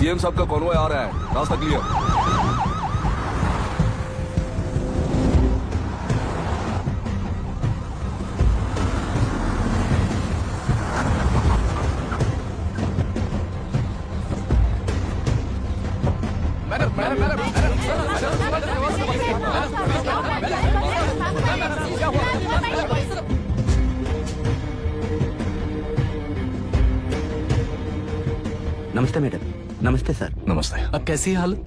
CM साहब का convoy आ रहा है, रास्ता क्लियर। नमस्ते मैडम। नमस्ते सर। नमस्ते। अब कैसी हालत?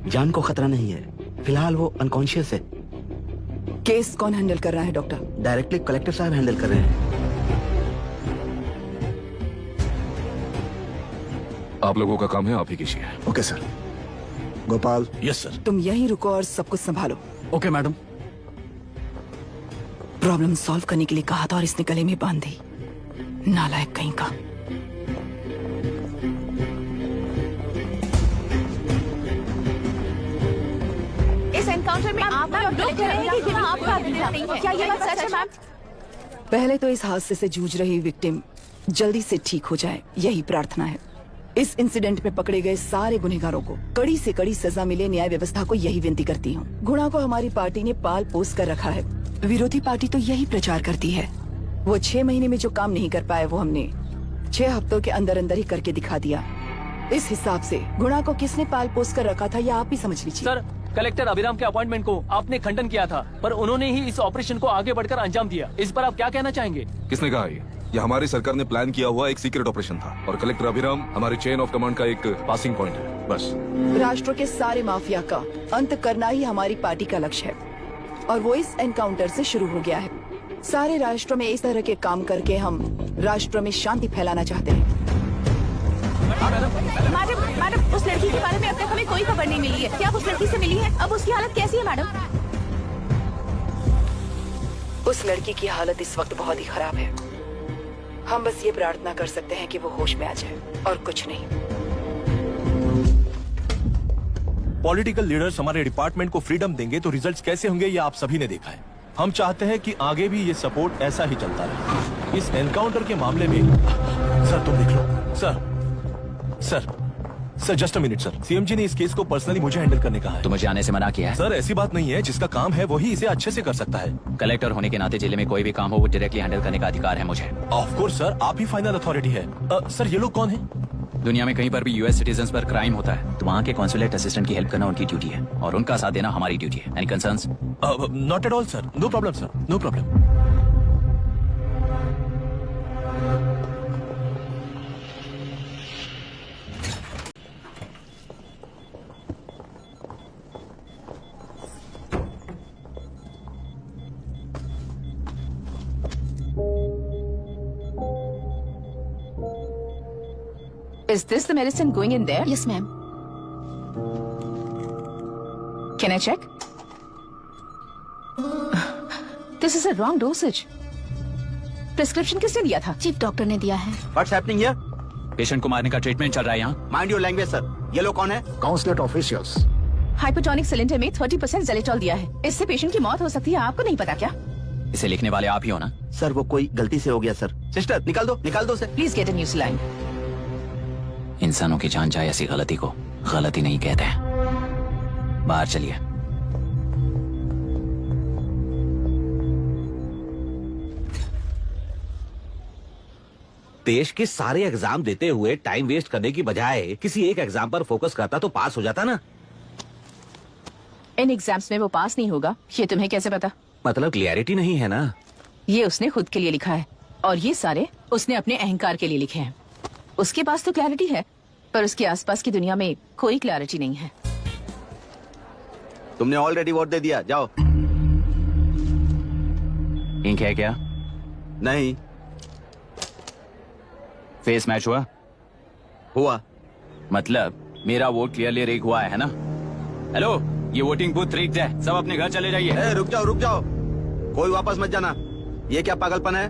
जान को खतरा नहीं है, फिलहाल वो अनकॉन्शियस है। केस कौन हैंडल कर रहा है डॉक्टर? डायरेक्टली कलेक्टर साहब हैंडल कर रहे हैं। आप लोगों का काम है, आप ही कीजिए। Okay sir. Gopal. Yes sir. तुम यहीं रुको और सब कुछ संभालो। Okay madam. प्रॉब्लम सॉल्व करने के लिए कहा था और इसने गले में बांध दी। नालायक कहीं का। इस एनकाउंटर में आप लोग कह रहे हैं कि बिना आपका नहीं है। क्या ये बात सच है मैम? पहले तो इस हादसे से जूझ रही विक्टिम जल्दी से ठीक हो जाए, यही प्रार्थना है। इस इंसिडेंट में पकड़े गए सारे गुनहगारों को कड़ी से कड़ी सजा मिले, न्याय व्यवस्था को यही विनती करती हूँ। गुणा को हमारी पार्टी ने पाल पोस कर रखा है। विरोधी पार्टी तो यही प्रचार करती है। वो 6 महीने में जो काम नहीं कर पाए वो हमने 6 हफ्तों के अंदर अंदर ही करके दिखा दिया। इस हिसाब से गुणा को किसने पाल पोस कर रखा था, यह आप ही समझ लीजिए। सर, कलेक्टर अभिराम के अपॉइंटमेंट को आपने खंडन किया था, पर उन्होंने ही इस ऑपरेशन को आगे बढ़कर अंजाम दिया। इस पर आप क्या कहना चाहेंगे? किसने कहा ये हमारी सरकार ने प्लान किया हुआ एक सीक्रेट ऑपरेशन था और कलेक्टर अभिराम हमारे चेन ऑफ कमांड का एक पासिंग पॉइंट है, बस। राष्ट्र के सारे माफिया का अंत करना ही हमारी पार्टी का लक्ष्य है और वो इस एनकाउंटर से शुरू हो गया है। सारे राष्ट्र में इस तरह के काम करके हम राष्ट्र में शांति फैलाना चाहते हैं। मैडम, उस लड़की के बारे में अब तक हमें कोई खबर नहीं मिली है। क्या आप उस लड़की से मिली है? अब उसकी हालत कैसी है मैडम? उस लड़की की हालत इस वक्त बहुत ही खराब है। हम बस ये प्रार्थना कर सकते हैं कि वो होश में आ जाए और कुछ नहीं। पॉलिटिकल लीडर्स हमारे डिपार्टमेंट को फ्रीडम देंगे तो रिजल्ट्स कैसे होंगे ये आप सभी ने देखा है। हम चाहते हैं कि आगे भी ये सपोर्ट ऐसा ही चलता रहे। इस एनकाउंटर के मामले में सर तुम देख लो। Sir just a minute sir. CM जी ने इस केस को पर्सनली मुझे हैंडल करने कहा है। तो मुझे आने से मना किया है? सर ऐसी बात नहीं है, जिसका काम है वही इसे अच्छे से कर सकता है। कलेक्टर होने के नाते जिले में कोई भी काम हो वो डायरेक्टली हैंडल करने का अधिकार है मुझे। ऑफ कोर्स सर, आप ही फाइनल अथॉरिटी है। सर ये लोग कौन है? दुनिया में कहीं पर भी यूएस सिटीजन्स पर क्राइम होता है तो वहाँ के कॉन्सुलेट असिस्टेंट की हेल्प करना उनकी ड्यूटी है और उनका साथ देना हमारी ड्यूटी है। Any concerns? Not at all sir, no problem sir, no problem. Is this the medicine going in there? Yes, ma'am. Can I check? This is a wrong dosage. Prescription किसने दिया था? चीफ डॉक्टर ने दिया है। What's happening here? Patient को मारने का treatment चल रहा है यहाँ। Mind your language, sir. ये लोग कौन है? Consulate officials. हाइपोटोनिक सिलेंडर में 30% ज़ेलेटॉल दिया है। इससे पेशेंट की मौत हो सकती है, आपको नहीं पता क्या? इसे लिखने वाले आप ही हो ना? सर वो कोई गलती से हो गया सर। सिस्टर निकाल दो उसे। Please get a new saline. इंसानों की जान जाए ऐसी गलती को गलती नहीं कहते हैं। बाहर चलिए। देश के सारे एग्जाम देते हुए टाइम वेस्ट करने की बजाय किसी एक एग्जाम पर फोकस करता तो पास हो जाता ना। इन एग्जाम्स में वो पास नहीं होगा, ये तुम्हें कैसे पता? मतलब क्लियरिटी नहीं है ना। ये उसने खुद के लिए लिखा है और ये सारे उसने अपने अहंकार के लिए लिखे हैं। उसके पास तो क्लैरिटी है पर उसके आसपास की दुनिया में कोई क्लैरिटी नहीं है। तुमने ऑलरेडी वोट दे दिया, जाओ। इंक है क्या? नहीं फेस मैच हुआ? मतलब मेरा वोट क्लियरली रिग हुआ है ना? हेलो, ये वोटिंग बूथ रिग्ड है, सब अपने घर चले जाइए। रुक जाओ, कोई वापस मत जाना। ये क्या पागलपन है?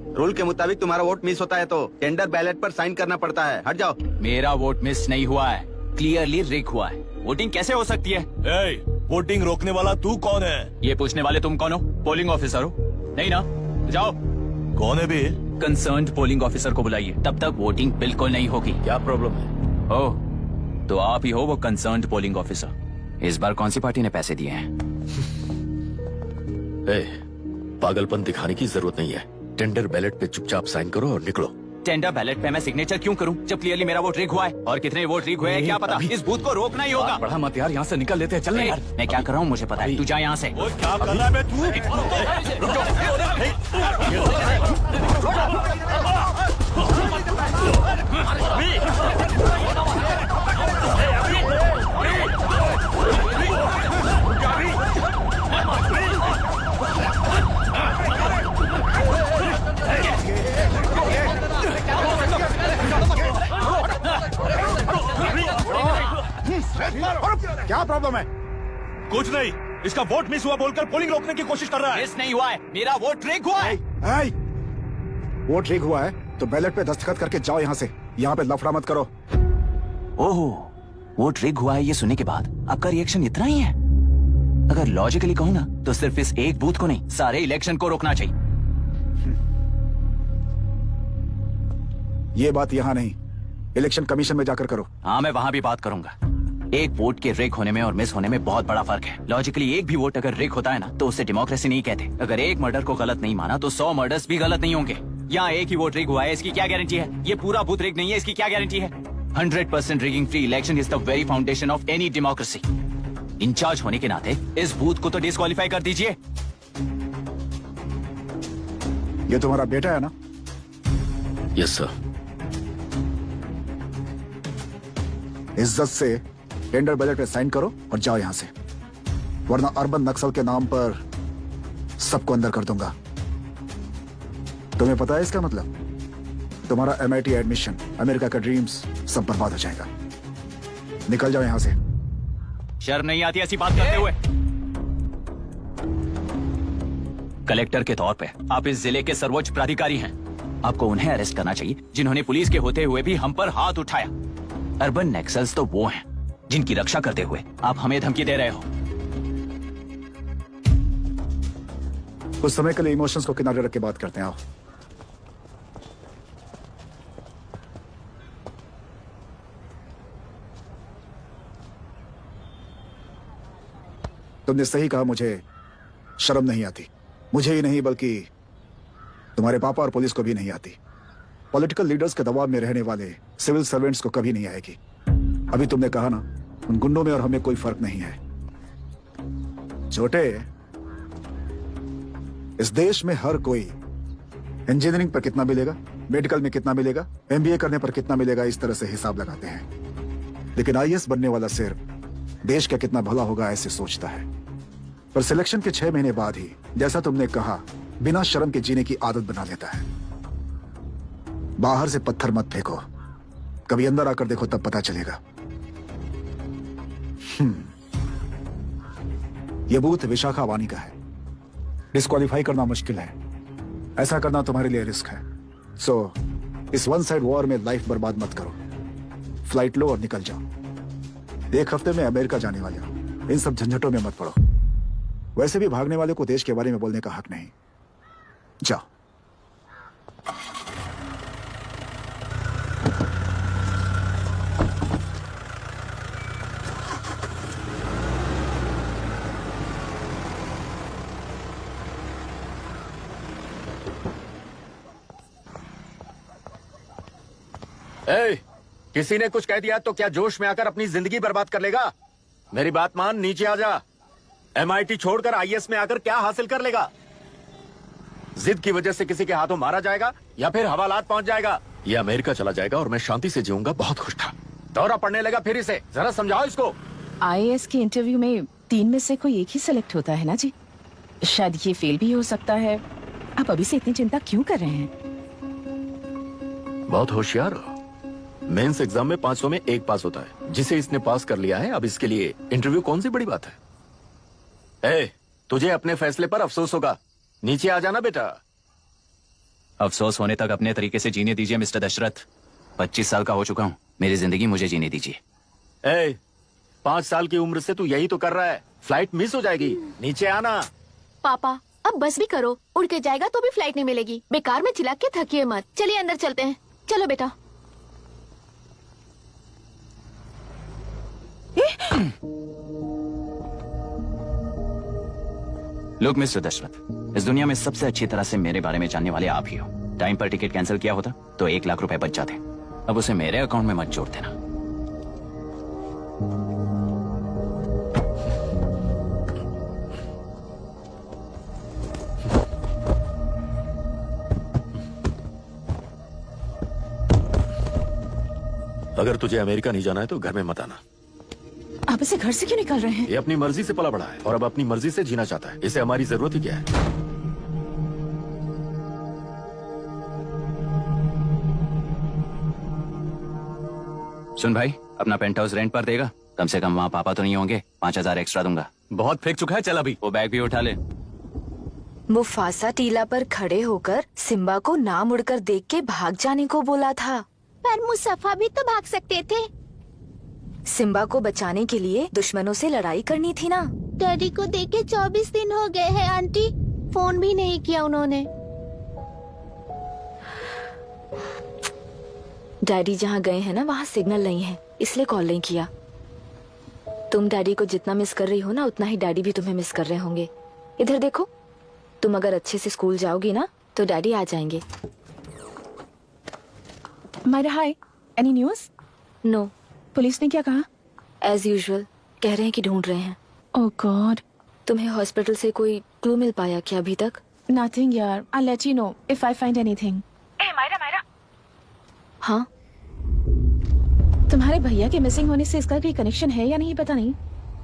रूल के मुताबिक तुम्हारा वोट मिस होता है तो टेंडर बैलेट पर साइन करना पड़ता है। हट जाओ। मेरा वोट मिस नहीं हुआ है, क्लियरली रिग हुआ है। वोटिंग कैसे हो सकती है? वोटिंग रोकने वाला तू कौन है? ये पूछने वाले तुम कौन हो? पोलिंग ऑफिसर हो? नहीं ना? जाओ। कौन है बे? कंसर्न्ड पोलिंग ऑफिसर को बुलाइए, तब तक वोटिंग बिल्कुल नहीं होगी। क्या प्रॉब्लम है? ओह, तो आप ही हो वो कंसर्न्ड पोलिंग ऑफिसर। इस बार कौन सी पार्टी ने पैसे दिए हैं? पागलपन दिखाने की जरूरत नहीं है। टेंडर बैलेट पे चुपचाप साइन करो और निकलो। टेंडर बैलेट पे मैं सिग्नेचर क्यों करूं जब क्लियरली मेरा वोट रिग हुआ है? और कितने वोट रिग हुए हैं क्या पता? इस बूथ को रोकना ही होगा। बढ़ा मत यार, यहाँ से निकल लेते हैं, चल यार। मैं क्या कर रहा हूँ मुझे पता है, तू जा यहाँ से। क्या कर रहा है बे तू? क्या प्रॉब्लम है? कुछ नहीं, इसका वोट मिस हुआ बोलकर पोलिंग रोकने की कोशिश कर रहा है। मिस नहीं हुआ है, मेरा वोट रिग हुआ है। ऐ, वोट रिग हुआ है तो बैलेट पे दस्तखत करके जाओ यहाँ से। यहाँ पे लफड़ा मत करो। ओहो, वोट रिग हुआ है ये सुनने के बाद आपका रिएक्शन इतना ही है? अगर लॉजिकली कहूँ ना तो सिर्फ इस एक बूथ को नहीं, सारे इलेक्शन को रोकना चाहिए। ये बात यहाँ नहीं, इलेक्शन कमीशन में जाकर करो। हाँ, मैं वहाँ भी बात करूंगा। एक वोट के रिग होने में और मिस होने में बहुत बड़ा फर्क है। लॉजिकली एक भी वोट अगर रिग होता है ना तो उसे डेमोक्रेसी नहीं कहते। अगर एक मर्डर को गलत नहीं माना तो 100 मर्डर्स भी गलत नहीं होंगे। यहाँ एक ही वोट रिग हुआ है, इसकी क्या गारंटी है? ये पूरा बूथ रिग नहीं है, इसकी क्या गारंटी है? 100% rigging free election is the very foundation of any democracy. Incharge होने के नाते इस बूथ को तो डिस्क्वालीफाई कर दीजिए। ये तुम्हारा बेटा है ना? Yes sir. इज्जत से टेंडर बैलेट पे साइन करो और जाओ यहाँ से, वरना अर्बन नक्सल के नाम पर सबको अंदर कर दूंगा। तुम्हें पता है इसका मतलब? तुम्हारा MIT एडमिशन, अमेरिका का ड्रीम्स सब बर्बाद हो जाएगा। निकल जाओ यहाँ से। शर्म नहीं आती ऐसी बात करते हुए? कलेक्टर के तौर पे आप इस जिले के सर्वोच्च प्राधिकारी हैं। आपको उन्हें अरेस्ट करना चाहिए जिन्होंने पुलिस के होते हुए भी हम पर हाथ उठाया। अर्बन नक्सल्स तो वो हैं जिनकी रक्षा करते हुए आप हमें धमकी दे रहे हो। कुछ समय के लिए इमोशंस को किनारे रख के बात करते हैं। आओ। तुमने सही कहा, मुझे शर्म नहीं आती। मुझे ही नहीं बल्कि तुम्हारे पापा और पुलिस को भी नहीं आती। पॉलिटिकल लीडर्स के दबाव में रहने वाले सिविल सर्वेंट्स को कभी नहीं आएगी। अभी तुमने कहा ना, उन गुंडों में और हमें कोई फर्क नहीं है। छोटे, इस देश में हर कोई इंजीनियरिंग पर कितना मिलेगा, मेडिकल में कितना मिलेगा, MBA करने पर कितना मिलेगा, इस तरह से हिसाब लगाते हैं। लेकिन IAS बनने वाला सिर्फ देश का कितना भला होगा ऐसे सोचता है। पर सिलेक्शन के 6 महीने बाद ही, जैसा तुमने कहा, बिना शर्म के जीने की आदत बना लेता है। बाहर से पत्थर मत फेंको, कभी अंदर आकर देखो तब पता चलेगा। यह बूथ विशाखा वानी का है। डिस्क्वालीफाई करना मुश्किल है, ऐसा करना तुम्हारे लिए रिस्क है। सो इस वन साइड वॉर में लाइफ बर्बाद मत करो। फ्लाइट लो और निकल जाओ। 1 हफ्ते में अमेरिका जाने वाले हो, इन सब झंझटों में मत पड़ो। वैसे भी भागने वाले को देश के बारे में बोलने का हक नहीं। जाओ। किसी ने कुछ कह दिया तो क्या जोश में आकर अपनी जिंदगी बर्बाद कर लेगा? मेरी बात मान, नीचे आ जा। MIT छोड़कर IAS में आकर क्या हासिल कर लेगा? जिद की वजह से किसी के हाथों मारा जाएगा या फिर हवालात पहुंच जाएगा। ये अमेरिका चला जाएगा और मैं शांति से जीऊंगा। बहुत खुश था। दौरा पड़ने लगा फिर इसे। जरा समझाओ इसको। IAS के इंटरव्यू में 3 में से कोई एक ही सिलेक्ट होता है ना जी? शायद ये फेल भी हो सकता है। आप अभी से इतनी चिंता क्यों कर रहे हैं? बहुत होशियार हो। मेंस एग्जाम में 500 में 1 पास होता है, जिसे इसने पास कर लिया है। अब इसके लिए इंटरव्यू कौन सी बड़ी बात है? तुझे अपने फैसले पर अफसोस होगा। नीचे आ जाना बेटा। अफसोस होने तक अपने तरीके से जीने दीजिए मिस्टर दशरथ। 25 साल का हो चुका हूँ, मेरी जिंदगी मुझे जीने दीजिए। 5 साल की उम्र से तू यही तो कर रहा है। फ्लाइट मिस हो जाएगी, नीचे आना। पापा अब बस भी करो, उड़ के जाएगा तो भी फ्लाइट नहीं मिलेगी। बेकार में चिल्ला के थकिए मत। चलिए अंदर चलते हैं। चलो बेटा। लोग मिस्टर दशरथ, इस दुनिया में सबसे अच्छी तरह से मेरे बारे में जानने वाले आप ही हो। टाइम पर टिकट कैंसिल किया होता तो 1 लाख रुपए बच जाते। अब उसे मेरे अकाउंट में मत जोड़ देना। अगर तुझे अमेरिका नहीं जाना है तो घर में मत आना। आप इसे घर से क्यों निकाल रहे हैं? ये अपनी मर्जी से पला बड़ा है और अब अपनी मर्जी से जीना चाहता है। इसे हमारी जरूरत ही क्या है? सुन भाई, अपना पेंट हाउस रेंट पर देगा? कम से कम वहाँ पापा तो नहीं होंगे। 5,000 एक्स्ट्रा दूंगा। बहुत फेंक चुका है, चल अभी वो बैग भी उठा ले। मुफासा टीला पर खड़े होकर सिम्बा को ना मुड़कर देख के भाग जाने को बोला था। पर मुसफ़ा भी तो भाग सकते थे। सिम्बा को बचाने के लिए दुश्मनों से लड़ाई करनी थी ना। डैडी को देखे 24 दिन हो गए हैं आंटी, फोन भी नहीं किया उन्होंने। डैडी जहाँ गए हैं ना वहाँ सिग्नल नहीं है, इसलिए कॉल नहीं किया। तुम डैडी को जितना मिस कर रही हो ना उतना ही डैडी भी तुम्हें मिस कर रहे होंगे। इधर देखो, तुम अगर अच्छे से स्कूल जाओगी ना तो डैडी आ जाएंगे। मायरा हाय, एनी न्यूज? नो, पुलिस ने क्या कहा? एज यूजुअल कह रहे हैं कि ढूंढ रहे हैं। ओह गॉड। तुम्हें हॉस्पिटल से कोई क्लू मिल पाया क्या अभी तक? नथिंग यार, I let you know if I find anything. ए मायरा मायरा। हाँ, तुम्हारे भैया के मिसिंग होने से इसका कोई कनेक्शन है या नहीं पता नहीं,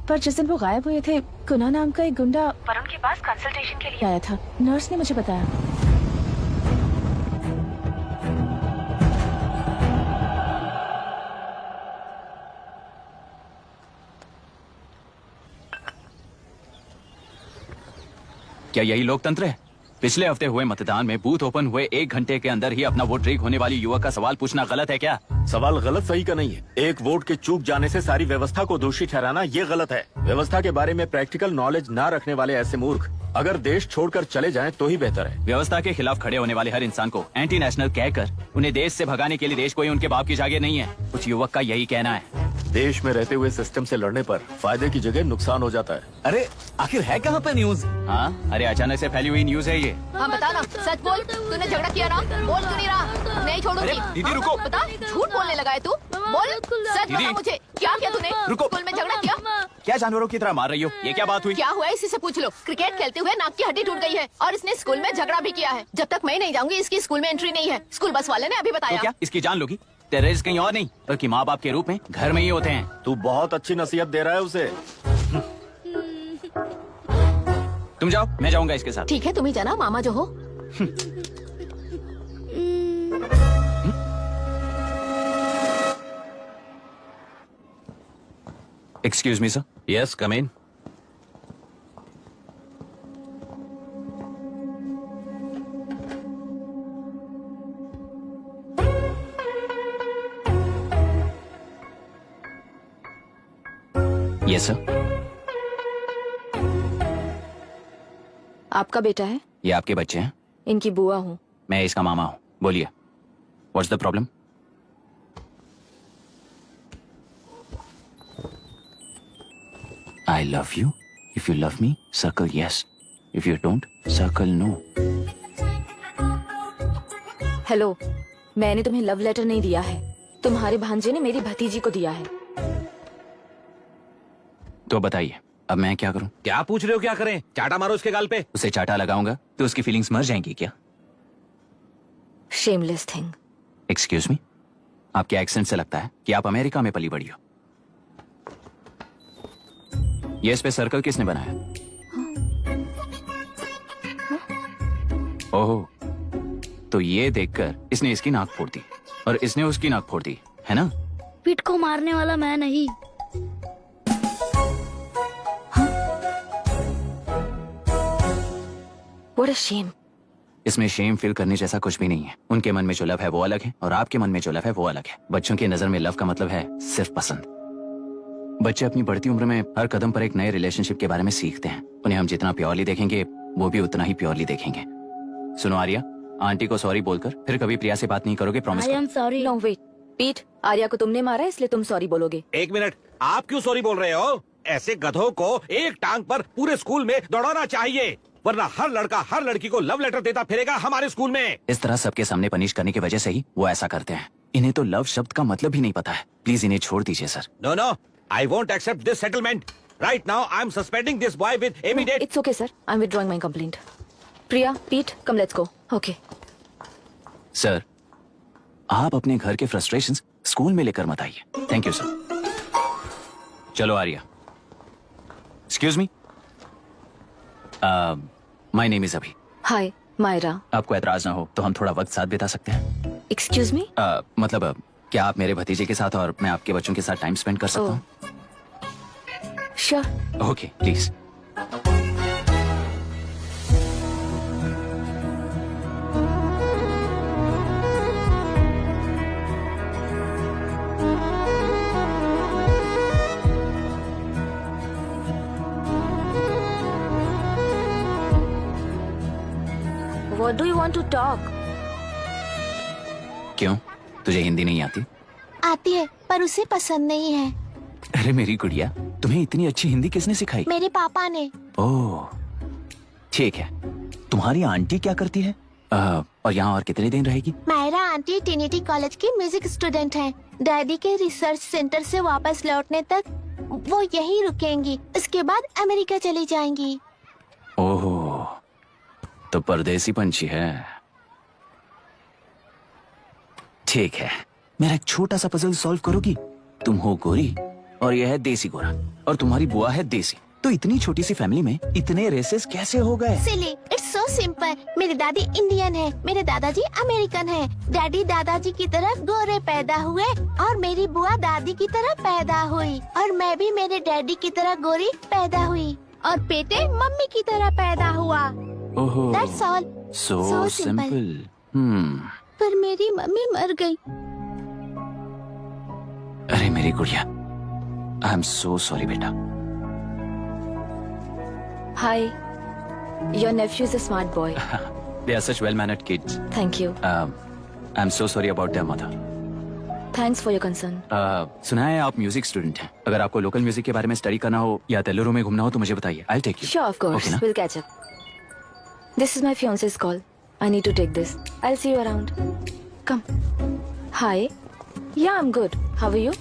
पर जिस दिन वो गायब हुए थे कुना नाम का एक गुंडा वरुण के पास कंसल्टेशन के लिए आया था। नर्स ने मुझे बताया। क्या यही लोकतंत्र है? पिछले हफ्ते हुए मतदान में बूथ ओपन हुए 1 घंटे के अंदर ही अपना वोट रीक होने वाली युवक का सवाल पूछना गलत है क्या? सवाल गलत सही का नहीं है। एक वोट के चूक जाने से सारी व्यवस्था को दोषी ठहराना ये गलत है। व्यवस्था के बारे में प्रैक्टिकल नॉलेज ना रखने वाले ऐसे मूर्ख अगर देश छोड़कर चले जाएं तो ही बेहतर है। व्यवस्था के खिलाफ खड़े होने वाले हर इंसान को एंटी नेशनल कहकर उन्हें देश से भगाने के लिए देश कोई उनके बाप की जागीर नहीं है। कुछ युवक का यही कहना है। देश में रहते हुए सिस्टम से लड़ने पर फायदे की जगह नुकसान हो जाता है। अरे आखिर है कहाँ पे न्यूज? हाँ, अरे अचानक से फैली हुई न्यूज है ये। हाँ बता ना, सच बोल, तूने झगड़ा किया ना? बोल क्यों नहीं रहा? नहीं छोड़ूंगी। दीदी रुको। बता, झूठ बोलने लगा है तू? बोल, सच बता मुझे, क्या किया तूने? रुको। स्कूल में झगड़ा किया? क्या जानवरों की तरह मार रही हो? ये क्या बात हुई? क्या हुआ है इसी से पूछ लो। क्रिकेट खेलते हुए नाक की हड्डी टूट गई है और इसने स्कूल में झगड़ा भी किया है। जब तक मैं नहीं जाऊंगी इसकी स्कूल में एंट्री नहीं है। स्कूल बस वाले ने अभी तो बताया। क्या इसकी जान लोगी? टेररिस्ट कहीं और नहीं बल्कि माँ बाप के रूप में घर में ही होते हैं। तू बहुत अच्छी नसीहत दे रहा है उसे। तुम जाओ, मैं जाऊंगा इसके साथ। ठीक है, तुम ही जाना, मामा जो हो। Excuse me sir. Yes, come in. Yes sir. आपका बेटा है? ये आपके बच्चे हैं? इनकी बुआ हूँ। मैं इसका मामा हूँ। बोलिए, what's the problem? I love you. If you love me, circle yes. If you don't, circle no. Hello, मैंने तुम्हें लव लेटर नहीं दिया है। तुम्हारे भांजे ने मेरी भतीजी को दिया है। तो बताइए, अब मैं क्या करूं? क्या पूछ रहे हो? क्या करें? चाटा मारो उसके गाल पे। उसे चाटा लगाऊंगा तो उसकी फीलिंग्स मर जाएंगी क्या? Shameless thing. एक्सक्यूज मी, आपके एक्सेंट से लगता है कि आप अमेरिका में पली बड़ी हो। ये इस पे सर्कल किसने बनाया? ओह, तो ये देखकर इसने इसकी नाक फोड़ दी और इसने उसकी नाक फोड़ दी, है ना? पीठ को मारने वाला मैं नहीं। What a shame. इसमें शेम फील करने जैसा कुछ भी नहीं है। उनके मन में जो लव है वो अलग है और आपके मन में जो लव है वो अलग है। बच्चों की नजर में लव का मतलब है सिर्फ पसंद। बच्चे अपनी बढ़ती उम्र में हर कदम पर एक नए रिलेशनशिप के बारे में सीखते हैं। उन्हें हम जितना प्योरली देखेंगे वो भी उतना ही प्योरली देखेंगे। सुनो आर्या, आंटी को सॉरी बोलकर फिर कभी प्रिया से बात नहीं करोगे? प्रॉमिस करो। सॉरी। No, wait. पीठ, आर्या को तुमने मारा इसलिए तुम सॉरी बोलोगे। एक मिनट, आप क्यों सॉरी बोल रहे हो? ऐसे गधों को एक टांग पर पूरे स्कूल में दौड़ाना चाहिए, वरना हर लड़का हर लड़की को लव लेटर देता फिरेगा हमारे स्कूल में। इस तरह सबके सामने पनिश करने की वजह से ही वो ऐसा करते हैं। इन्हें तो लव शब्द का मतलब ही नहीं पता है। प्लीज इन्हें छोड़ दीजिए sir. No no, I won't accept this settlement. Right now I am suspending this boy with immediate. It's okay sir, I am withdrawing my complaint. Priya, पीठ, come let's go. Okay sir, आप अपने घर के frustrations school में लेकर मत आइए। Thank you sir. चलो Arya. Excuse me, my name is Abhi. Hi Myra. आपको ऐतराज ना हो तो हम थोड़ा वक्त साथ बिता सकते हैं? Excuse me? मतलब क्या आप मेरे भतीजे के साथ और मैं आपके बच्चों के साथ टाइम स्पेंड कर सकता हूँ? Sure. Okay please. What do you want to talk? क्यों, तुझे हिंदी नहीं आती? आती है पर उसे पसंद नहीं है। अरे मेरी गुड़िया, तुम्हें इतनी अच्छी हिंदी किसने सिखाई? मेरे पापा ने। ओह ठीक है। तुम्हारी आंटी क्या करती है? और यहाँ और कितने दिन रहेगी? मायरा आंटी ट्रिनिटी कॉलेज की म्यूजिक स्टूडेंट हैं। डैडी के रिसर्च सेंटर से वापस लौटने तक वो यहीं रुकेंगी। इसके बाद अमेरिका चली जाएंगी। ओह, तो परदेसी पंछी है। ठीक है, मेरा एक छोटा सा पजल सॉल्व करोगी? तुम हो गोरी और यह है देसी गोरा और तुम्हारी बुआ है देसी, तो इतनी छोटी सी फैमिली में इतने रेसेस कैसे हो गए? सिली, इट्स सो सिंपल। मेरी दादी इंडियन है, मेरे दादाजी अमेरिकन है। डैडी दादाजी की तरह गोरे पैदा हुए और मेरी बुआ दादी की तरह पैदा हुई और मैं भी मेरे डैडी की तरह गोरी पैदा हुई और बेटे मम्मी की तरह पैदा हुआ। ओहो, That's all. so So simple. simple. पर मेरी मम्मी मर गई। अरे मेरी गुड़िया, आई एम सो सॉरी बेटा। Hi. Your nephew is a smart boy. They are such well-mannered kids. Thank you. I'm so sorry about their mother. Thanks for your concern. सुना है आप म्यूजिक स्टूडेंट हैं। अगर आपको लोकल म्यूजिक के बारे में स्टडी करना हो या तेलुरु में घूमना हो तो मुझे बताइए। I'll take you. Sure, of course. Okay, ना? We'll catch up. This is my fiance's call. I need to take this. I'll see you around. Come. Hi. Yeah, I'm good. How are you?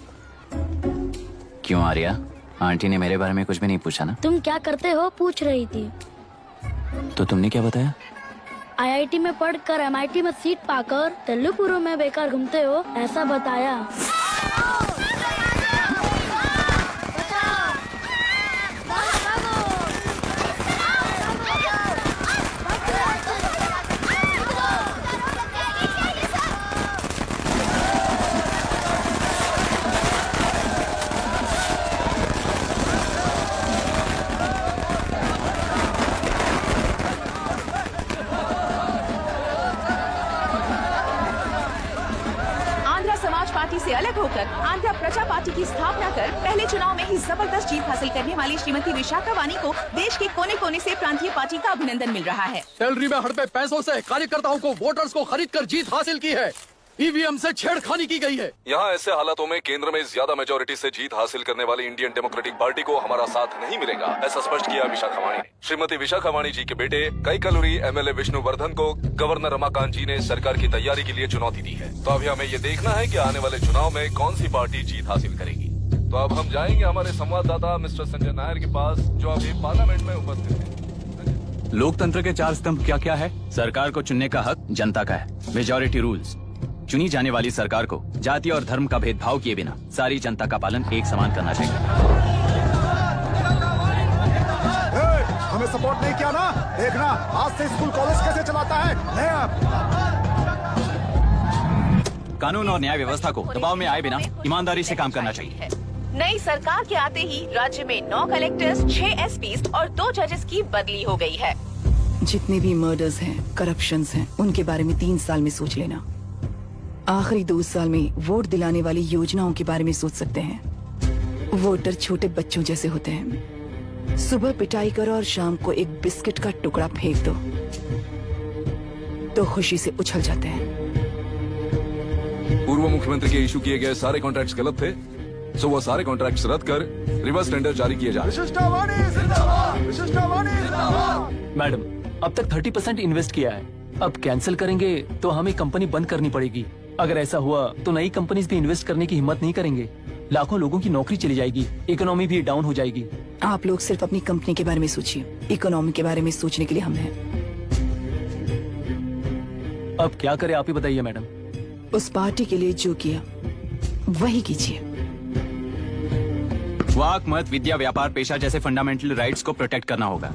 क्यों Arya, aunty ने मेरे बारे में कुछ भी नहीं पूछा ना? तुम क्या करते हो पूछ रही थी। तो तुमने क्या बताया? आईआईटी में पढ़कर एमआईटी में सीट पाकर तेलुपुरु में बेकार घूमते हो ऐसा बताया। आंध्र समाज पार्टी से अलग होकर आंध्र प्रजा पार्टी की स्थापना कर पहले चुनाव में ही जबरदस्त जीत हासिल करने वाली श्रीमती विशाखा वानी को देश के कोने कोने से प्रांतीय पार्टी का अभिनंदन मिल रहा है। सैलरी में हड़पे पैसों से कार्यकर्ताओं को वोटर्स को खरीद कर जीत हासिल की है। ईवीएम से छेड़खानी की गई है। यहाँ ऐसे हालातों में केंद्र में ज्यादा मेजोरिटी से जीत हासिल करने वाली इंडियन डेमोक्रेटिक पार्टी को हमारा साथ नहीं मिलेगा, ऐसा स्पष्ट किया विशाखा वाणी ने। श्रीमती विशाखा वाणी जी के बेटे कैकलुरी एमएलए विष्णुवर्धन को गवर्नर रमाकांत जी ने सरकार की तैयारी के लिए चुनौती दी है। तो अभी हमें ये देखना है कि आने वाले चुनाव में कौन सी पार्टी जीत हासिल करेगी। तो अब हम जाएंगे हमारे संवाददाता मिस्टर संजय नायर के पास, जो अभी पार्लियामेंट में उपस्थित है। लोकतंत्र के चार स्तंभ क्या क्या है? सरकार को चुनने का हक जनता का है। Majority rules. चुनी जाने वाली सरकार को जाति और धर्म का भेदभाव किए बिना सारी जनता का पालन एक समान करना चाहिए। हमें सपोर्ट नहीं किया ना, देखना आज से स्कूल कॉलेज कैसे चलाता है। कानून और न्याय व्यवस्था को दबाव में आए बिना ईमानदारी से काम करना चाहिए। नई सरकार के आते ही राज्य में 9 कलेक्टर्स, 6 एसपीज और 2 जजेस की बदली हो गई है। जितने भी मर्डर्स हैं, करप्शंस हैं, उनके बारे में 3 साल में सोच लेना। आखिरी 2 साल में वोट दिलाने वाली योजनाओं के बारे में सोच सकते हैं। वोटर छोटे बच्चों जैसे होते हैं। सुबह पिटाई करो और शाम को एक बिस्किट का टुकड़ा फेंक दो तो खुशी से उछल जाते हैं। पूर्व मुख्यमंत्री के इशू किए गए सारे कॉन्ट्रैक्ट्स गलत थे, सो वो सारे कॉन्ट्रैक्ट्स रद्द कर रिवर्स टेंडर जारी किए जा रहे हैं। मैडम, अब तक 30% इन्वेस्ट किया है, अब कैंसिल करेंगे तो हमें कंपनी बंद करनी पड़ेगी। अगर ऐसा हुआ तो नई कंपनीज भी इन्वेस्ट करने की हिम्मत नहीं करेंगे, लाखों लोगों की नौकरी चली जाएगी, इकोनॉमी भी डाउन हो जाएगी। आप लोग सिर्फ अपनी कंपनी के बारे में सोचिए, इकोनॉमी के बारे में सोचने के लिए हम हैं। अब क्या करें आप ही बताइए मैडम। उस पार्टी के लिए जो किया वही कीजिए। वाक, मत, विद्या, व्यापार, पेशा जैसे फंडामेंटल राइट्स को प्रोटेक्ट करना होगा।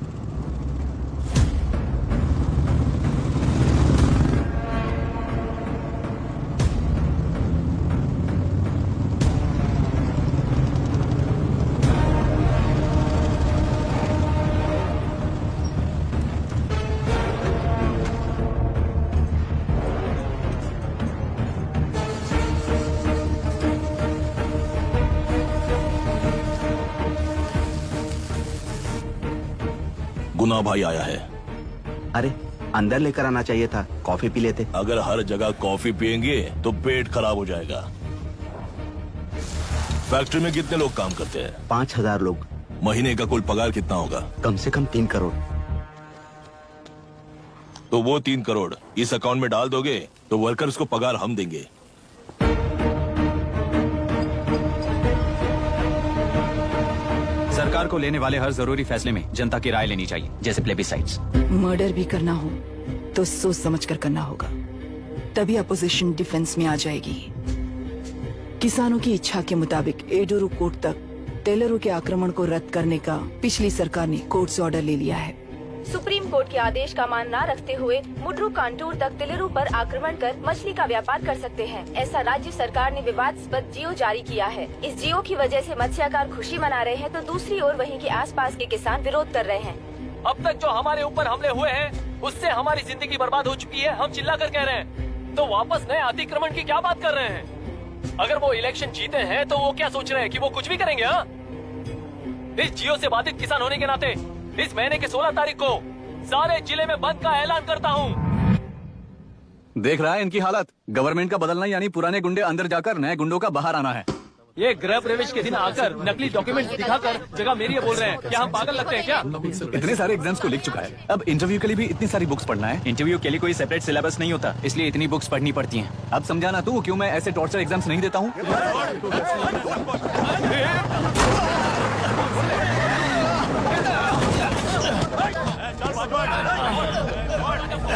गुना भाई आया है। अरे अंदर लेकर आना चाहिए था, कॉफी पी लेते। अगर हर जगह कॉफी पियेंगे तो पेट खराब हो जाएगा। फैक्ट्री में कितने लोग काम करते हैं? 5000 लोग। महीने का कुल पगार कितना होगा? कम से कम 3 करोड़। तो वो 3 करोड़ इस अकाउंट में डाल दोगे तो वर्कर्स को पगार हम देंगे। सरकार को लेने वाले हर जरूरी फैसले में जनता की राय लेनी चाहिए, जैसे प्लेबिसाइट्स। मर्डर भी करना हो तो सोच समझ कर करना होगा, तभी अपोजिशन डिफेंस में आ जाएगी। किसानों की इच्छा के मुताबिक एडोरू कोर्ट तक टेलरों के आक्रमण को रद्द करने का पिछली सरकार ने कोर्ट से ऑर्डर ले लिया है। सुप्रीम कोर्ट के आदेश का मान न रखते हुए मुड्रू कांटूर तक टेलरों पर आक्रमण कर मछली का व्यापार कर सकते हैं, ऐसा राज्य सरकार ने विवादास्पद जियो जारी किया है। इस जियो की वजह से मत्स्यकार खुशी मना रहे हैं तो दूसरी ओर वहीं के आसपास के किसान विरोध कर रहे हैं। अब तक जो हमारे ऊपर हमले हुए हैं उससे हमारी जिंदगी बर्बाद हो चुकी है, हम चिल्ला कर कह रहे हैं, तो वापस नए अतिक्रमण की क्या बात कर रहे हैं? अगर वो इलेक्शन जीते हैं तो वो क्या सोच रहे हैं कि वो कुछ भी करेंगे? हाँ, इस जियो से बाधित किसान होने के नाते इस महीने के 16 तारीख को सारे जिले में बंद का ऐलान करता हूँ। देख रहा है इनकी हालत। गवर्नमेंट का बदलना यानी पुराने गुंडे अंदर जाकर नए गुंडों का बाहर आना है। ये गृह प्रवेश के दिन आकर नकली डॉक्यूमेंट दिखाकर जगह मेरी है बोल रहे हैं। क्या हम पागल लगते हैं क्या? इतने सारे एग्जाम्स को लिख चुका है, अब इंटरव्यू के लिए भी इतनी सारी बुक्स पढ़ना है। इंटरव्यू के लिए कोई सेपरेट सिलेबस नहीं होता, इसलिए इतनी बुक्स पढ़नी पड़ती हैं। अब समझाना तू क्यों मैं ऐसे टॉर्चर एग्जाम्स नहीं देता हूँ।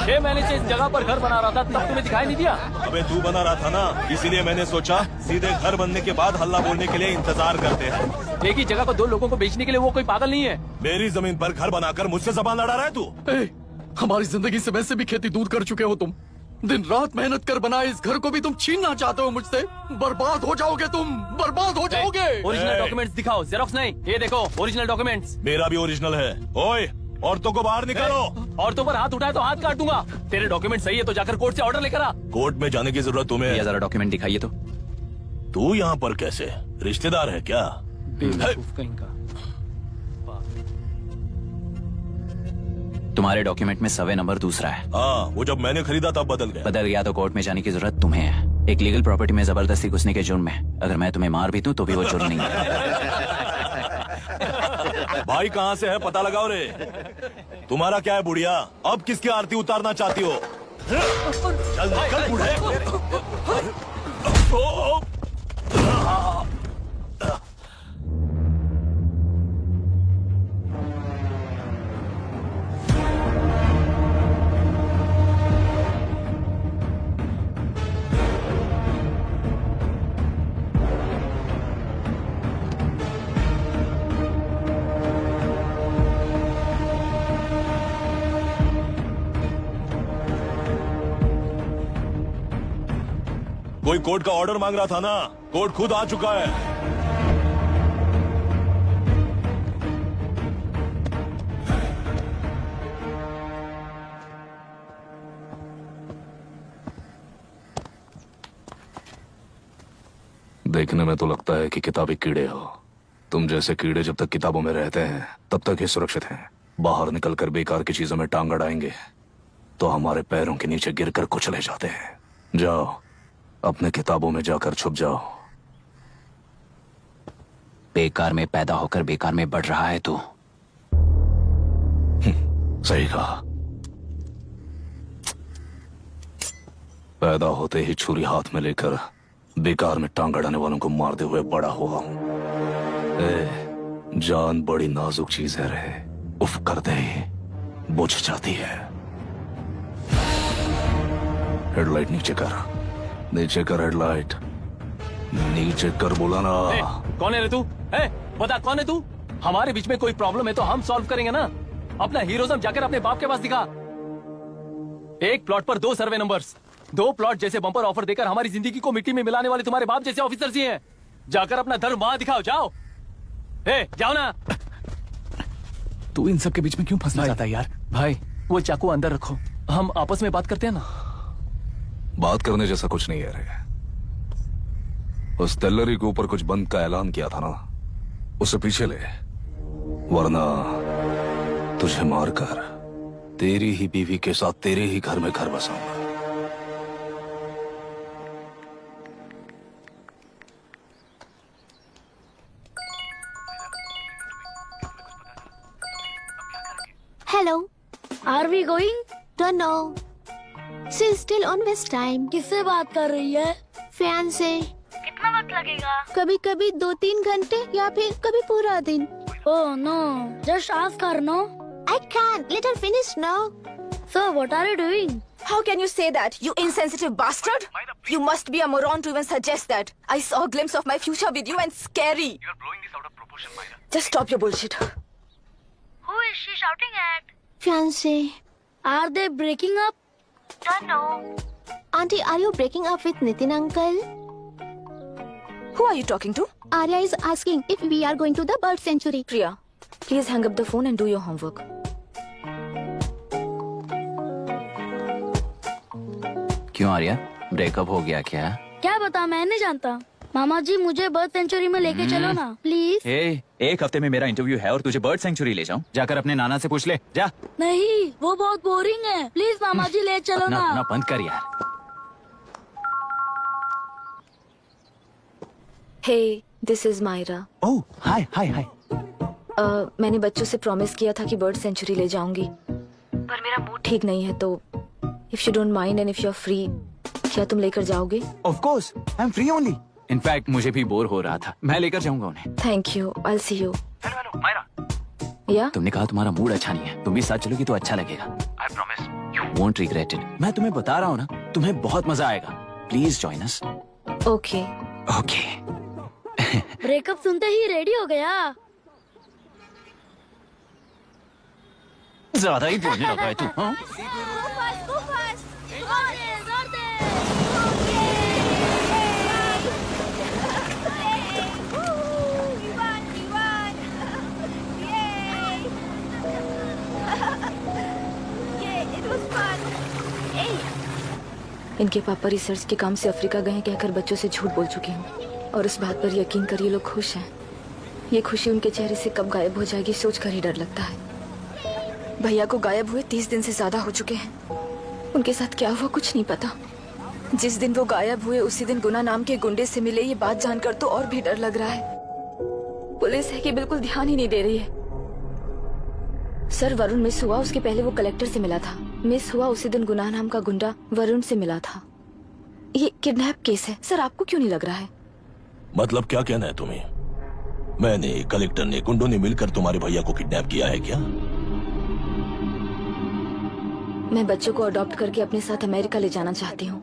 6 महीने से इस जगह पर घर बना रहा था, तब तुम्हें दिखाई नहीं दिया? अबे तू बना रहा था ना, इसीलिए मैंने सोचा सीधे घर बनने के बाद हल्ला बोलने के लिए इंतजार करते हैं। एक ही जगह को 2 लोगों को बेचने के लिए वो कोई पागल नहीं है। मेरी जमीन पर घर बनाकर मुझसे जबान लड़ा रहा है तू। हमारी जिंदगी से वैसे भी खेती दूर कर चुके हो तुम। दिन रात मेहनत कर बनाए इस घर को भी तुम छीनना चाहते हो मुझसे। बर्बाद हो जाओगे तुम, बर्बाद हो जाओगे। ओरिजिनल डॉक्यूमेंट्स दिखाओ, जेरोक्स नहीं। ये देखो ओरिजिनल डॉक्यूमेंट्स। मेरा भी ओरिजिनल है। ओए, औरतों को बाहर निकालो। औरतों पर हाथ उठाए तो हाथ काट दूंगा। तेरे डॉक्यूमेंट सही है तो जाकर कोर्ट से ऑर्डर लेकर आ। कोर्ट में जाने की जरूरत तुम्हें है। जरा डॉक्यूमेंट दिखाइए तो। तू यहाँ पर कैसे? रिश्तेदार है क्या? कहीं का। तुम्हारे डॉक्यूमेंट में 100वें नंबर दूसरा है। हाँ, वो जब मैंने खरीदा तब बदल गया तो कोर्ट में जाने की जरूरत तुम्हें है। एक लीगल प्रॉपर्टी में जबरदस्ती घुसने के जुर्म में अगर मैं तुम्हें मार भी दूं तो भी वो जुर्म नहीं है। भाई कहाँ से है पता लगाओ रे। तुम्हारा क्या है बुढ़िया? अब किसकी आरती उतारना चाहती हो? चल निकल बूढ़े। कोई कोर्ट का ऑर्डर मांग रहा था ना, कोर्ट खुद आ चुका है। देखने में तो लगता है कि किताबी कीड़े हो। तुम जैसे कीड़े जब तक किताबों में रहते हैं तब तक ही सुरक्षित हैं। बाहर निकलकर बेकार की चीजों में टांग अड़ाएंगे तो हमारे पैरों के नीचे गिरकर कुचले जाते हैं। जाओ अपने किताबों में जाकर छुप जाओ। बेकार में पैदा होकर बेकार में बढ़ रहा है तू। सही कहा। पैदा होते ही छुरी हाथ में लेकर बेकार में टांग अड़ाने वालों को मारते हुए बड़ा हुआ हूं। जान बड़ी नाजुक चीज है रे, उफ करते ही बुझ जाती है। हेडलाइट नीचे कर, नीचे कर हेडलाइट, नीचे कर बोला ना। कौन है रे तू? बता कौन है तू? हमारे बीच में कोई प्रॉब्लम है तो हम सॉल्व करेंगे ना। अपना हीरोइज्म जाकर अपने बाप के पास दिखा। एक प्लॉट पर 2 सर्वे नंबर्स, 2 प्लॉट जैसे बम्पर ऑफर देकर हमारी जिंदगी को मिट्टी में मिलाने वाले तुम्हारे बाप जैसे ऑफिसर्स ही हैं। जाकर अपना धर्म वहां दिखाओ, जाओ। जाओ ना। तू इन सब के बीच में क्यों फंसना चाहता है यार? भाई वो चाकू अंदर रखो, हम आपस में बात करते हैं ना। बात करने जैसा कुछ नहीं है रे। उस तेलरी के ऊपर कुछ बंद का ऐलान किया था ना, उसे पीछे ले, वरना तुझे मारकर तेरी ही बीवी के साथ तेरे ही घर में घर बसाऊंगा। Hello, are we going? Don't know, she is still on waste time. किससे बात कर रही है? फैन से। कितना वक्त लगेगा? कभी कभी 2-3 घंटे या फिर कभी पूरा दिन। Oh no, just ask her no. I can't. Let her finish now. So what are you doing? How can you say that, you insensitive bastard? You must be a moron to even suggest that. I saw a glimpse of my future with you and scary. You are blowing this out of proportion, Myra. Just stop your bullshit. Who is she shouting at? Fiancé. Are they breaking up? Don't know. Auntie, are you breaking up with Nitin uncle? Who are you talking to? Arya is asking if we are going to the bird sanctuary. Priya, please hang up the phone and do your homework. क्यों Arya, breakup हो गया क्या? क्या बता, मैं नहीं जानता। मामा जी मुझे बर्ड सेंचुरी में लेके चलो ना प्लीज। एक हफ्ते में मेरा इंटरव्यू है और तुझे बर्ड सेंचुरी ले जाऊं? जाकर अपने नाना से पूछ ले, जा। नहीं, वो बहुत बोरिंग है, प्लीज मामा जी ले चलो ना। अपना बंद कर यार। Hey, this is Myra. ओह, हाय हाय हाय। मैंने बच्चों से प्रॉमिस किया था कि बर्ड सेंचुरी ले जाऊंगी, पर मेरा मूड ठीक नहीं है, तो if you don't mind and if you are free, क्या तुम लेकर जाओगे? Of course, I am free only. In fact मुझे भी बोर हो रहा था, मैं लेकर जाऊंगा उन्हें। Thank you, I see you. Hello Myra. या तुमने कहा तुम्हारा मूड अच्छा नहीं है, तुम भी साथ चलोगी तो अच्छा लगेगा। I promise you won't regret it. मैं तुम्हें बता रहा हूँ ना, तुम्हें बहुत मजा आएगा। Please join us. Okay. Okay. Breakup सुनते ही रेडी हो गया। ज्यादा ही बोलने लगा है तू, हाँ? इनके पापा रिसर्च के काम से अफ्रीका गए कहकर बच्चों से झूठ बोल चुकी हूँ, और इस बात पर यकीन कर ये लोग खुश हैं। ये खुशी उनके चेहरे से कब गायब हो जाएगी सोचकर ही डर लगता है। भैया को गायब हुए 30 दिन से ज्यादा हो चुके हैं। उनके साथ क्या हुआ कुछ नहीं पता। जिस दिन वो गायब हुए उसी दिन गुना नाम के गुंडे से मिले, ये बात जानकर तो और भी डर लग रहा है। पुलिस है कि बिल्कुल ध्यान ही नहीं दे रही है। सर, वरुण मिस हुआ उसके पहले वो कलेक्टर से मिला था। मिस हुआ उसी दिन गुनाह नाम का गुंडा वरुण से मिला था। ये किडनैप केस है सर, आपको क्यों नहीं लग रहा है? मतलब क्या कहना है तुम्हें? मैंने, कलेक्टर ने, गुंडों ने मिलकर तुम्हारे भैया को किडनैप किया है क्या? मैं बच्चों को अडॉप्ट करके अपने साथ अमेरिका ले जाना चाहती हूँ।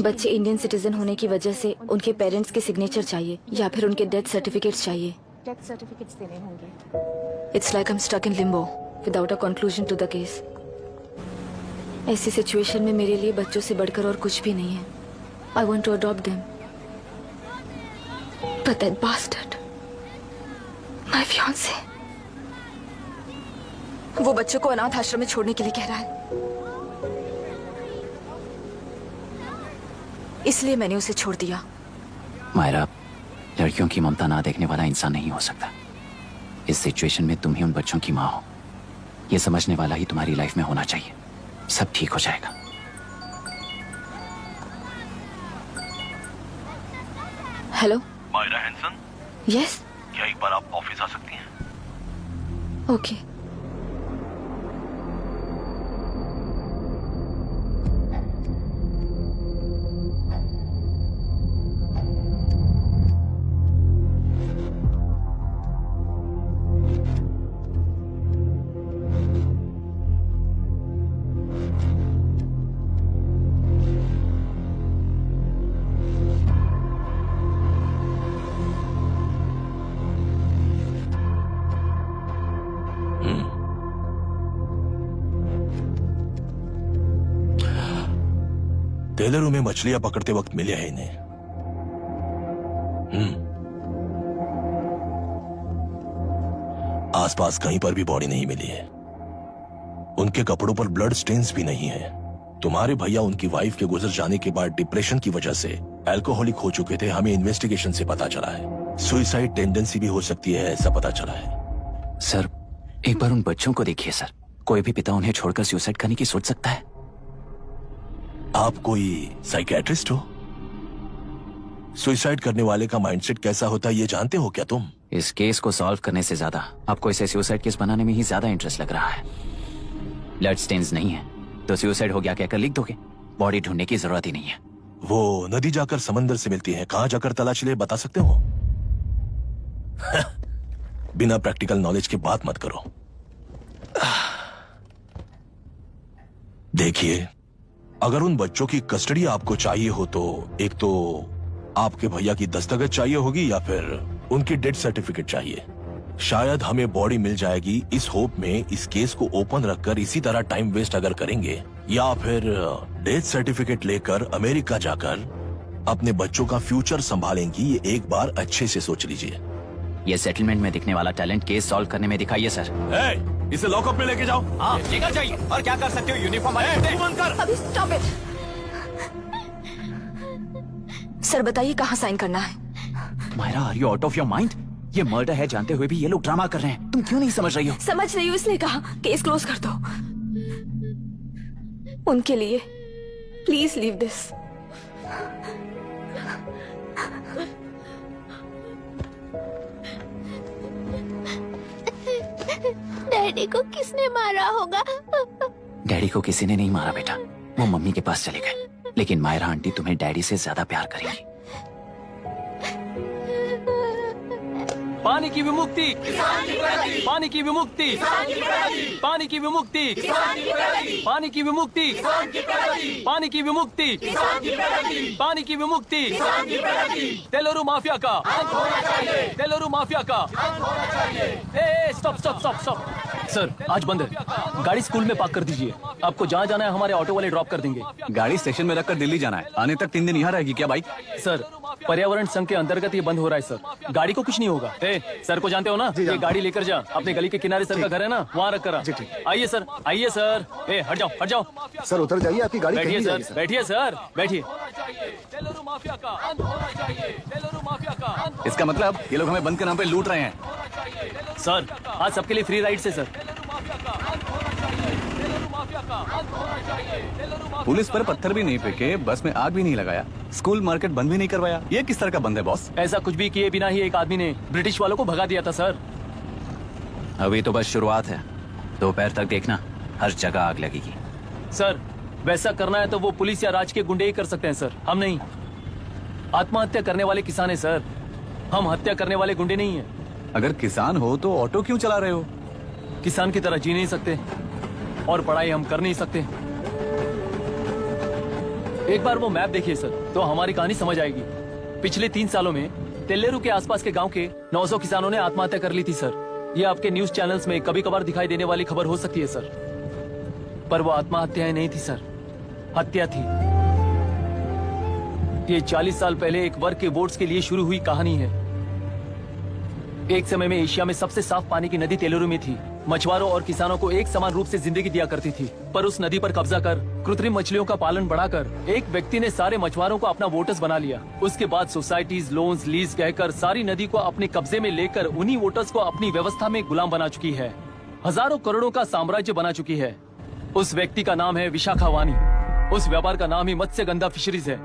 बच्चे इंडियन सिटीजन होने की वजह से उनके पेरेंट्स के सिग्नेचर चाहिए या फिर उनके डेथ सर्टिफिकेट्स चाहिए। डेथ सर्टिफिकेट्स देने होंगे। It's like I am stuck in limbo without a conclusion to the case. ऐसी सिचुएशन में मेरे लिए बच्चों से बढ़कर और कुछ भी नहीं है। I want to adopt them, but that bastard, my fiance, वो बच्चों को अनाथ आश्रम में छोड़ने के लिए कह रहा है। इसलिए मैंने उसे छोड़ दिया। मायरा, लड़कियों की ममता ना देखने वाला इंसान नहीं हो सकता। इस सिचुएशन में तुम ही उन बच्चों की माँ हो। ये समझने वाला ही तुम्हारी लाइफ में होना चाहिए। सब ठीक हो जाएगा। हेलो मायरा हैंसन, यस क्या एक बार आप ऑफिस आ सकती हैं? ओके टेलरों में मछलियां पकड़ते वक्त मिले हैं इन्हें। आसपास कहीं पर भी बॉडी नहीं मिली है। उनके कपड़ों पर ब्लड स्टेन्स भी नहीं है। तुम्हारे भैया उनकी वाइफ के गुजर जाने के बाद डिप्रेशन की वजह से अल्कोहलिक हो चुके थे। हमें इन्वेस्टिगेशन से पता चला है सुसाइड टेंडेंसी भी हो सकती है, ऐसा पता चला है। सर एक बार उन बच्चों को देखिए सर, कोई भी पिता उन्हें छोड़कर सुसाइड करने की सोच सकता है। आप कोई साइकियाट्रिस्ट हो? सुसाइड करने वाले का माइंडसेट कैसा होता है ये जानते हो क्या तुम? इस केस को सॉल्व करने से ज्यादा आपको इसे सुसाइड केस बनाने में ही ज्यादा इंटरेस्ट लग रहा है। ब्लड स्टेन्स नहीं है तो सुसाइड हो गया कहकर लिख दोगे, बॉडी ढूंढने की जरूरत ही नहीं है। वो नदी जाकर समंदर से मिलती है, कहां जाकर तलाश ले बता सकते हो? बिना प्रैक्टिकल नॉलेज की बात मत करो। देखिए, अगर उन बच्चों की कस्टडी आपको चाहिए हो तो एक तो आपके भैया की दस्तखत चाहिए होगी या फिर उनकी डेथ सर्टिफिकेट चाहिए। शायद हमें बॉडी मिल जाएगी इस होप में इस केस को ओपन रखकर इसी तरह टाइम वेस्ट अगर करेंगे, या फिर डेथ सर्टिफिकेट लेकर अमेरिका जाकर अपने बच्चों का फ्यूचर संभालेंगी। ये एक बार अच्छे से सोच लीजिए। ये सेटलमेंट में दिखने वाला टैलेंट केस सॉल्व करने में दिखाइए सर। इसे लॉकअप में लेके जाओ। हाँ लेकर जाइए। और क्या कर सकते हो, यूनिफॉर्म कर। अभी स्टॉप इट। सर बताइए कहाँ साइन करना है? Myra are you out of your mind? ये मर्डर है जानते हुए भी ये लोग ड्रामा कर रहे हैं। तुम क्यों नहीं समझ रही हो? समझ रही हूँ इसलिए कहा केस क्लोज कर दो। उनके लिए प्लीज लीव दिस। डैडी को किसने मारा होगा? डैडी को किसी ने नहीं मारा बेटा, वो मम्मी के पास चले गए। लेकिन मायरा आंटी तुम्हें डैडी से ज्यादा प्यार करेंगी। पानी की विमुक्ति, पानी की विमुक्ति, पानी की विमुक्ति, पानी की विमुक्ति, पानी की विमुक्ति, पानी की विमुक्ति, तेलुरु माफिया का, तेलुरु माफिया का। Stop stop stop stop. Sir आज बंद है, गाड़ी स्कूल में पार्क कर दीजिए। आपको जहाँ जाना है हमारे ऑटो वाले ड्रॉप कर देंगे। गाड़ी स्टेशन में रखकर दिल्ली जाना है, आने तक 3 दिन यहाँ रहेगी क्या बाइक? सर पर्यावरण संघ के अंतर्गत ये बंद हो रहा है सर, गाड़ी को कुछ नहीं होगा। सर को जानते हो ना, ये गाड़ी लेकर जा, अपने गली के किनारे सर का घर है ना, वहाँ रख कर। आइए सर, आइए सर। हट जाओ हट जाओ। सर उतर जाइए, आपकी गाड़ी बैठिए कहीं सर, जाएगी, सर। बैठिए सर, बैठिए। इसका मतलब ये लोग हमें बंद के नाम पे लूट रहे हैं। सर आज सबके लिए फ्री राइड से सर। पुलिस पर पत्थर भी नहीं फेंके, बस में आग भी नहीं लगाया, स्कूल मार्केट बंद भी नहीं करवाया। ये किस तरह का बंद है बॉस? ऐसा कुछ भी किए बिना ही एक आदमी ने ब्रिटिश वालों को भगा दिया था सर। अभी तो बस शुरुआत है, दोपहर तक देखना हर जगह आग लगेगी। सर वैसा करना है तो वो पुलिस या राज के गुंडे ही कर सकते हैं सर, हम नहीं। आत्महत्या करने वाले किसान है सर, हम हत्या करने वाले गुंडे नहीं है। अगर किसान हो तो ऑटो क्यों चला रहे हो? किसान की तरह जी नहीं सकते और पढ़ाई हम कर नहीं सकते। एक बार वो मैप देखिए सर तो हमारी कहानी समझ आएगी। पिछले 3 सालों में तेल्लेरू के आसपास के गांव के 900 किसानों ने आत्महत्या कर ली थी सर। ये आपके न्यूज चैनल्स में कभी कभार दिखाई देने वाली खबर हो सकती है सर, पर वो आत्महत्याएं नहीं थी सर, हत्या थी। ये 40 साल पहले एक वर्ग के वोट्स के लिए शुरू हुई कहानी है। एक समय में एशिया में सबसे साफ पानी की नदी तेलुरु में थी। मछुआरों और किसानों को एक समान रूप से जिंदगी दिया करती थी, पर उस नदी पर कब्जा कर कृत्रिम मछलियों का पालन बढ़ाकर एक व्यक्ति ने सारे मछुआरों को अपना वोटर्स बना लिया। उसके बाद सोसाइटीज, लोन्स, लीज कहकर सारी नदी को अपने कब्जे में लेकर उन्हीं वोटर्स को अपनी व्यवस्था में गुलाम बना चुकी है। हजारों करोड़ों का साम्राज्य बना चुकी है। उस व्यक्ति का नाम है विशाखा वानी। उस व्यापार का नाम ही मत्स्य गंधा फिशरीज है।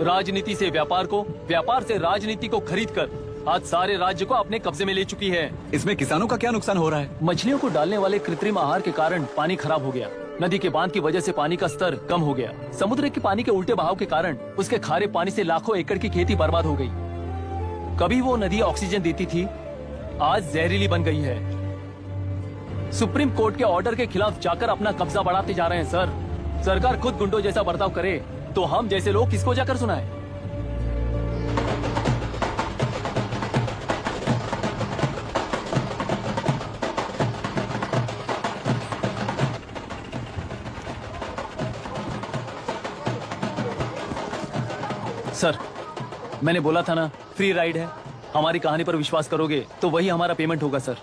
राजनीति से व्यापार को, व्यापार से राजनीति को खरीद कर आज सारे राज्य को अपने कब्जे में ले चुकी है। इसमें किसानों का क्या नुकसान हो रहा है? मछलियों को डालने वाले कृत्रिम आहार के कारण पानी खराब हो गया। नदी के बांध की वजह से पानी का स्तर कम हो गया। समुद्र के पानी के उल्टे बहाव के कारण उसके खारे पानी से लाखों एकड़ की खेती बर्बाद हो गई। कभी वो नदी ऑक्सीजन देती थी, आज जहरीली बन गई है। सुप्रीम कोर्ट के ऑर्डर के खिलाफ जाकर अपना कब्जा बढ़ाते जा रहे हैं सर। सरकार खुद गुंडों जैसा बर्ताव करे तो हम जैसे लोग किसको जाकर सुनाएं? सर, मैंने बोला था ना, फ्री राइड है। हमारी कहानी पर विश्वास करोगे तो वही हमारा पेमेंट होगा सर।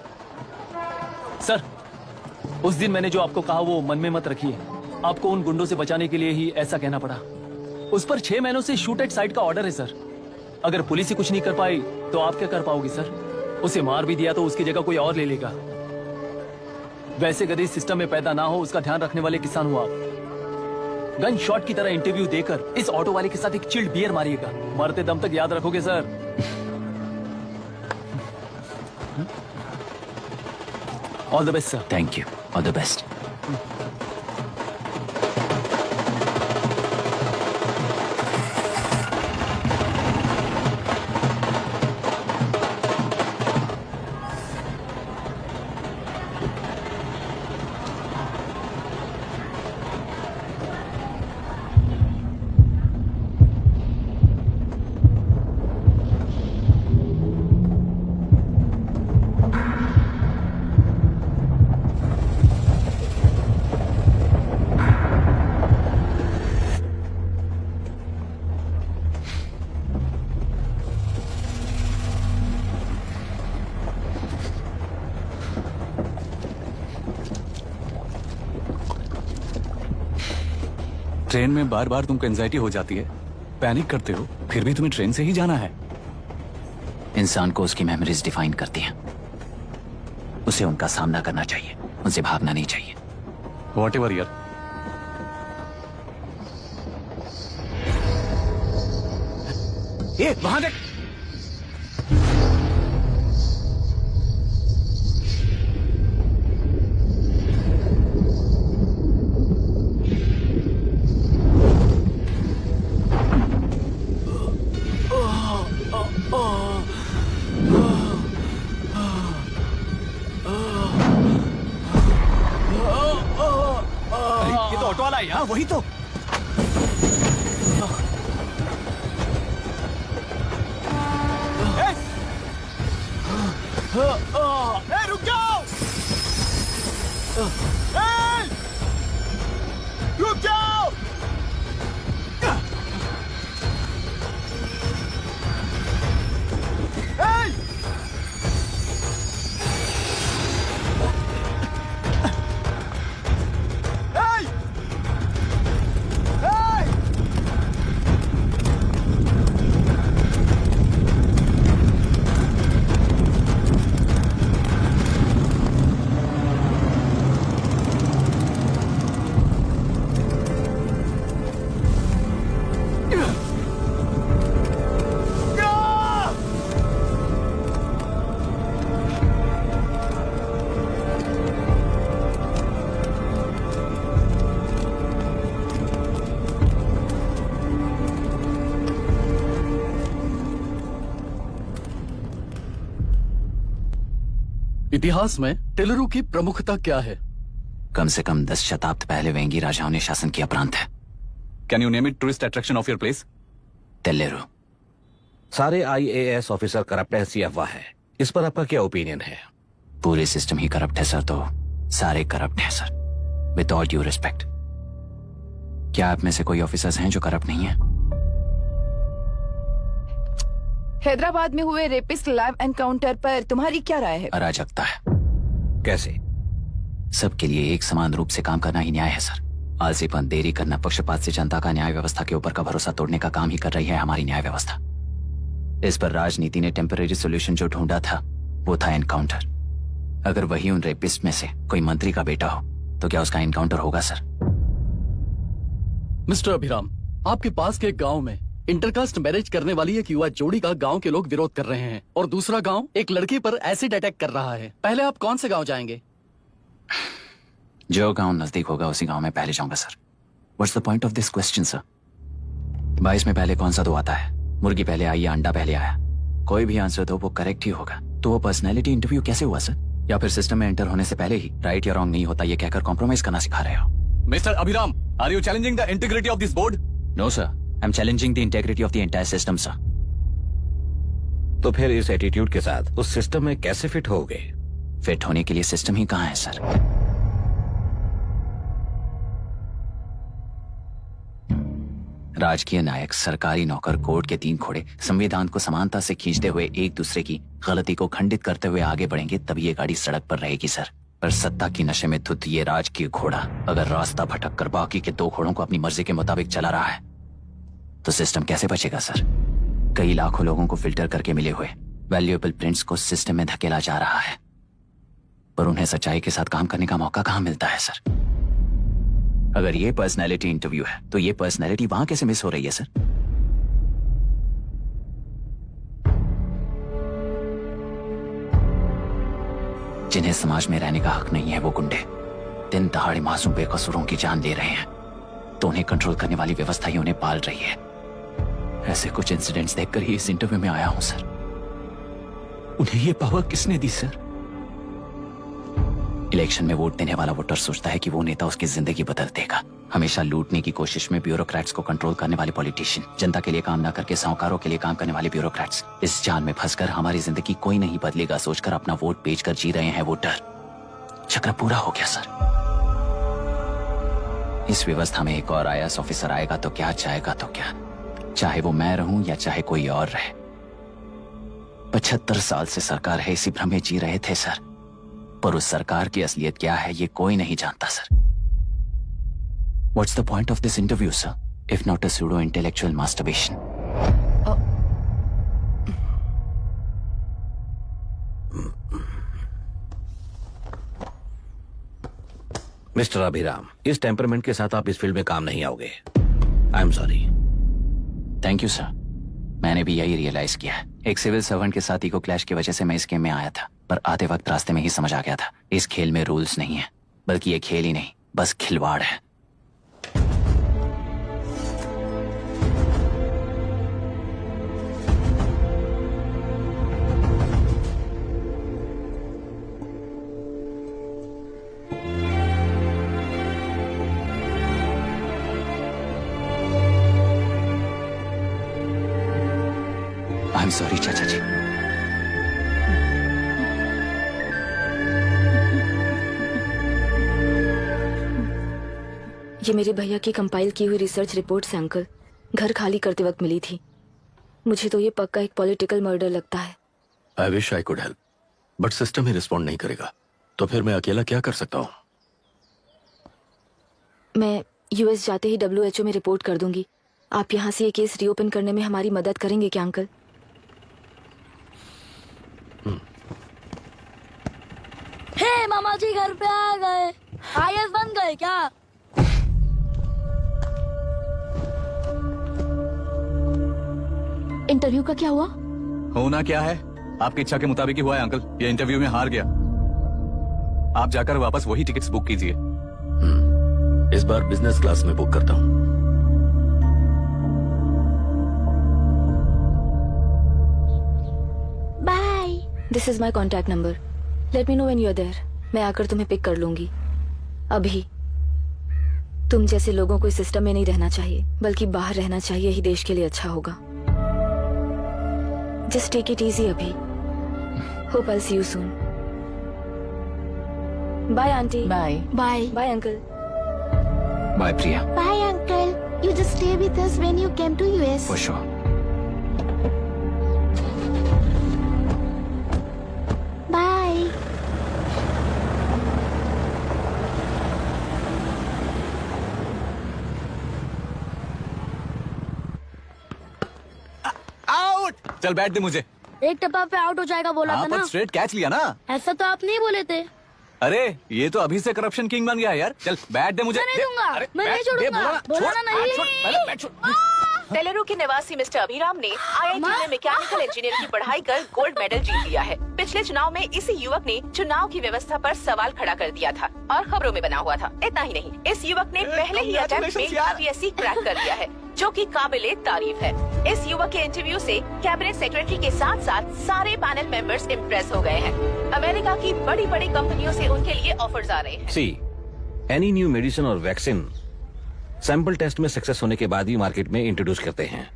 सर, उस दिन मैंने जो आपको कहा वो मन में मत रखिए। आपको उन गुंडों से बचाने के लिए ही ऐसा कहना पड़ा। उस पर 6 महीनों से शूट एट साइट का ऑर्डर है सर। अगर पुलिस ही कुछ नहीं कर पाई तो आप क्या कर पाओगे सर? उसे मार भी दिया तो उसकी जगह कोई और ले लेगा। वैसे गरीब सिस्टम में पैदा ना हो उसका ध्यान रखने वाले किसान हो आप। गन शॉट की तरह इंटरव्यू देकर इस ऑटो वाले के साथ एक चिल्ड बियर मारिएगा। मरते दम तक याद रखोगे sir. All the best sir. Thank you, all the best. Train में बार बार तुमको एंजाइटी हो जाती है, पैनिक करते हो, फिर भी तुम्हें ट्रेन से ही जाना है। इंसान को उसकी मेमोरीज डिफाइन करती हैं। उसे उनका सामना करना चाहिए, उनसे भागना नहीं चाहिए। वॉट एवर यार। वहां देख। ये तो ऑटो वाला है यार, वही तो। रुक जाओ, रुक जाओ। इतिहास में टेलरू की प्रमुखता क्या है? कम से कम 10 शताब्दी पहले वेंगी राजाओं ने शासन किया प्रांत है। Can you name it tourist attraction of your place? टेलेरू। सारे IAS ऑफिसर करप्ट है, ऐसी अफवाह है। इस पर आपका क्या ओपिनियन है? पूरे सिस्टम ही करप्ट है सर, तो सारे करप्ट हैं sir. With all due respect, क्या आप में से कोई ऑफिसर्स हैं जो करप्ट नहीं है? हैदराबाद में हुए रेपिस्ट लाइव एनकाउंटर पर तुम्हारी क्या राय है? अराजकता है। कैसे? सबके लिए एक समान रूप से काम करना ही न्याय है सर। आलसीपन, देरी करना, पक्षपात से जनता का न्याय व्यवस्था के ऊपर का भरोसा तोड़ने का काम ही कर रही है हमारी न्याय व्यवस्था। इस पर राजनीति ने टेम्परेरी सोल्यूशन जो ढूंढा था वो था एनकाउंटर। अगर वही उन रेपिस्ट में से कोई मंत्री का बेटा हो तो क्या उसका एनकाउंटर होगा सर? मिस्टर अभिराम, आपके पास के एक गांव में इंटरकास्ट मैरिज करने वाली एक युवा जोड़ी का गांव के लोग विरोध कर रहे हैं और दूसरा गांव एक लड़की पर एसिड अटैक कर रहा है। पहले आप कौन से गांव जाएंगे? जो गांव नजदीक होगा उसी गांव में पहले जाऊंगा sir. What's the point of this question sir? 22 में पहले कौन सा दो आता है? मुर्गी पहले आई या अंडा पहले आया? कोई भी आंसर दो वो करेक्ट ही होगा। तो वो पर्सनैलिटी इंटरव्यू कैसे हुआ सर? या फिर सिस्टम में एंटर होने से पहले ही राइट या रॉन्ग नहीं होता ये कहकर कॉम्प्रोमाइज करना सिखा रहे हो? Mister Abhiram, are you challenging the integrity of this board? No sir, I am challenging the integrity of the entire system sir. तो फिर इस एटीट्यूड के साथ उस सिस्टम में कैसे फिट होगे? फिट होने के लिए सिस्टम ही कहाँ है सर? राजकीय नायक, सरकारी नौकर, कोर्ट के 3 घोड़े संविधान को समानता से खींचते हुए एक दूसरे की गलती को खंडित करते हुए आगे बढ़ेंगे तभी ये गाड़ी सड़क पर रहेगी सर। पर सत्ता की नशे में धुत ये राजकीय घोड़ा अगर रास्ता भटक कर बाकी के 2 घोड़ों को अपनी मर्जी के मुताबिक चला रहा है तो सिस्टम कैसे बचेगा सर? कई लाखों लोगों को फिल्टर करके मिले हुए वैल्यूएबल प्रिंट्स को सिस्टम में धकेला जा रहा है, पर उन्हें सच्चाई के साथ काम करने का मौका कहां मिलता है सर? अगर ये पर्सनैलिटी इंटरव्यू है तो ये पर्सनैलिटी वहां कैसे मिस हो रही है सर? जिन्हें समाज में रहने का हक नहीं है वो गुंडे दिन दहाड़े मासूम बेकसूरों की जान ले रहे हैं तो उन्हें कंट्रोल करने वाली व्यवस्था ही उन्हें पाल रही है। ऐसे कुछ इंसिडेंट्स देखकर ही इस इंटरव्यू में आया हूं सर। उन्हें ये पावर किसने दी सर? इलेक्शन में वोट देने वाला वोटर सोचता है कि वो नेता उसकी जिंदगी बदल देगा। हमेशा लूटने की कोशिश में ब्यूरोक्रेट्स को कंट्रोल करने वाले पॉलिटिशियन, जनता के लिए काम ना करके साहूकारों के लिए काम करने वाले ब्यूरोक्रेट्स इस जाल में फंसकर हमारी जिंदगी कोई नहीं बदलेगा सोचकर अपना वोट बेचकर जी रहे हैं वोटर। चक्र पूरा हो गया सर। इस व्यवस्था में एक और IAS ऑफिसर आएगा तो क्या, जाएगा तो क्या, चाहे वो मैं रहूं या चाहे कोई और रहे। 75 साल से सरकार है इसी भ्रम में जी रहे थे सर, पर उस सरकार की असलियत क्या है ये कोई नहीं जानता sir. What's the point of this interview, sir, if not a pseudo-intellectual masturbation? Mister Abhiram, इस टेम्परमेंट के साथ आप इस फील्ड में काम नहीं आओगे। आई am sorry. Thank you sir. मैंने भी यही रियलाइज किया है। एक सिविल सर्वेंट के साथ ईगो क्लैश की वजह से मैं इस गेम में आया था, पर आते वक्त रास्ते में ही समझ आ गया था इस खेल में रूल्स नहीं है, बल्कि ये खेल ही नहीं बस खिलवाड़ है। आई एम सॉरी चाचा जी। ये मेरे भैया की कंपाइल की हुई रिसर्च रिपोर्ट से अंकल घर खाली करते वक्त मिली थी। मुझे तो ये पक्का एक पॉलिटिकल मर्डर लगता है। I wish I could help, but system he respond नहीं करेगा, तो फिर मैं अकेला क्या कर सकता हूँ? मैं US जाते ही WHO में रिपोर्ट कर दूंगी। आप यहाँ से ये केस रीओपन करने में हमारी मदद करेंगे क्या अंकल? हे मामा जी घर पे आ गए। IAS बन गए क्या? इंटरव्यू का क्या हुआ? होना क्या है, आपकी इच्छा के मुताबिक ही हुआ है अंकल। ये इंटरव्यू में हार गया। आप जाकर वापस वही टिकट्स बुक कीजिए। इस बार बिजनेस क्लास में बुक करता हूँ। Bye. This is my contact number. Let me know when you are there. मैं आकर तुम्हें पिक कर लूंगी। अभी तुम जैसे लोगों को इस सिस्टम में नहीं रहना चाहिए, बल्कि बाहर रहना चाहिए, ही देश के लिए अच्छा होगा। जस्ट टेक इट इजी अभी। Hope I see you soon. Bye aunty. Bye bye. Bye uncle. Bye Priya. Bye uncle. You just stay with us when you came to US. For sure. Bye. Out. चल बैठ दे मुझे। एक टप्पा पे out हो जाएगा बोला था ना। स्ट्रेट कैच लिया ना। ऐसा तो आप नहीं बोले थे। अरे ये तो अभी से करप्शन किंग बन गया है यार। चल बैठ दे मुझे। मैं नहीं दूंगा। अरे मैं नहीं बैठ दे, छोड़ूंगा। बोला ना, बोला छोड़, ना नहीं। पहले बैठ, छोड़। तेलुरु के निवासी मिस्टर अभिराम ने IIT में मैकेनिकल इंजीनियर की पढ़ाई कर गोल्ड मेडल जीत लिया है। पिछले चुनाव में इसी युवक ने चुनाव की व्यवस्था पर सवाल खड़ा कर दिया था और खबरों में बना हुआ था। इतना ही नहीं, इस युवक ने पहले ही अटेम्प्ट में UPSC क्रैक कर लिया है, जो कि काबिले तारीफ है। इस युवक के इंटरव्यू से कैबिनेट सेक्रेटरी के साथ साथ सारे पैनल मेंबर्स इम्प्रेस हो गए हैं। अमेरिका की बड़ी बड़ी कंपनियों से उनके लिए ऑफर्स आ रहे हैं। सी एनी न्यू मेडिसिन और वैक्सीन सैंपल टेस्ट में सक्सेस होने के बाद ही मार्केट में इंट्रोड्यूस करते हैं।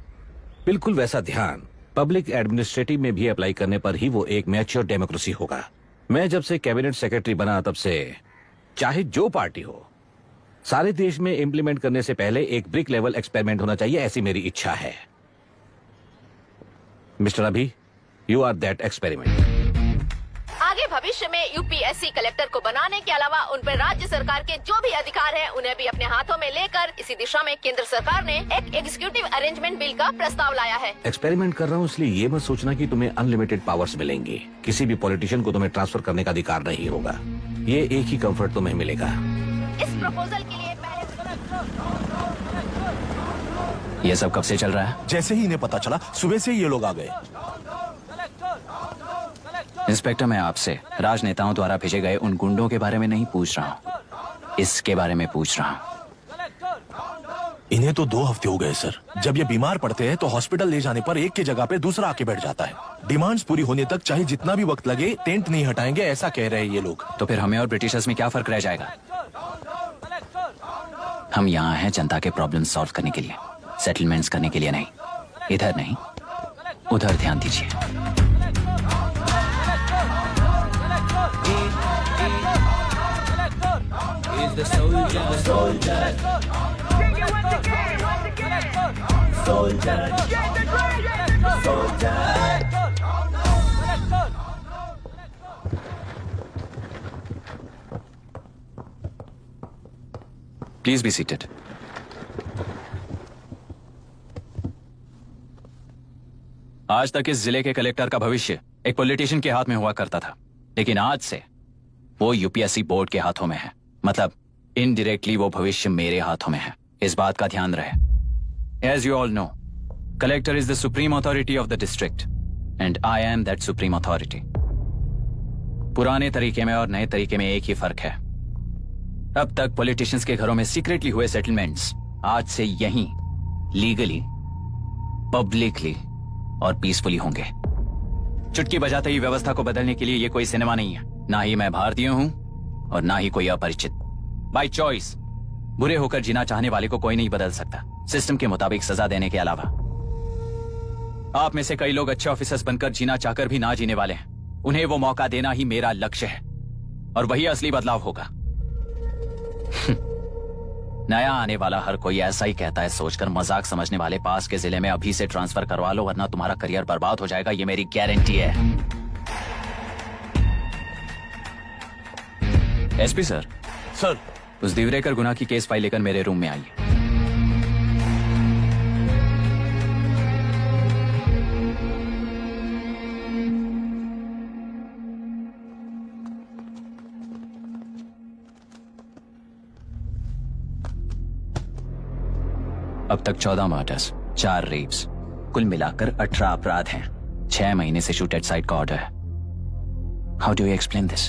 बिल्कुल वैसा ध्यान पब्लिक एडमिनिस्ट्रेटिव में भी अप्लाई करने पर ही वो एक मैच्योर डेमोक्रेसी होगा। मैं जब से कैबिनेट सेक्रेटरी बना तब से चाहे जो पार्टी हो, सारे देश में इम्प्लीमेंट करने से पहले एक ब्रिक लेवल एक्सपेरिमेंट होना चाहिए, ऐसी मेरी इच्छा है। मिस्टर अभी, यू आर दैट एक्सपेरिमेंट। आगे भविष्य में UPSC कलेक्टर को बनाने के अलावा उन पर राज्य सरकार के जो भी अधिकार हैं, उन्हें भी अपने हाथों में लेकर इसी दिशा में केंद्र सरकार ने एक एग्जीक्यूटिव अरेंजमेंट बिल का प्रस्ताव लाया है। एक्सपेरिमेंट कर रहा हूँ इसलिए ये मत सोचना कि तुम्हें अनलिमिटेड पावर्स मिलेंगे। किसी भी पॉलिटिशियन को तुम्हें ट्रांसफर करने का अधिकार नहीं होगा। ये एक ही कंफर्ट तुम्हें मिलेगा। इस प्रपोजल के लिए ये सब कब से चल रहा है? जैसे ही इन्हें पता चला, सुबह से ये लोग आ गए। इंस्पेक्टर, मैं आपसे राजनेताओं द्वारा भेजे गए उन गुंडों के बारे में नहीं पूछ रहा हूँ, इसके बारे में पूछ रहा हूँ। इन्हें तो 2 हफ्ते हो गए सर। जब ये बीमार पड़ते हैं तो हॉस्पिटल ले जाने पर एक की जगह पे दूसरा आके बैठ जाता है। डिमांड्स पूरी होने तक चाहे जितना भी वक्त लगे, टेंट नहीं हटाएंगे, ऐसा कह रहे हैं ये लोग। तो फिर हमें और ब्रिटिशर्स में क्या फर्क रह जाएगा? हम यहाँ हैं जनता के प्रॉब्लम सॉल्व करने के लिए, सेटलमेंट्स करने के लिए नहीं। इधर नहीं, उधर ध्यान दीजिए। Please be seated. आज तक इस जिले के कलेक्टर का भविष्य एक पॉलिटिशियन के हाथ में हुआ करता था, लेकिन आज से वो UPSC बोर्ड के हाथों में है। मतलब इनडायरेक्टली वो भविष्य मेरे हाथों में है। इस बात का ध्यान रहे। As you all know, collector is the supreme authority of the district and I am that supreme authority. पुराने तरीके में और नए तरीके में एक ही फर्क है। अब तक पॉलिटिशियंस के घरों में सीक्रेटली हुए सेटलमेंट्स आज से यहीं लीगली, पब्लिकली और पीसफुली होंगे। चुटकी बजाते ही व्यवस्था को बदलने के लिए ये कोई सिनेमा नहीं है। ना ही मैं भारतीय हूं और ना ही कोई अपरिचित। बाय चॉइस बुरे होकर जीना चाहने वाले को कोई नहीं बदल सकता, सिस्टम के मुताबिक सजा देने के अलावा। आप में से कई लोग अच्छे ऑफिसर्स बनकर जीना चाहकर भी ना जीने वाले हैं। उन्हें वो मौका देना ही मेरा लक्ष्य है और वही असली बदलाव होगा। नया आने वाला हर कोई ऐसा ही कहता है सोचकर मजाक समझने वाले पास के जिले में अभी से ट्रांसफर करवा लो, वरना तुम्हारा करियर बर्बाद हो जाएगा। ये मेरी गारंटी है। SP sir. सर, उस दिवरेकर गुना की केस फाइल लेकर मेरे रूम में आइए। अब तक 14 मर्डर्स, 4 रेप्स, कुल मिलाकर 18 अपराध हैं। 6 महीने से शूट एट साइट का ऑर्डर है। How do you explain this?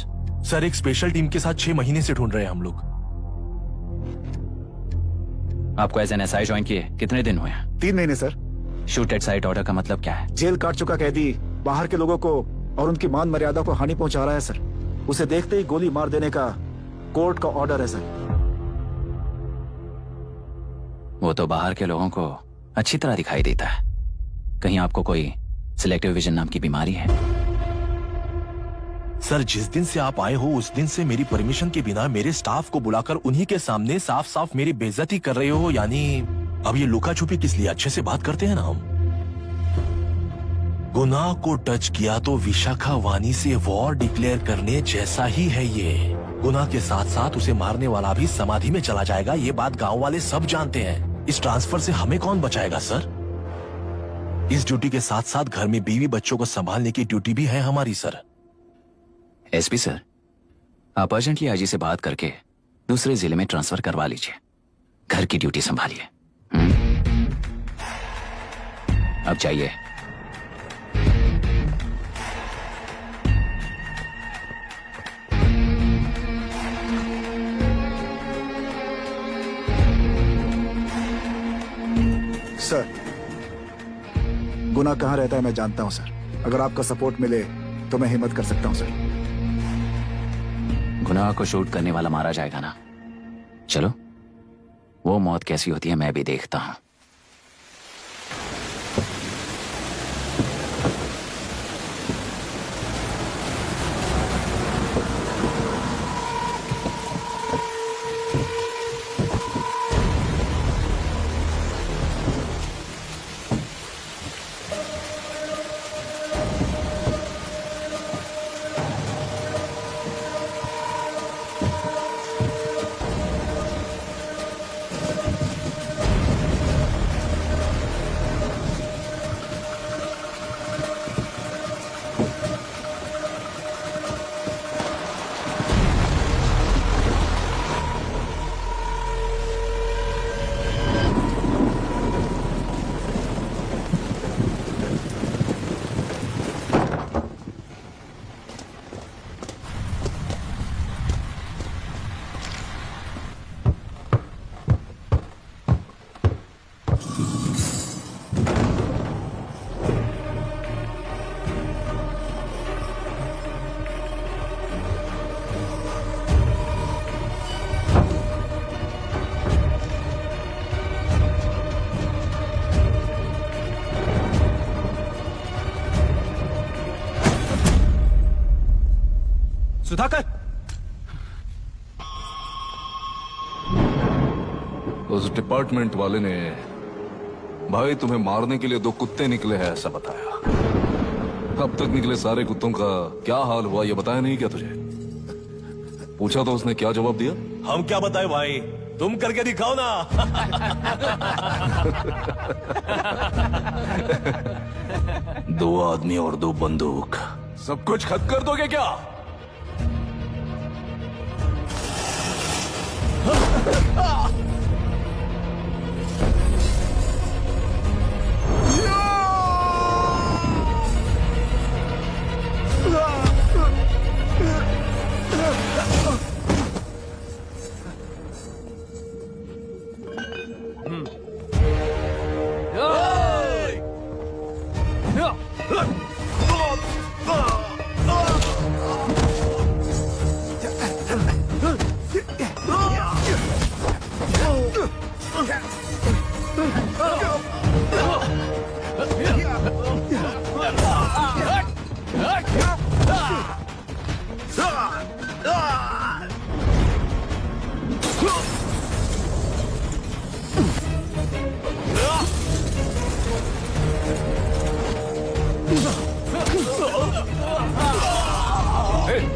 Sir, एक स्पेशल टीम के साथ 6 महीने से ढूंढ रहे हैं हम लोग। आपको एज एन SI ज्वाइन किए कितने दिन हुए? 3 महीने sir. Shoot at site order का मतलब क्या है? जेल काट चुका कैदी बाहर के लोगों को और उनकी मान मर्यादा को हानि पहुंचा रहा है सर। उसे देखते ही गोली मार देने का कोर्ट का ऑर्डर है सर। वो तो बाहर के लोगों को अच्छी तरह दिखाई देता है। कहीं आपको कोई सिलेक्टिव विजन नाम की बीमारी है? सर, जिस दिन से आप आए हो उस दिन से मेरी परमिशन के बिना मेरे स्टाफ को बुलाकर उन्हीं के सामने साफ साफ मेरी बेइज्जती कर रहे हो। यानी अब ये लुका छुपी किस लिए? अच्छे से बात करते हैं ना हम। गुनाह को टच किया तो विशाखा वानी से वॉर डिक्लेयर करने जैसा ही है ये। गुनाह के साथ साथ उसे मारने वाला भी समाधि में चला जाएगा। ये बात गांव वाले सब जानते हैं। इस ट्रांसफर से हमें कौन बचाएगा सर? इस ड्यूटी के साथ साथ घर में बीवी बच्चों को संभालने की ड्यूटी भी है हमारी सर। एसपी सर, आप अर्जेंटली आईजी से बात करके दूसरे जिले में ट्रांसफर करवा लीजिए। घर की ड्यूटी संभालिए। अब चाहिए। सर, गुनाह कहाँ रहता है मैं जानता हूं सर। अगर आपका सपोर्ट मिले तो मैं हिम्मत कर सकता हूं सर। गुनाह को शूट करने वाला मारा जाएगा ना? चलो, वो मौत कैसी होती है मैं भी देखता हूं। सुधाकर, उस डिपार्टमेंट वाले ने भाई तुम्हें मारने के लिए 2 कुत्ते निकले हैं ऐसा बताया। अब तक निकले सारे कुत्तों का क्या हाल हुआ ये बताया नहीं क्या तुझे? पूछा तो उसने क्या जवाब दिया? हम क्या बताए भाई, तुम करके दिखाओ ना। 2 आदमी और 2 बंदूक, सब कुछ खत्म कर दोगे क्या?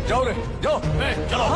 जाओ रे, जाओ। चलो।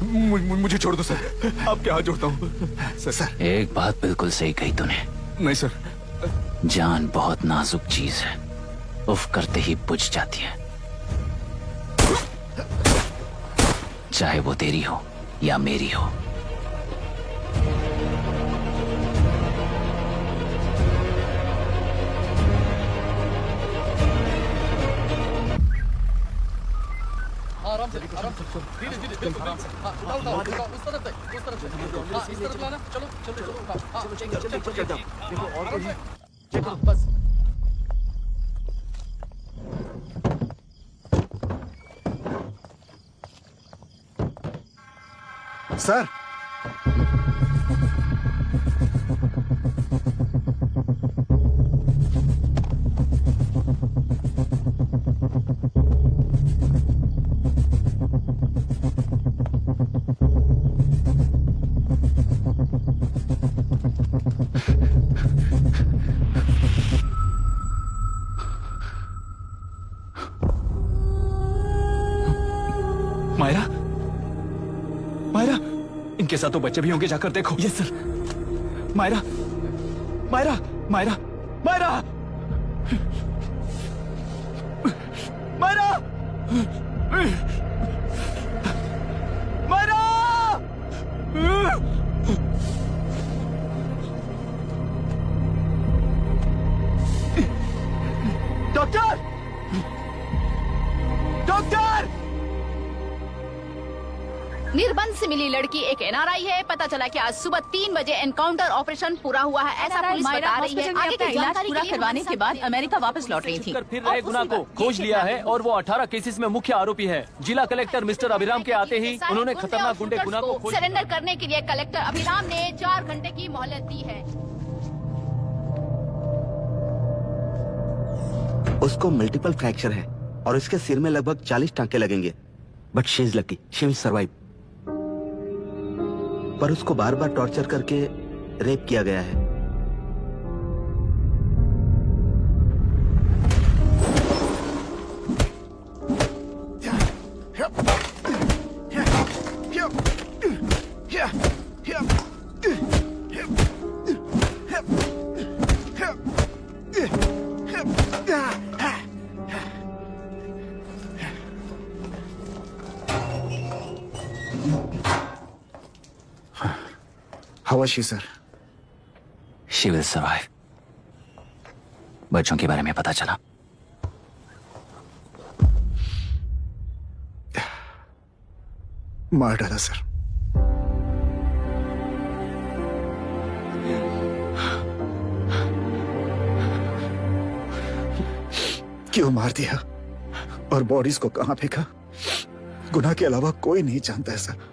मुझे छोड़ दो सर, आपके हाथ जोड़ता हूँ सर। एक बात बिल्कुल सही कही तूने, नहीं सर। जान बहुत नाजुक चीज है, उफ करते ही बुझ जाती है, चाहे वो तेरी हो या मेरी हो। आराम से धीरे धीरे आराम से। हाँ, उठाओ, उस तरफ से, हाँ, इस तरफ लाना। चलो चलो चलो, हाँ, चलो आराम से। हाँ, बस। सर, मायरा, मायरा, इनके साथ तो बच्चे भी होंगे, जाकर देखो। Yes sir. Myra, Myra, Myra, Myra, Myra, Myra, doctor, doctor. निर्बंध से मिली लड़की एक एनआरआई है। पता चला कि आज सुबह 3 बजे एनकाउंटर ऑपरेशन पूरा हुआ है, ऐसा पुलिस बता रही है। आगे की इलाज पूरा करवाने के बाद अमेरिका वापस लौट रही थी। फिर रहे गुना को खोज लिया है और वो 18 केसेस में मुख्य आरोपी है। जिला कलेक्टर मिस्टर अभिराम के आते ही उन्होंने खतरनाक गुंडे गुना को सरेंडर करने के लिए कलेक्टर अभिराम ने 4 घंटे की मोहलत दी है। उसको मल्टीपल फ्रैक्चर है और इसके सिर में लगभग 40 टांके लगेंगे, but she is lucky, she will survive. पर उसको बार बार टॉर्चर करके रेप किया गया है। How was she, sir? She will survive. बच्चों के बारे में पता चला? मार डाला सर। क्यों मार दिया और बॉडीज को कहां फेंका, गुनाह के अलावा कोई नहीं जानता है सर।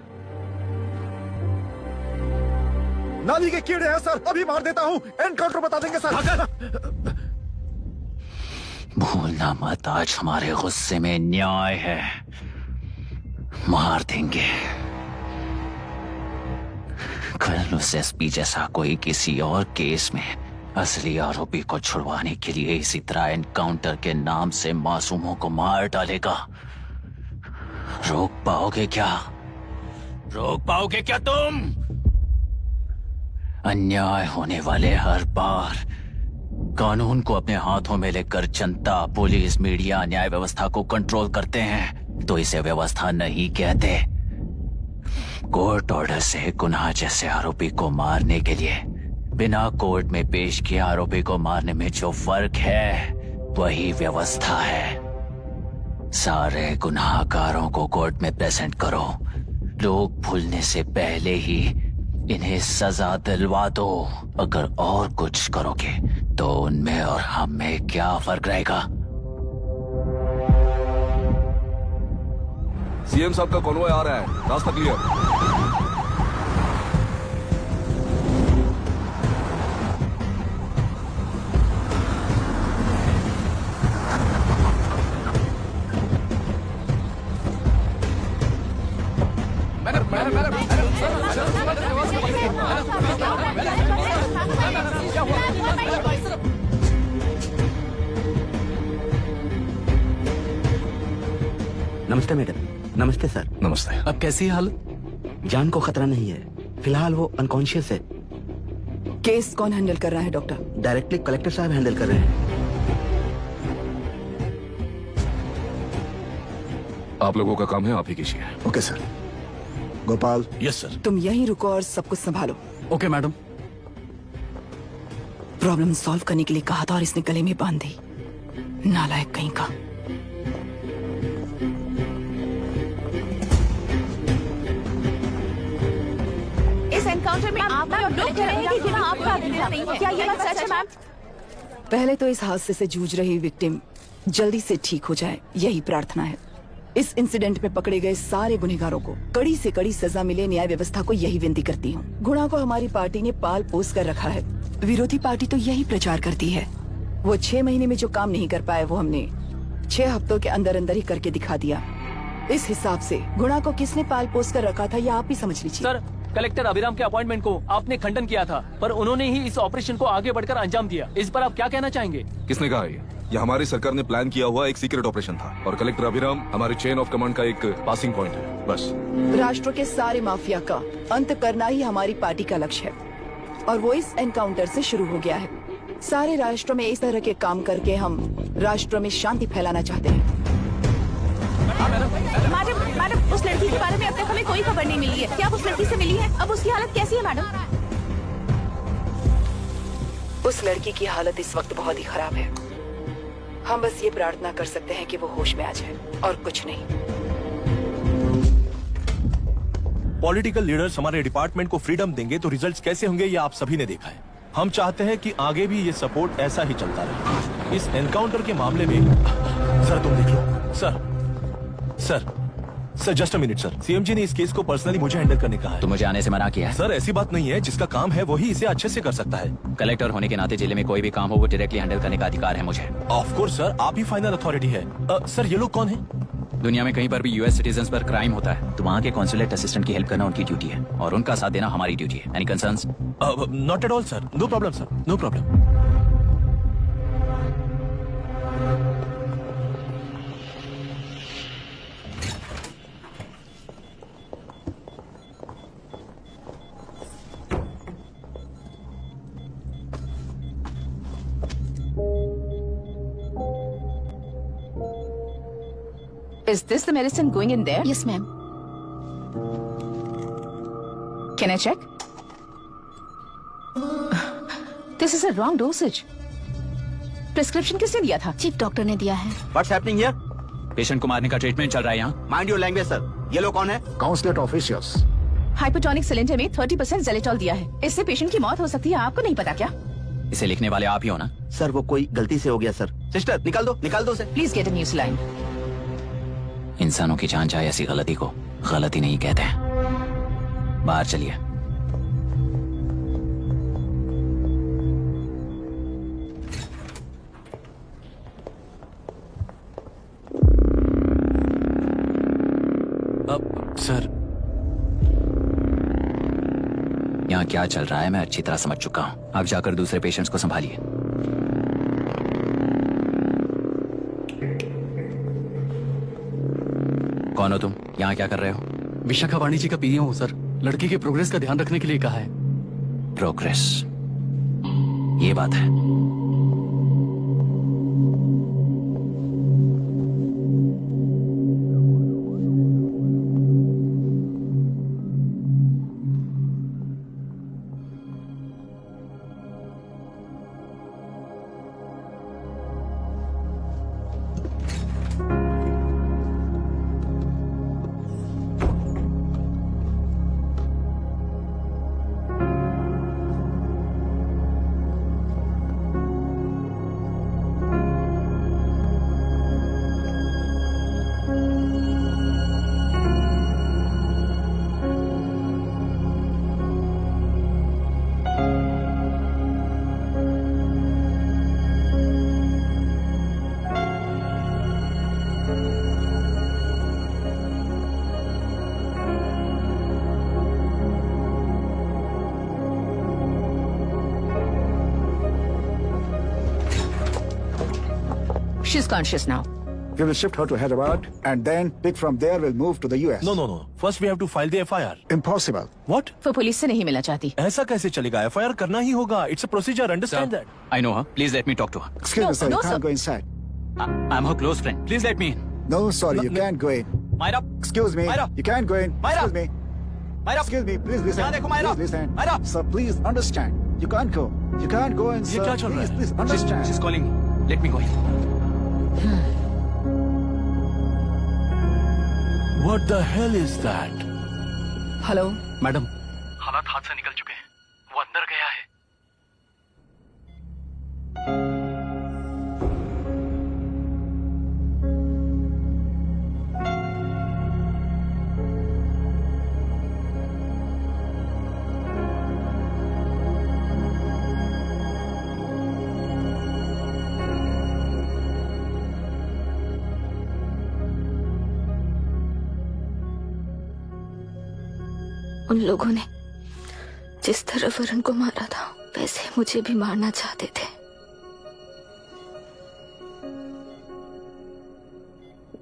नाली के कीड़े हैं सर, अभी मार देता हूं, एनकाउंटर बता देंगे सर। भूलना मत, आज हमारे गुस्से में न्याय है, मार देंगे। कल उस एसपी जैसा कोई किसी और केस में असली आरोपी को छुड़वाने के लिए इसी तरह एनकाउंटर के नाम से मासूमों को मार डालेगा। रोक पाओगे क्या? रोक पाओगे क्या तुम? अन्याय होने वाले हर बार कानून को अपने हाथों में लेकर जनता, पुलिस, मीडिया, न्याय व्यवस्था को कंट्रोल करते हैं, तो इसे व्यवस्था नहीं कहते। कोर्ट ऑर्डर से गुनाह जैसे आरोपी को मारने के लिए बिना कोर्ट में पेश किए आरोपी को मारने में जो फर्क है वही व्यवस्था है। सारे गुनाहगारों को कोर्ट में प्रेजेंट करो, लोग भूलने से पहले ही इन्हें सजा दिलवा दो। अगर और कुछ करोगे तो उनमें और हम में क्या फर्क रहेगा? सीएम साहब का कॉन्वॉय आ रहा है, रास्ता क्लियर। नमस्ते मैडम। नमस्ते सर। नमस्ते। अब कैसी है हालत? जान को खतरा नहीं है, फिलहाल वो अनकॉन्शियस है। केस कौन हैंडल कर रहा है डॉक्टर? डायरेक्टली कलेक्टर साहब हैंडल कर रहे हैं। आप लोगों का काम है, आप ही कीजिए। Okay sir. Gopal, yes sir. तुम यहीं रुको और सब कुछ संभालो। Okay madam. प्रॉब्लम सॉल्व करने के लिए कहा था और इसने गले में बांध दी। नालायक कहीं का। इस एनकाउंटर में आप लोग कह रहे हैं कि बिना आपका अधिकार नहीं है। क्या ये बात सच है मैम? पहले तो इस हादसे से जूझ रही विक्टिम जल्दी से ठीक हो जाए, यही प्रार्थना है। इस इंसिडेंट में पकड़े गए सारे गुनहगारों को कड़ी से कड़ी सजा मिले, न्याय व्यवस्था को यही विनती करती हूँ। गुणा को हमारी पार्टी ने पाल पोस कर रखा है। विरोधी पार्टी तो यही प्रचार करती है। वो 6 महीने में जो काम नहीं कर पाए वो हमने 6 हफ्तों के अंदर अंदर ही करके दिखा दिया। इस हिसाब से गुणा को किसने पाल पोस कर रखा था, यह आप ही समझ लीजिए। सर, कलेक्टर अभिराम के अपॉइंटमेंट को आपने खंडन किया था, पर उन्होंने ही इस ऑपरेशन को आगे बढ़कर अंजाम दिया। इस पर आप क्या कहना चाहेंगे? किसने कहा ये हमारी सरकार ने प्लान किया हुआ एक सीक्रेट ऑपरेशन था और कलेक्टर अभिराम हमारी चेन ऑफ कमांड का एक पासिंग पॉइंट है, बस। राष्ट्र के सारे माफिया का अंत करना ही हमारी पार्टी का लक्ष्य है और वो इस एनकाउंटर से शुरू हो गया है। सारे राष्ट्र में इस तरह के काम करके हम राष्ट्र में शांति फैलाना चाहते हैं। मैडम, उस लड़की के बारे में अब तक हमें कोई खबर नहीं मिली है। क्या उस लड़की से मिली है? अब उसकी हालत कैसी है मैडम? उस लड़की की हालत इस वक्त बहुत ही खराब है। हम बस ये प्रार्थना कर सकते हैं कि वो होश में आ जाए और कुछ नहीं। पॉलिटिकल लीडर्स हमारे डिपार्टमेंट को फ्रीडम देंगे तो रिजल्ट्स कैसे होंगे ये आप सभी ने देखा है। हम चाहते हैं कि आगे भी ये सपोर्ट ऐसा ही चलता रहे। इस एनकाउंटर के मामले में सर तुम देख लो। Sir just a minute sir. CM जी ने इस केस को पर्सनली मुझे हैंडल करने कहा है। तो मुझे आने से मना किया है? सर ऐसी बात नहीं है, जिसका काम है वही इसे अच्छे से कर सकता है। कलेक्टर होने के नाते जिले में कोई भी काम हो वो डायरेक्टली हैंडल करने का अधिकार है मुझे। ऑफ कोर्स सर, आप ही फाइनल अथॉरिटी है। सर ये लोग कौन है? दुनिया में कहीं पर भी यूएस सिटीजन्स पर क्राइम होता है तो वहाँ के कॉन्सुलेट असिस्टेंट की हेल्प करना उनकी ड्यूटी है और उनका साथ देना हमारी ड्यूटी है। Any concerns? Not at all sir, no problem sir, no problem. Is this the medicine going in there? Yes ma'am. Can I check? This is a wrong dosage. Prescription किसने दिया था? चीफ डॉक्टर ने दिया है। What's happening here? Patient को मारने का treatment चल रहा है यहाँ। Mind your language, sir. ये लोग कौन है? Consulate officials. हाइपोटोनिक सिलेंडर में 30% ज़ेलेटॉल दिया है। इससे पेशेंट की मौत हो सकती है, आपको नहीं पता क्या? इसे लिखने वाले आप ही हो ना? सर वो कोई गलती से हो गया सर। सिस्टर निकाल दो उसे। Please get a new saline. इंसानों की जान चाहे ऐसी गलती को गलती नहीं कहते हैं। बाहर चलिए। सर यहाँ क्या चल रहा है मैं अच्छी तरह समझ चुका हूँ। आप जाकर दूसरे पेशेंट्स को संभालिए। कौन हो तुम? यहाँ क्या कर रहे हो? विशाखावाणी जी का पीएम हूँ सर। लड़की के प्रोग्रेस का ध्यान रखने के लिए कहा है। प्रोग्रेस, ये बात है। She's conscious now. We will shift her to Hyderabad and then pick from there. We'll move to the US. No. First we have to file the FIR. Impossible. What? वो पुलिस से नहीं मिलना चाहती। ऐसा कैसे चलेगा? FIR करना ही होगा. It's a procedure. Understand that? I know her. Please let me talk to her. Excuse me, sir. no, You can't sir. go inside. I'm her close friend. Please let me in. No, sorry. You can't go in. Myra. Excuse me. Myra. You can't go in. Myra. Excuse me. Myra. Excuse me. Please listen. यहाँ देखो, Myra. Please listen. Myra. Sir, please understand. You can't go. You can't go in, ये sir. क्या चल रहा है? Please understand. She's calling me. Let me go in. What the hell is that? Hello madam, हालात हाथ से निकल चुके हैं। वो अंदर गया है। उन लोगों ने जिस तरह वरुण को मारा था वैसे मुझे भी मारना चाहते थे।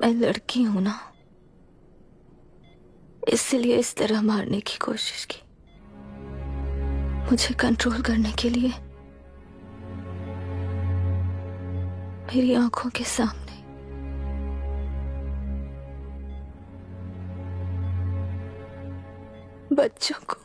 मैं लड़की हूं ना, इसलिए इस तरह मारने की कोशिश की। मुझे कंट्रोल करने के लिए मेरी आंखों के सामने बच्चों को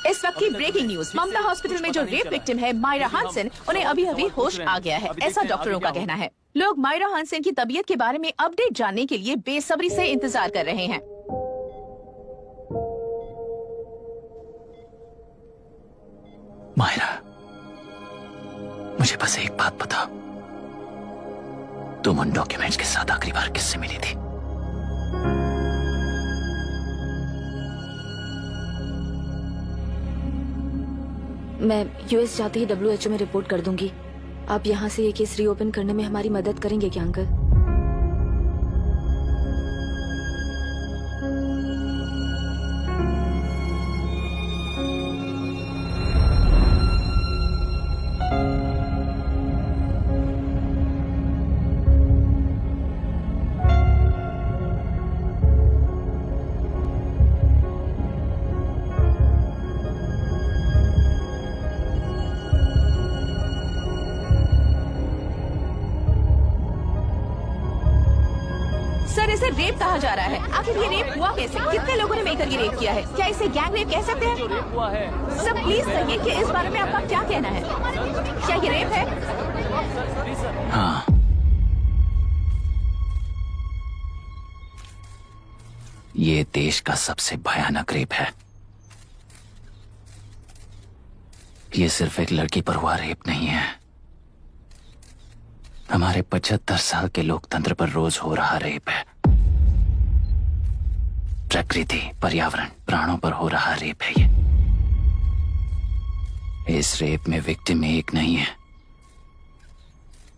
इस वक्त की ब्रेकिंग न्यूज, ममता हॉस्पिटल में जो रेप विक्टिम है मायरा हानसन, उन्हें अभी अभी होश आ गया है, ऐसा डॉक्टरों का कहना है। लोग मायरा हानसन की तबीयत के बारे में अपडेट जानने के लिए बेसब्री से इंतजार कर रहे हैं। मायरा, मुझे बस एक बात बता, तुम उन डॉक्यूमेंट्स के साथ आखिरी बार किससे मिली थी? मैं यूएस जाते ही WHO में रिपोर्ट कर दूंगी। आप यहाँ से ये केस रीओपन करने में हमारी मदद करेंगे क्या अंकल? सर, इसे रेप कहा जा रहा है। आखिर ये रेप हुआ कैसे? कितने लोगों ने मिलकर ये रेप किया है? क्या इसे गैंग रेप कह सकते हैं? जो रेप हुआ है। सर प्लीज कहिए कि इस बारे में आपका क्या कहना है? क्या ये रेप है? हाँ, ये देश का सबसे भयानक रेप है। ये सिर्फ एक लड़की पर हुआ रेप नहीं है, हमारे 75 साल के लोकतंत्र पर रोज हो रहा रेप है। प्रकृति, पर्यावरण, प्राणों पर हो रहा रेप है ये। इस रेप में विक्टिम एक नहीं है,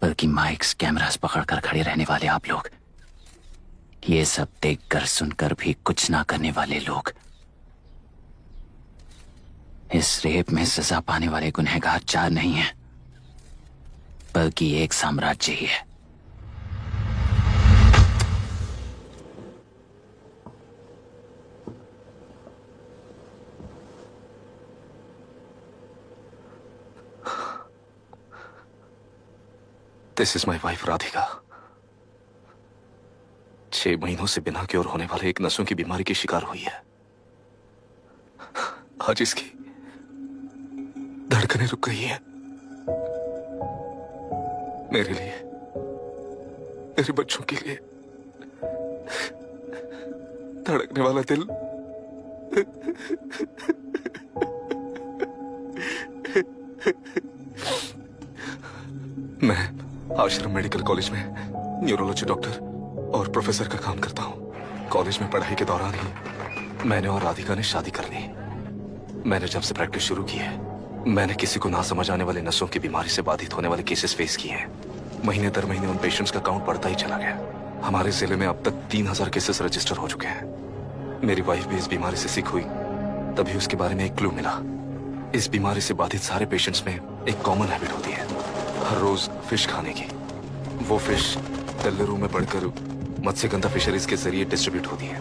बल्कि माइक्स, कैमरास पकड़कर खड़े रहने वाले आप लोग, ये सब देखकर सुनकर भी कुछ ना करने वाले लोग। इस रेप में सजा पाने वाले गुनहगार 4 नहीं है, बल्कि एक साम्राज्य ही है। This is my wife Radhika. 6 महीनों से बिना क्योर होने वाले एक नसों की बीमारी की शिकार हुई है। आज इसकी धड़कनें रुक गई है। मेरे लिए, मेरे बच्चों के लिए धड़कने वाला दिल मैं आश्रम मेडिकल कॉलेज में न्यूरोलॉजी डॉक्टर और प्रोफेसर का काम करता हूँ। कॉलेज में पढ़ाई के दौरान ही मैंने और राधिका ने शादी कर ली। मैंने जब से प्रैक्टिस शुरू की है, मैंने किसी को ना समझ आने वाले नसों की बीमारी से बाधित होने वाले केसेस फेस किए हैं। महीने दर महीने उन पेशेंट्स का काउंट बढ़ता ही चला गया। हमारे जिले में अब तक 3000 केसेस रजिस्टर हो चुके हैं। मेरी वाइफ भी इस बीमारी से सिक हुई, तभी उसके बारे में एक क्लू मिला। इस बीमारी से बाधित सारे पेशेंट्स में एक कॉमन हैबिट होती है, हर रोज फिश खाने की। वो फिश तेलुरु में पड़कर मत्स्यगंधा फिशरीज के जरिए डिस्ट्रीब्यूट होती है।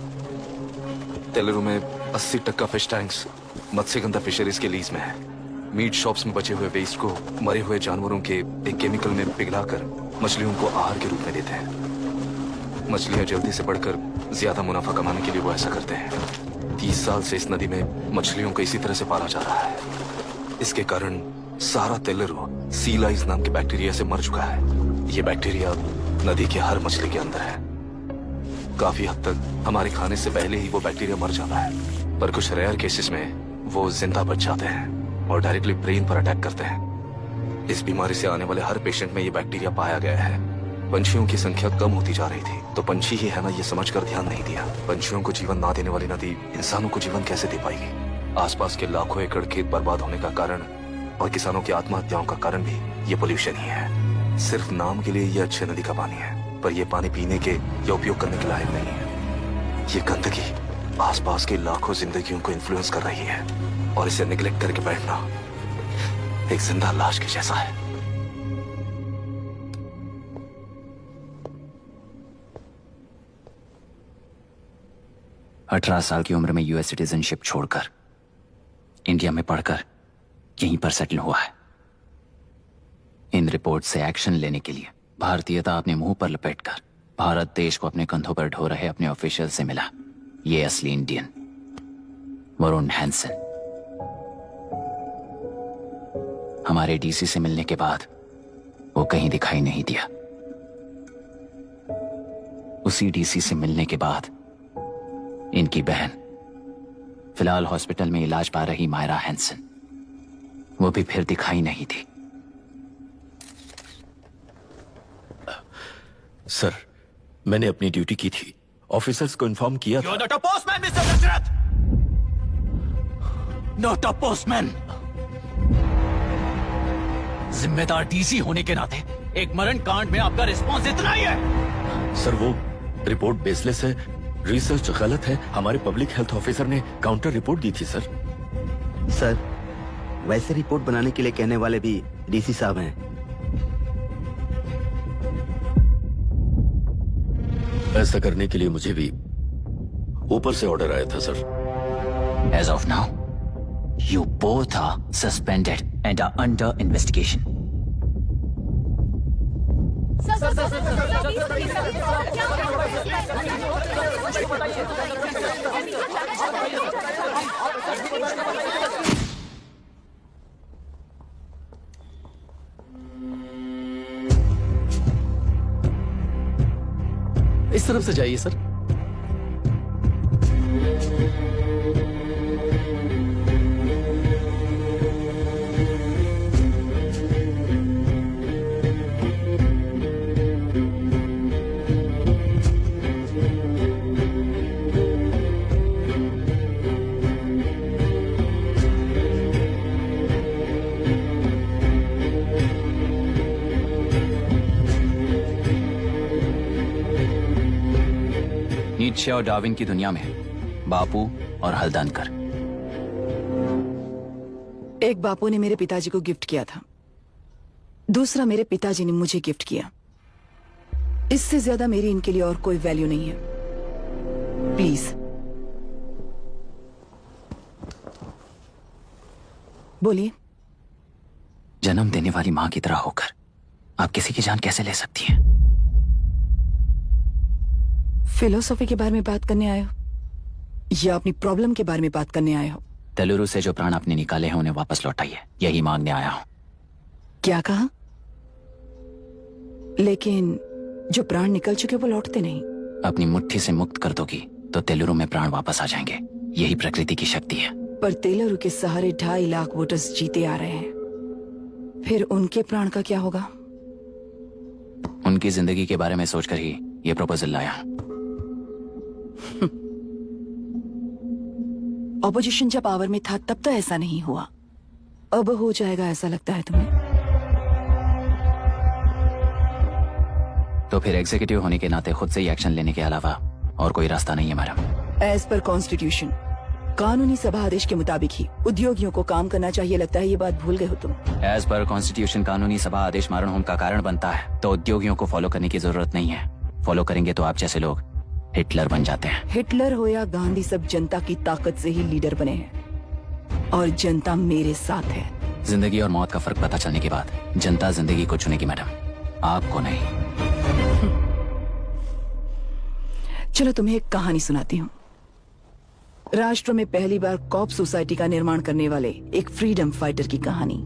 तेलुरु में 80% फिश टैंक्स मत्स्यगंधा फिशरीज के लीज में है। मीट शॉप्स में बचे हुए वेस्ट को मरे हुए जानवरों के एक केमिकल में पिघलाकर मछलियों को आहार के रूप में देते हैं। मछलियां जल्दी से बढ़कर ज्यादा मुनाफा कमाने के लिए वो ऐसा करते हैं। 30 साल से इस नदी में मछलियों को इसी तरह से पाला जा रहा है। इसके कारण सारा तेलुरु सी लाइज नाम के बैक्टीरिया से मर चुका है। ये बैक्टीरिया नदी के हर मछली के अंदर है। काफी हद तक हमारे खाने से पहले ही वो बैक्टीरिया मर जाता है, पर कुछ रेयर केसेस में वो जिंदा बच जाते हैं और डायरेक्टली ब्रेन पर अटैक करते हैं। इस बीमारी से आने वाले हर पेशेंट में ये बैक्टीरिया पाया गया है। पंछियों की संख्या कम होती जा रही थी, तो पंछी ही है ना, ये समझकर ध्यान नहीं दिया। पंछियों को जीवन ना देने वाली नदी इंसानों को जीवन कैसे दे पाएगी? आसपास के लाखों एकड़ खेत बर्बाद होने का कारण और किसानों की आत्महत्याओं का कारण भी ये पोल्यूशन ही है। सिर्फ नाम के लिए ये अच्छी नदी का पानी है, पर ये पानी पीने के या उपयोग करने के लायक नहीं है। ये गंदगी आसपास की लाखों जिंदगियों को इन्फ्लुएंस कर रही है और इसे निगलेक्ट करके बैठना एक जिंदा लाश के जैसा है। अठारह साल की उम्र में यूएस सिटीजनशिप छोड़कर इंडिया में पढ़कर यहीं पर सेटल हुआ है। इन रिपोर्ट से एक्शन लेने के लिए भारतीयता अपने मुंह पर लपेटकर भारत देश को अपने कंधों पर ढो रहे अपने ऑफिशियल से मिला ये असली इंडियन वरुण हैंसन। हमारे डीसी से मिलने के बाद वो कहीं दिखाई नहीं दिया। उसी डीसी से मिलने के बाद इनकी बहन, फिलहाल हॉस्पिटल में इलाज पा रही मायरा हैंसन, वो भी फिर दिखाई नहीं दी। सर, मैंने अपनी ड्यूटी की थी, ऑफिसर्स को इन्फॉर्म किया था। You're not a postman, Mr. Dashrath! Not a postman! जिम्मेदार डीसी होने के नाते एक मरण कांड में आपका रिस्पॉन्स इतना ही है। सर, वो रिपोर्ट बेसलेस है, रिसर्च गलत है। हमारे पब्लिक हेल्थ ऑफिसर ने काउंटर रिपोर्ट दी थी सर। सर, वैसे रिपोर्ट बनाने के लिए कहने वाले भी डीसी साहब हैं। ऐसा करने के लिए मुझे भी ऊपर से ऑर्डर आया था sir. As of now, you both are suspended and are under investigation. इस तरफ से जाइए सर। नीत्शे और डार्विन की दुनिया में बापू और हल्दनकर। एक बापू ने मेरे पिताजी को गिफ्ट किया था, दूसरा मेरे पिताजी ने मुझे गिफ्ट किया। इससे ज्यादा मेरी इनके लिए और कोई वैल्यू नहीं है। प्लीज बोलिए। जन्म देने वाली मां की तरह होकर आप किसी की जान कैसे ले सकती हैं? फिलोसॉफी के बारे में बात करने आए हो या अपनी प्रॉब्लम के बारे में बात करने आए हो? तेलुरु से जो प्राण आपने निकाले हैं उन्हें वापस लौटाइए, यही मांगने आया हूं। क्या कहा? लेकिन जो प्राण निकल चुके वो लौटते नहीं। अपनी मुट्ठी से मुक्त कर दोगी तो तेलुरु में प्राण वापस आ जाएंगे, यही प्रकृति की शक्ति है। पर तेलुरु के सहारे 2.5 लाख वोटर्स जीते आ रहे हैं, फिर उनके प्राण का क्या होगा? उनकी जिंदगी के बारे में सोचकर ही ये प्रपोजल लाया। ऑपोजिशन जब पावर में था तब तो ऐसा नहीं हुआ, अब हो जाएगा ऐसा लगता है तुम्हें? तो फिर एग्जीक्यूटिव होने के नाते खुद से ही एक्शन लेने के अलावा और कोई रास्ता नहीं है मैडम। एज पर कॉन्स्टिट्यूशन कानूनी सभा आदेश के मुताबिक ही उद्योगियों को काम करना चाहिए। लगता है ये बात भूल गए हो तुम। एज पर कॉन्स्टिट्यूशन कानूनी सभा आदेश मारण होम का कारण बनता है, तो उद्योगियों को फॉलो करने की जरूरत नहीं है। फॉलो करेंगे तो आप जैसे लोग हिटलर बन जाते हैं। हिटलर हो या गांधी, सब जनता की ताकत से ही लीडर बने हैं और जनता मेरे साथ है। जिंदगी और मौत का फर्क पता चलने के बाद जनता जिंदगी को चुनेगी मैडम, आपको नहीं। चलो तुम्हें एक कहानी सुनाती हूँ। राष्ट्र में पहली बार कॉप सोसाइटी का निर्माण करने वाले एक फ्रीडम फाइटर की कहानी।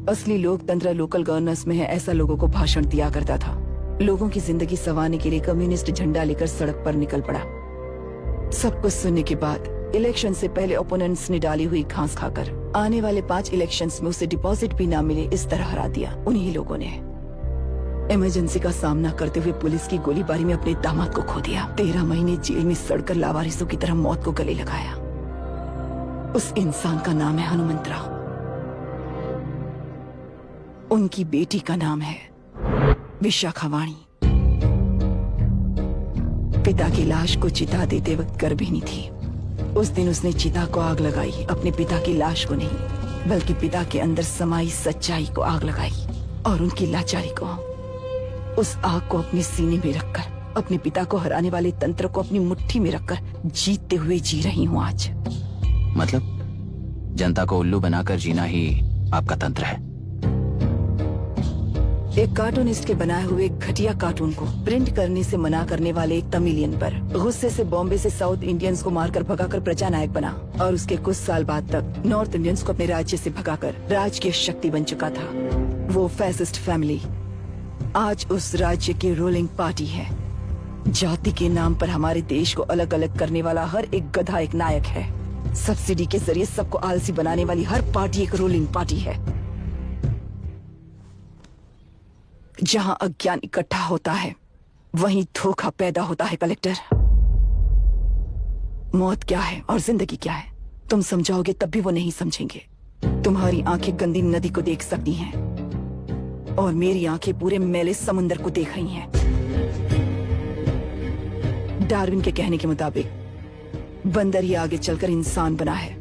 असली लोकतंत्र लोकल गवर्नेंस में है, ऐसा लोगों को भाषण दिया करता था। लोगों की जिंदगी संवारने के लिए कम्युनिस्ट झंडा लेकर सड़क पर निकल पड़ा। सब कुछ सुनने के बाद इलेक्शन से पहले ओपोनेंट्स ने डाली हुई घास खाकर आने वाले 5 इलेक्शंस में उसे डिपॉजिट भी ना मिले इस तरह हरा दिया। उन्हीं लोगों ने इमरजेंसी का सामना करते हुए पुलिस की गोलीबारी में अपने दामाद को खो दिया। 13 महीने जेल में सड़कर लावारिसों की तरह मौत को गले लगाया। उस इंसान का नाम है हनुमंतराव। उनकी बेटी का नाम है विशाखावाणी। पिता की लाश को चिता देते वक्त गर्भिणी थी। उस दिन उसने चिता को आग लगाई, अपने पिता की लाश को नहीं बल्कि पिता के अंदर समाई सच्चाई को आग लगाई और उनकी लाचारी को। उस आग को अपने सीने में रखकर अपने पिता को हराने वाले तंत्र को अपनी मुट्ठी में रखकर जीतते हुए जी रही हूँ आज। मतलब जनता को उल्लू बनाकर जीना ही आपका तंत्र है? एक कार्टूनिस्ट के बनाए हुए एक घटिया कार्टून को प्रिंट करने से मना करने वाले एक तमिलियन पर गुस्से से बॉम्बे से साउथ इंडियंस को मारकर भगाकर प्रजानायक बना और उसके कुछ साल बाद तक नॉर्थ इंडियंस को अपने राज्य से भगाकर राजकीय शक्ति बन चुका था। वो फैसिस्ट फैमिली आज उस राज्य की रूलिंग पार्टी है। जाति के नाम पर हमारे देश को अलग अलग करने वाला हर एक गधा एक नायक है। सब्सिडी के जरिए सबको आलसी बनाने वाली हर पार्टी एक रूलिंग पार्टी है। जहां अज्ञान इकट्ठा होता है वहीं धोखा पैदा होता है। कलेक्टर, मौत क्या है और जिंदगी क्या है तुम समझाओगे तब भी वो नहीं समझेंगे। तुम्हारी आंखें गंदी नदी को देख सकती हैं और मेरी आंखें पूरे मैले समुंदर को देख रही हैं। डार्विन के कहने के मुताबिक बंदर ही आगे चलकर इंसान बना है।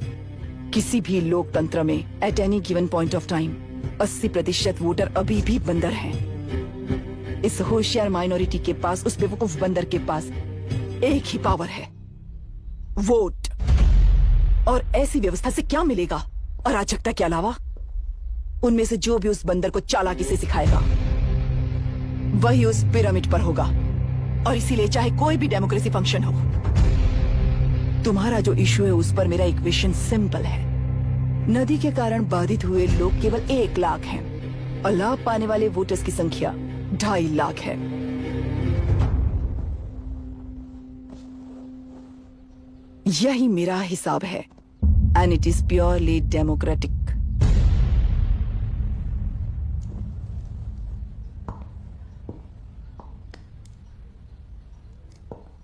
किसी भी लोकतंत्र में at any given point of time 80% voter अभी भी बंदर हैं। इस होशियार माइनॉरिटी के पास, उस बेवकूफ बंदर के पास एक ही पावर है, वोट। और ऐसी व्यवस्था से क्या मिलेगा अराजकता के अलावा? उनमें से जो भी उस बंदर को चालाकी से सिखाएगा वही उस पिरामिड पर होगा। और इसीलिए चाहे कोई भी डेमोक्रेसी फंक्शन हो, तुम्हारा जो इशू है उस पर मेरा इक्वेशन सिंपल है। नदी के कारण बाधित हुए लोग केवल 1 लाख हैं और लाभ पाने वाले वोटर्स की संख्या 2.5 लाख है। यही मेरा हिसाब है and it is purely democratic.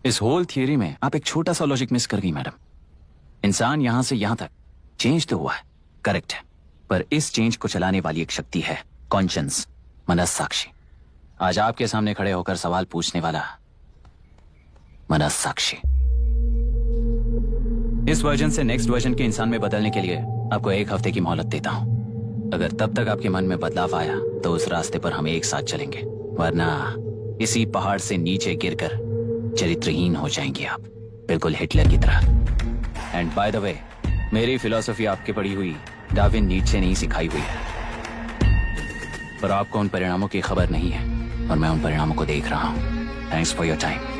इस होल थियरी में आप एक छोटा सा लॉजिक मिस कर गई मैडम। इंसान यहां से यहां तक चेंज तो हुआ है, करेक्ट है, पर इस चेंज को चलाने वाली एक शक्ति है, कॉन्शियंस, मनस्साक्षी। आज आपके सामने खड़े होकर सवाल पूछने वाला मनस्साक्षी। इस वर्जन से नेक्स्ट वर्जन के इंसान में बदलने के लिए आपको 1 हफ्ते की मोहलत देता हूं। अगर तब तक आपके मन में बदलाव आया तो उस रास्ते पर हम एक साथ चलेंगे, वरना इसी पहाड़ से नीचे गिरकर चरित्रहीन हो जाएंगे आप, बिल्कुल हिटलर की तरह। एंड बाय द वे, मेरी फिलॉसफी आपके पढ़ी हुई डार्विन नीचे नहीं सिखाई हुई है, पर आपको उन परिणामों की खबर नहीं है और मैं उन परिणामों को देख रहा हूं। Thanks for your time.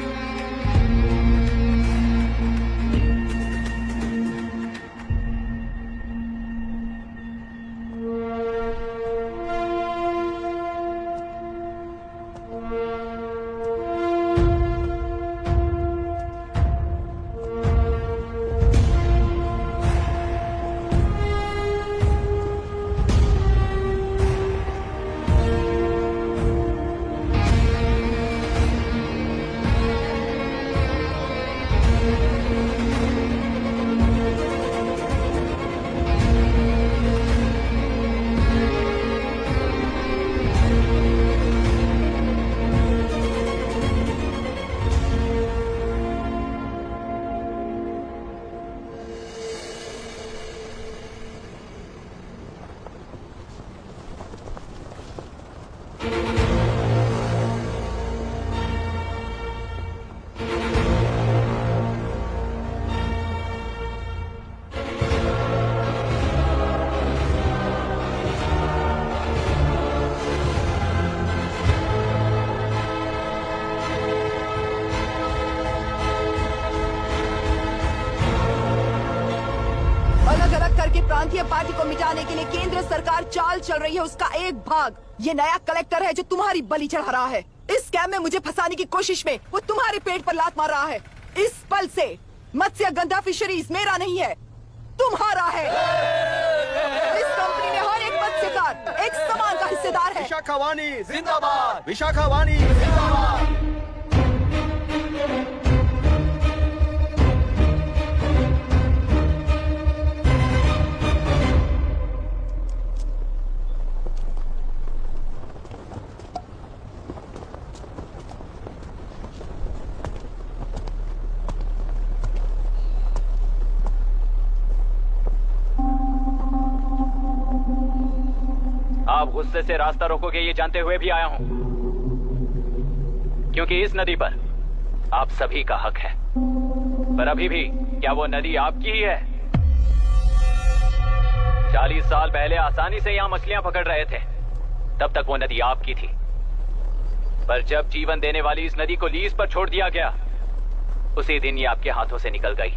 अलग अलग करके प्रांतीय पार्टी को मिटाने के लिए केंद्र सरकार चाल चल रही है। उसका एक भाग ये नया कलेक्टर है जो तुम्हारी बलि चढ़ा रहा है। इस स्कैम में मुझे फंसाने की कोशिश में वो तुम्हारे पेट पर लात मार रहा है। इस पल से मत्स्य गंधा फिशरीज मेरा नहीं है, तुम्हारा है। इस कंपनी में हर एक मत्स्यकार एक समान का हिस्सेदार है। विशाखावाणी जिंदाबाद, विशाखावाणी जिंदाबाद। आप गुस्से से रास्ता रोकोगे ये जानते हुए भी आया हूं, क्योंकि इस नदी पर आप सभी का हक है। पर अभी भी क्या वो नदी आपकी ही है? 40 साल पहले आसानी से यहां मछलियां पकड़ रहे थे, तब तक वो नदी आपकी थी। पर जब जीवन देने वाली इस नदी को लीज पर छोड़ दिया गया, उसी दिन ये आपके हाथों से निकल गई।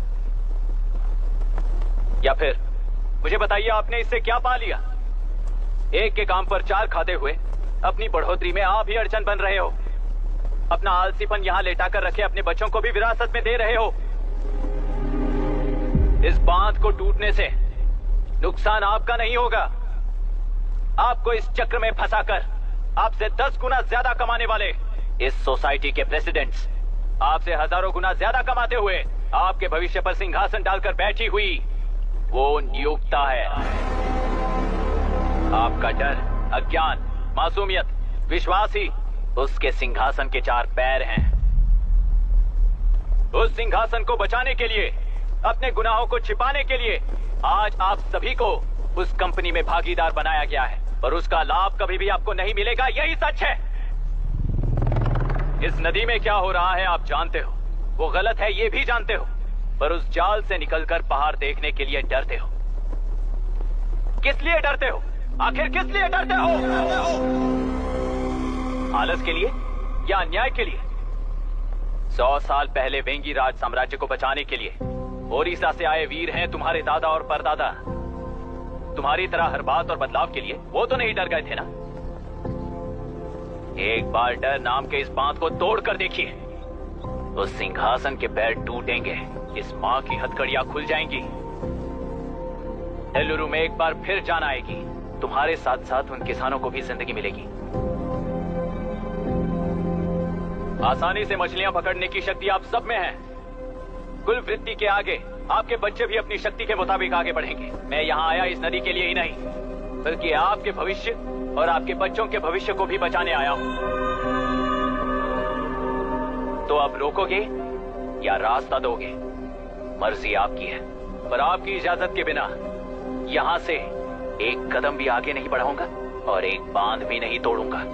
या फिर मुझे बताइए, आपने इससे क्या पा लिया? एक के काम पर चार खाते हुए अपनी बढ़ोतरी में आप ही अड़चन बन रहे हो। अपना आलसीपन यहां लेटा कर रखे अपने बच्चों को भी विरासत में दे रहे हो। इस बांध को टूटने से नुकसान आपका नहीं होगा। आपको इस चक्र में फंसाकर आपसे 10 गुना ज्यादा कमाने वाले इस सोसाइटी के प्रेसिडेंट्स आपसे हजारों गुना ज्यादा कमाते हुए आपके भविष्य पर सिंहासन डालकर बैठी हुई वो नियोक्ता है। आपका डर, अज्ञान, मासूमियत, विश्वास ही उसके सिंहासन के 4 पैर हैं। उस सिंहासन को बचाने के लिए, अपने गुनाहों को छिपाने के लिए आज आप सभी को उस कंपनी में भागीदार बनाया गया है, और उसका लाभ कभी भी आपको नहीं मिलेगा। यही सच है। इस नदी में क्या हो रहा है आप जानते हो, वो गलत है ये भी जानते हो, पर उस जाल से निकलकर पहाड़ देखने के लिए डरते हो। किस लिए डरते हो? आखिर किस लिए डरते हो? आलस के लिए या अन्याय के लिए? 100 साल पहले वेंगी राज साम्राज्य को बचाने के लिए ओडिशा से आए वीर हैं तुम्हारे दादा और परदादा। तुम्हारी तरह हर बात और बदलाव के लिए वो तो नहीं डर गए थे ना। एक बार डर नाम के इस बांध को तोड़ कर देखिए, उस सिंहासन के पैर टूटेंगे, इस मां की हथकड़ियां खुल जाएंगी। एलुरु में एक बार फिर जान आएगी। तुम्हारे साथ साथ उन किसानों को भी जिंदगी मिलेगी। आसानी से मछलियां पकड़ने की शक्ति आप सब में है। कुल वृत्ति के आगे आपके बच्चे भी अपनी शक्ति के मुताबिक आगे बढ़ेंगे। मैं यहाँ आया इस नदी के लिए ही नहीं, बल्कि आपके भविष्य और आपके बच्चों के भविष्य को भी बचाने आया हूँ। तो अब रोकोगे या रास्ता दोगे, मर्जी आपकी है। पर आपकी इजाजत के बिना यहाँ से एक कदम भी आगे नहीं बढ़ाऊंगा और एक बांध भी नहीं तोड़ूंगा।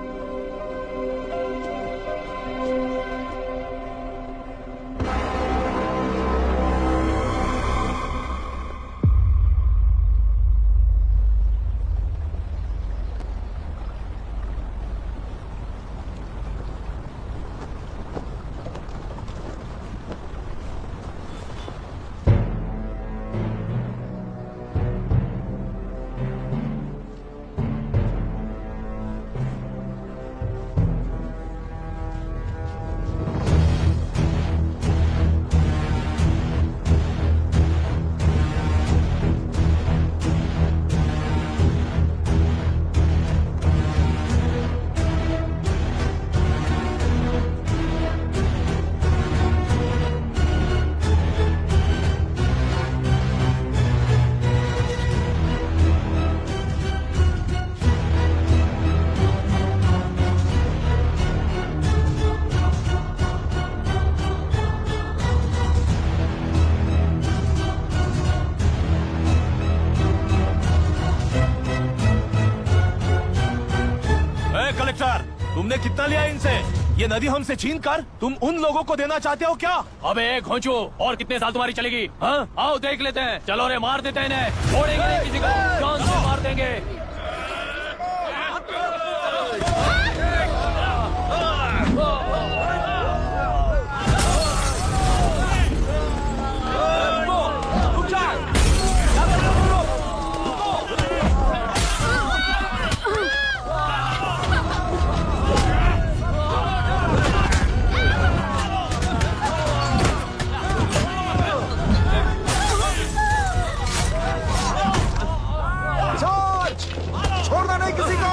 कलेक्टर, तुमने कितना लिया इनसे? ये नदी हमसे छीन कर तुम उन लोगों को देना चाहते हो क्या? अबे घोंचू, और कितने साल तुम्हारी चलेगी? हाँ, आओ देख लेते हैं। चलो रे, मार देते हैं इन्हें, छोड़ेंगे नहीं किसी को, जान से मार देंगे। छोड़ना नहीं किसी को।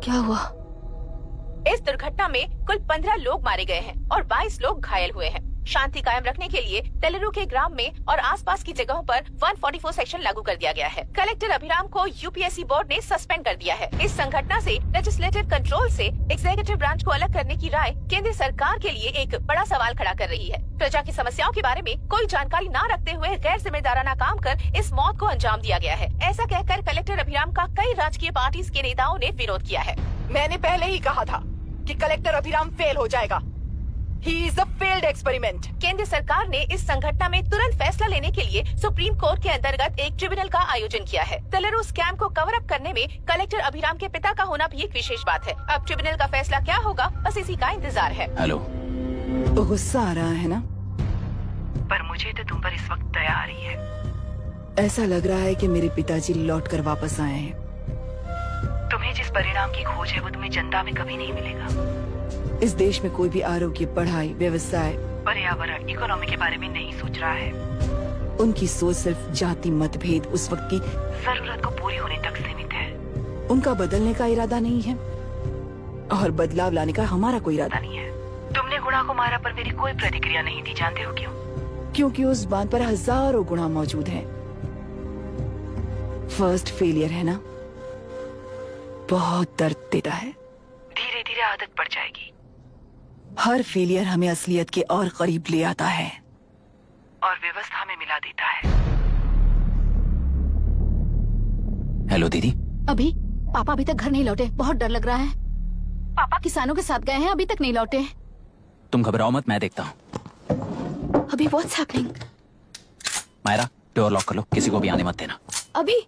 क्या हुआ? इस दुर्घटना में कुल 15 लोग मारे गए हैं और 22 लोग घायल हुए हैं। शांति कायम रखने के लिए तेलुरु के ग्राम में और आसपास की जगहों पर 144 सेक्शन लागू कर दिया गया है। कलेक्टर अभिराम को यूपीएससी बोर्ड ने सस्पेंड कर दिया है। इस संघटना से लेजिस्लेटिव कंट्रोल से एग्जीक्यूटिव ब्रांच को अलग करने की राय केंद्र सरकार के लिए एक बड़ा सवाल खड़ा कर रही है। प्रजा की समस्याओं के बारे में कोई जानकारी न रखते हुए गैर जिम्मेदाराना काम कर इस मौत को अंजाम दिया गया है। ऐसा कहकर कलेक्टर अभिराम का कई राजकीय पार्टी के नेताओं ने विरोध किया है। मैंने पहले ही कहा था कि कलेक्टर अभिराम फेल हो जाएगा। He is a failed experiment. केंद्र सरकार ने इस संघटना में तुरंत फैसला लेने के लिए सुप्रीम कोर्ट के अंतर्गत एक ट्रिब्यूनल का आयोजन किया है। तेलुरु स्कैम को कवर अप करने में कलेक्टर अभिराम के पिता का होना भी एक विशेष बात है। अब ट्रिब्यूनल का फैसला क्या होगा, बस इसी का इंतजार है। हेलो, गुस्सा आ रहा है ना? पर मुझे तो तुम पर इस वक्त दया आ रही है। ऐसा लग रहा है कि मेरे पिताजी लौट कर वापस आए हैं। तुम्हें जिस परिणाम की खोज है वो तुम्हें जनता में कभी नहीं मिलेगा। इस देश में कोई भी आरोग्य, पढ़ाई, व्यवसाय, पर्यावरण, इकोनॉमी के बारे में नहीं सोच रहा है। उनकी सोच सिर्फ जाति मतभेद उस वक्त की जरूरत को पूरी होने तक सीमित है। उनका बदलने का इरादा नहीं है और बदलाव लाने का हमारा कोई इरादा नहीं है। तुमने गुणा को मारा पर मेरी कोई प्रतिक्रिया नहीं दी, जानते हो क्यों? क्योंकि उस बात पर हजारों गुणा मौजूद है। फर्स्ट फेलियर है ना, बहुत दर्द देता है। धीरे धीरे आदत पड़ जाएगी। हर फेलियर हमें असलियत के और करीब ले आता है और व्यवस्था में मिला देता है। हेलो दीदी। अभी पापा अभी तक घर नहीं लौटे, बहुत डर लग रहा है। पापा किसानों के साथ गए हैं, अभी तक नहीं लौटे। तुम घबराओ मत, मैं देखता हूँ। अभी what's happening? Myra door lock कर लो, किसी को भी आने मत देना। अभी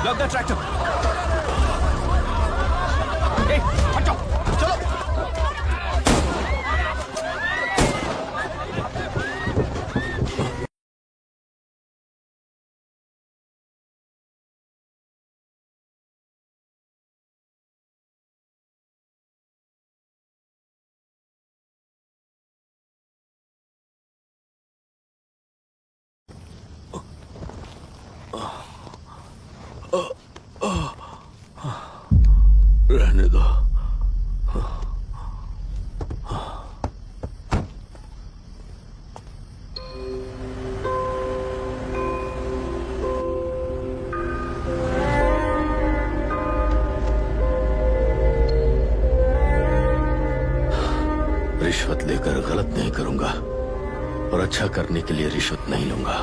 Lock the tractor. Hey, हट जाओ, चलो। रहने दो। रिश्वत लेकर गलत नहीं करूंगा और अच्छा करने के लिए रिश्वत नहीं लूंगा।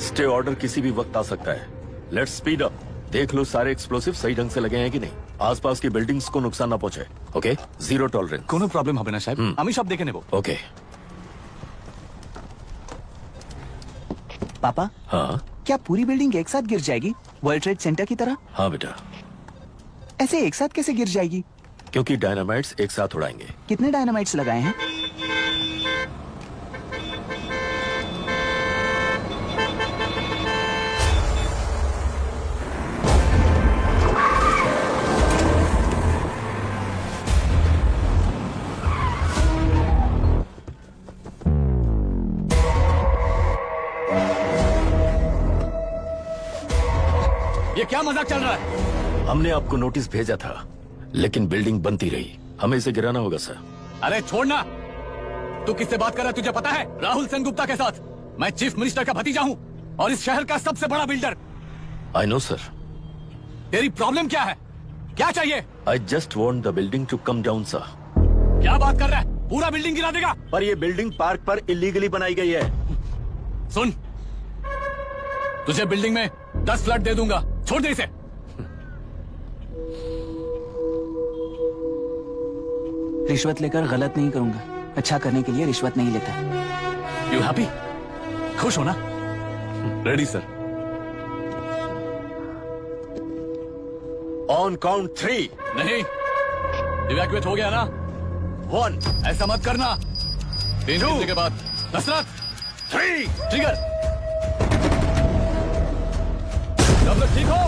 स्टे ऑर्डर किसी भी वक्त आ सकता है। Let's speed up. देख लो सारे एक्सप्लोसिव सही ढंग से लगे हैं कि नहीं, आसपास की बिल्डिंग्स को नुकसान ना पहुंचे। Okay, zero tolerance. कोनो प्रॉब्लम হবে না সাহেব, আমি সব দেখে নেব। ओके। पापा, हाँ क्या पूरी बिल्डिंग एक साथ गिर जाएगी, वर्ल्ड ट्रेड सेंटर की तरह? हाँ बेटा, ऐसे एक साथ कैसे गिर जाएगी? क्योंकि डायनामाइट्स एक साथ उड़ाएंगे। कितने डायनामाइट्स लगाए हैं? ये क्या मजाक चल रहा है? हमने आपको नोटिस भेजा था, लेकिन बिल्डिंग बनती रही। हमें इसे गिराना होगा सर। अरे छोड़ना, तू किससे बात कर रहा है तुझे पता है? राहुल सेनगुप्ता के साथ। मैं चीफ मिनिस्टर का भतीजा हूँ और इस शहर का सबसे बड़ा बिल्डर। I know sir. तेरी प्रॉब्लम क्या है, क्या चाहिए? I just want the building to come down sir. क्या बात कर रहा है, पूरा बिल्डिंग गिरा देगा? पर ये बिल्डिंग पार्क पर इलीगली बनाई गई है। सुन, तुझे बिल्डिंग में 10 फ्लैट दे दूंगा, छोड़ दे इसे। रिश्वत लेकर गलत नहीं करूंगा, अच्छा करने के लिए रिश्वत नहीं लेता। You happy? खुश हो ना? Ready sir. On count 3। नहीं, इवैक्यूएट हो गया ना? 1। ऐसा मत करना। 3 घंटे के बाद नुसरत 3। ट्रिगर। सब लोग ठीक हो?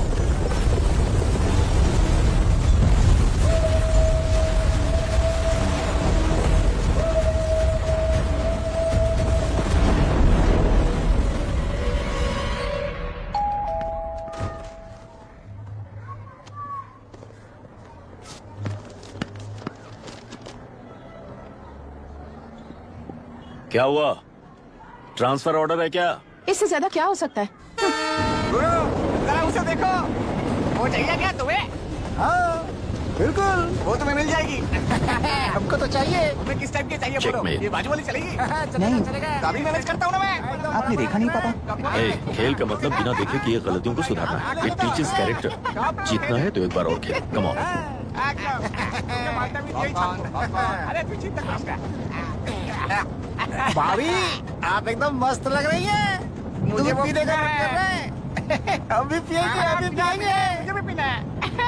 क्या हुआ? ट्रांसफर ऑर्डर है क्या? इससे ज्यादा क्या हो सकता है? जरा उसे देखो, वो चाहिए क्या तुम्हें? हाँ, बिल्कुल, वो तुम्हें मिल जाएगी। हमको तो चाहिए। तुम्हें किस टाइप की चाहिए बोलो? ये बाजू वाली चलेगी? नहीं, तभी मैनेज करता हूँ ना मैं। आपने देखा नहीं पापा? खेल का मतलब बिना देखे किए गलतियों को सुधारना है। It teaches character. जीतना है तो एक बार और खेल। Come on. भाभी, आप एकदम मस्त लग रही हैं। मुझे पीने का मन कर रहा है। हम भी पिएंगे, हम भी पिएंगे। मुझे भी पीना है।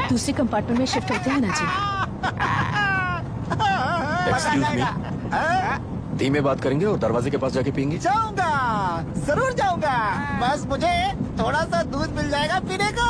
दूसरी कंपार्टमेंट में शिफ्ट होते हैं ना जी। एक्सक्यूज मी, धीमे बात करेंगे और दरवाजे के पास जाके पियेंगे। जाऊंगा, जरूर जाऊंगा। बस मुझे थोड़ा सा दूध मिल जाएगा पीने को।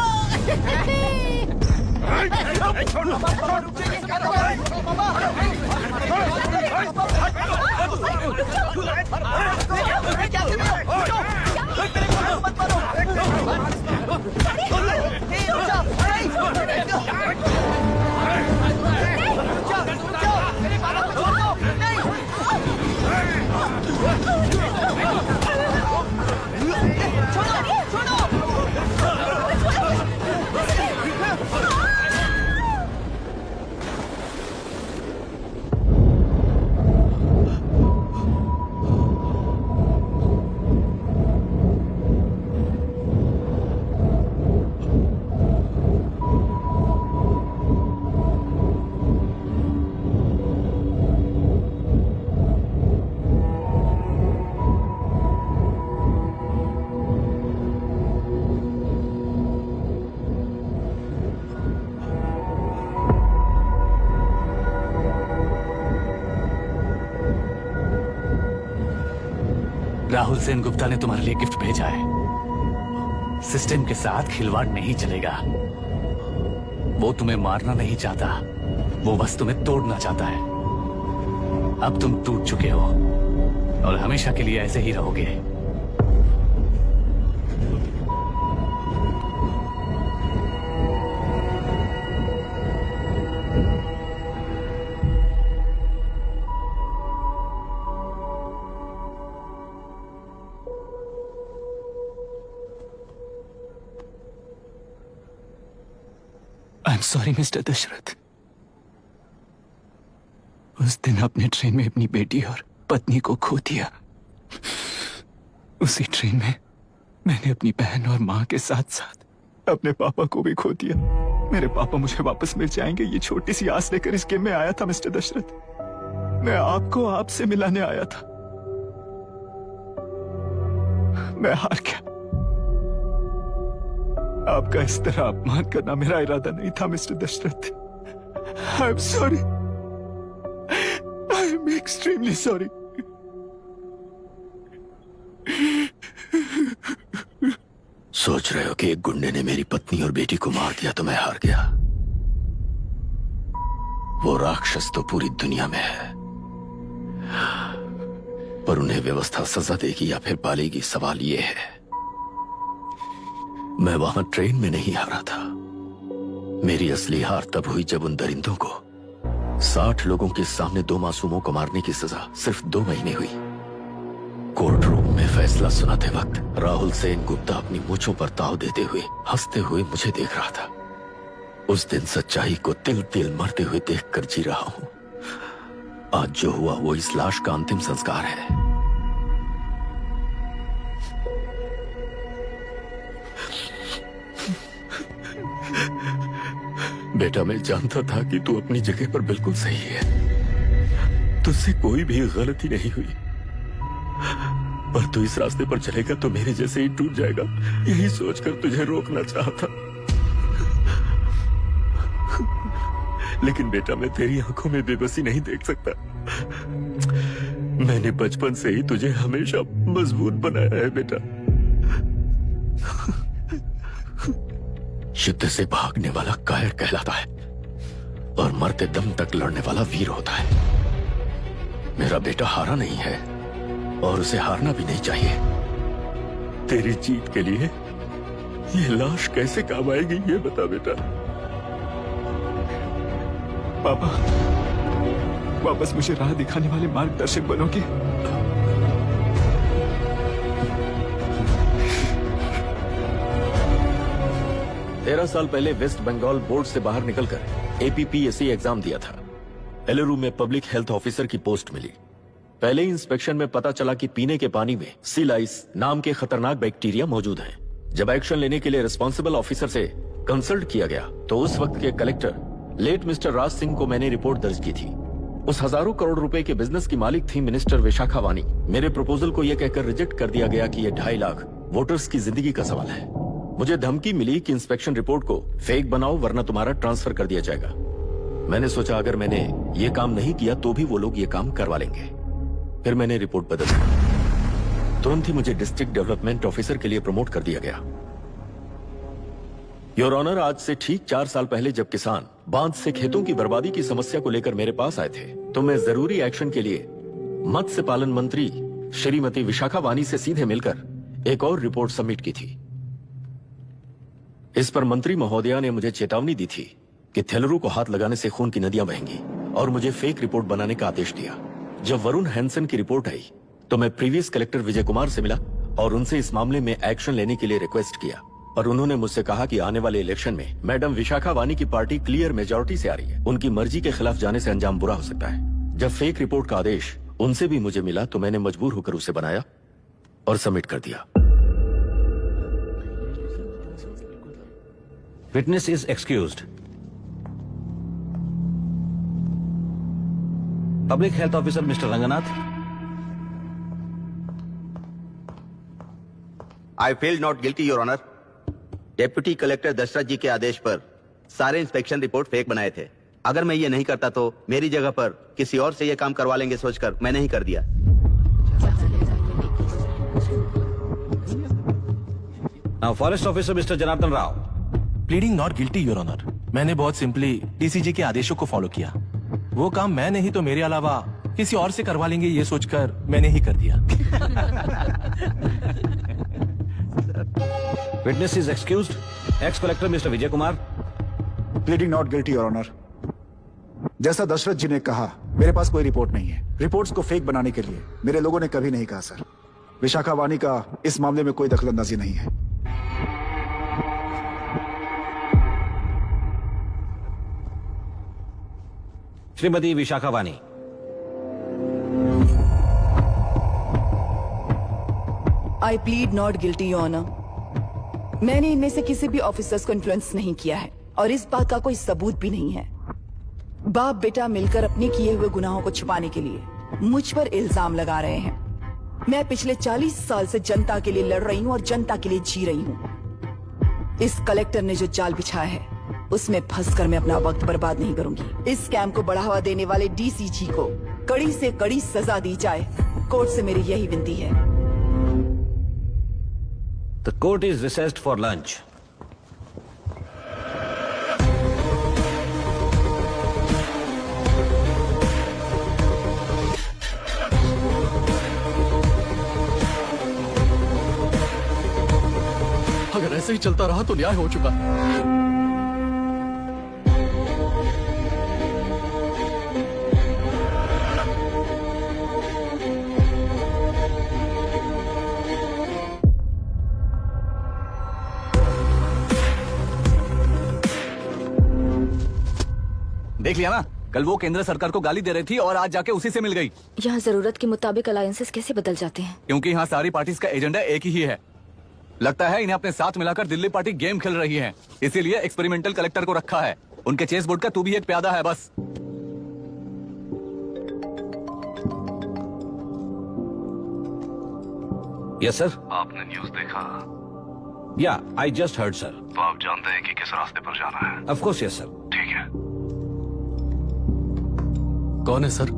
राहुल सेन गुप्ता ने तुम्हारे लिए गिफ्ट भेजा है। सिस्टम के साथ खिलवाड़ नहीं चलेगा। वो तुम्हें मारना नहीं चाहता, वो बस तुम्हें तोड़ना चाहता है। अब तुम टूट चुके हो और हमेशा के लिए ऐसे ही रहोगे। I'm sorry, mister Dasharath. उस दिन अपने ट्रेन में अपनी बेटी और पत्नी को खो दिया। उसी ट्रेन में मैंने अपनी बहन और माँ के साथ साथ अपने पापा को भी खो दिया। मेरे पापा मुझे वापस मिल जाएंगे, ये छोटी सी आस लेकर इस गेम में आया था मिस्टर दशरथ। मैं आपको आपसे मिलाने आया था। मैं हार गया। आपका इस तरह अपमान करना मेरा इरादा नहीं था mister Dashrath. I am sorry, I am extremely sorry. सोच रहे हो कि एक गुंडे ने मेरी पत्नी और बेटी को मार दिया तो मैं हार गया? वो राक्षस तो पूरी दुनिया में है, पर उन्हें व्यवस्था सजा देगी या फिर पालेगी, सवाल ये है। मैं वहां ट्रेन में नहीं हारा था। मेरी असली हार तब हुई जब उन दरिंदों को 60 लोगों के सामने 2 मासूमों को मारने की सजा सिर्फ 2 महीने हुई। कोर्ट रूम में फैसला सुनाते वक्त राहुल सेन गुप्ता अपनी मूंछों पर ताव देते हुए हंसते हुए मुझे देख रहा था। उस दिन सच्चाई को तिल तिल मरते हुए देखकर जी रहा हूं। आज जो हुआ वो इस लाश का अंतिम संस्कार है। बेटा, मैं जानता था कि तू अपनी जगह पर बिल्कुल सही है। तुझसे कोई भी गलती नहीं हुई, पर तू इस रास्ते पर चलेगा तो मेरे जैसे ही टूट जाएगा, यही सोचकर तुझे रोकना चाहता। लेकिन बेटा, मैं तेरी आंखों में बेबसी नहीं देख सकता। मैंने बचपन से ही तुझे हमेशा मजबूत बनाया है बेटा। युद्ध से भागने वाला कायर कहलाता है और मरते दम तक लड़ने वाला वीर होता है। मेरा बेटा हारा नहीं है और उसे हारना भी नहीं चाहिए। तेरी जीत के लिए ये लाश कैसे काम आएगी, ये बता बेटा। पापा, वापस मुझे राह दिखाने वाले मार्गदर्शक बनोगे? 13 साल पहले वेस्ट बंगाल बोर्ड से बाहर निकलकर APPSC एग्जाम दिया था। एलरू में पब्लिक हेल्थ ऑफिसर की पोस्ट मिली। पहले ही इंस्पेक्शन में पता चला कि पीने के पानी में सी लाइस नाम के खतरनाक बैक्टीरिया मौजूद हैं। जब एक्शन लेने के लिए रिस्पॉन्सिबल ऑफिसर से कंसल्ट किया गया तो उस वक्त के collector late mister Raj Singh को मैंने रिपोर्ट दर्ज की थी। उस हजारों करोड़ रुपए के बिजनेस की मालिक थी मिनिस्टर विशाखा वानी। मेरे प्रपोजल को यह कहकर रिजेक्ट कर दिया गया कि यह 2.5 लाख वोटर्स की जिंदगी का सवाल है। मुझे धमकी मिली कि इंस्पेक्शन रिपोर्ट को फेक बनाओ वरना तुम्हारा ट्रांसफर कर दिया जाएगा। मैंने सोचा अगर मैंने ये काम नहीं किया तो भी वो लोग ये काम करवा लेंगे। फिर मैंने रिपोर्ट बदल दी। तुरंत ही मुझे डिस्ट्रिक्ट डेवलपमेंट ऑफिसर के लिए प्रमोट कर दिया गया। योर ऑनर, आज से ठीक 4 साल पहले जब किसान बांध से खेतों की बर्बादी की समस्या को लेकर मेरे पास आए थे तो मैं जरूरी एक्शन के लिए मत्स्य पालन मंत्री श्रीमती विशाखा वानी से सीधे मिलकर एक और रिपोर्ट सबमिट की थी। इस पर मंत्री महोदया ने मुझे चेतावनी दी थी कि थेलरू को हाथ लगाने से खून की नदियां बहेंगी और मुझे फेक रिपोर्ट बनाने का आदेश दिया। जब वरुण हैंसन की रिपोर्ट आई तो मैं प्रीवियस कलेक्टर विजय कुमार से मिला और उनसे इस मामले में एक्शन लेने के लिए रिक्वेस्ट किया और उन्होंने मुझसे कहा कि आने वाले इलेक्शन में मैडम विशाखा वानी की पार्टी क्लियर मेजॉरिटी से आ रही है। उनकी मर्जी के खिलाफ जाने से अंजाम बुरा हो सकता है। जब फेक रिपोर्ट का आदेश उनसे भी मुझे मिला तो मैंने मजबूर होकर उसे बनाया और सबमिट कर दिया। Witness is excused. Public health officer mister Ranganath. I feel not guilty your honour. Deputy collector Dasharath ji के आदेश पर सारे इंस्पेक्शन रिपोर्ट फेक बनाए थे। अगर मैं ये नहीं करता तो मेरी जगह पर किसी और से ये काम करवा लेंगे सोचकर मैंने ही कर दिया। Now forest officer mister Janardhan Rao. Pleading not guilty your honour. मैंने बहुत सिंपली डीसीजी के आदेशों को फॉलो किया। वो काम मैं नहीं तो मेरे अलावा किसी और से करवा लेंगे ये सोचकर मैंने ही कर दिया। Witness is excused. Ex collector mister Vijay Kumar. Pleading not guilty your honour. जैसा दशरथ जी ने कहा मेरे पास कोई रिपोर्ट नहीं है। रिपोर्ट्स को फेक बनाने के लिए मेरे लोगों ने कभी नहीं कहा सर। विशाखा वानी का इस मामले में कोई दखलंदाजी नहीं है। Shrimati Vishakha Vani. I plead not guilty your honour. मैंने इनमें से किसी भी ऑफिसर्स को इन्फ्लुएंस नहीं किया है और इस बात का कोई सबूत भी नहीं है। बाप बेटा मिलकर अपने किए हुए गुनाहों को छुपाने के लिए मुझ पर इल्जाम लगा रहे हैं। मैं पिछले 40 साल से जनता के लिए लड़ रही हूँ और जनता के लिए जी रही हूँ। इस कलेक्टर ने जो जाल बिछाया है उसमें फंसकर मैं अपना वक्त बर्बाद नहीं करूंगी। इस स्कैम को बढ़ावा देने वाले डीसीजी को कड़ी से कड़ी सजा दी जाए। कोर्ट से मेरी यही विनती है। The court is richest for lunch. अगर ऐसे ही चलता रहा तो न्याय हो चुका। देख लिया ना, कल वो केंद्र सरकार को गाली दे रही थी और आज जाके उसी से मिल गई। यहाँ जरूरत के मुताबिक अलायंसेस कैसे बदल जाते हैं? क्योंकि यहाँ सारी पार्टीज का एजेंडा एक ही है। लगता है इन्हें अपने साथ मिलाकर दिल्ली पार्टी गेम खेल रही है, इसीलिए एक्सपेरिमेंटल कलेक्टर को रखा है। उनके चेस बोर्ड का तू भी एक प्यादा है बस। Yes sir. आपने न्यूज देखा? या आई जस्ट हर्ड सर। तो आप जानते हैं कि किस रास्ते पर जाना है? Of course yes sir. ठीक है। कौन है सर?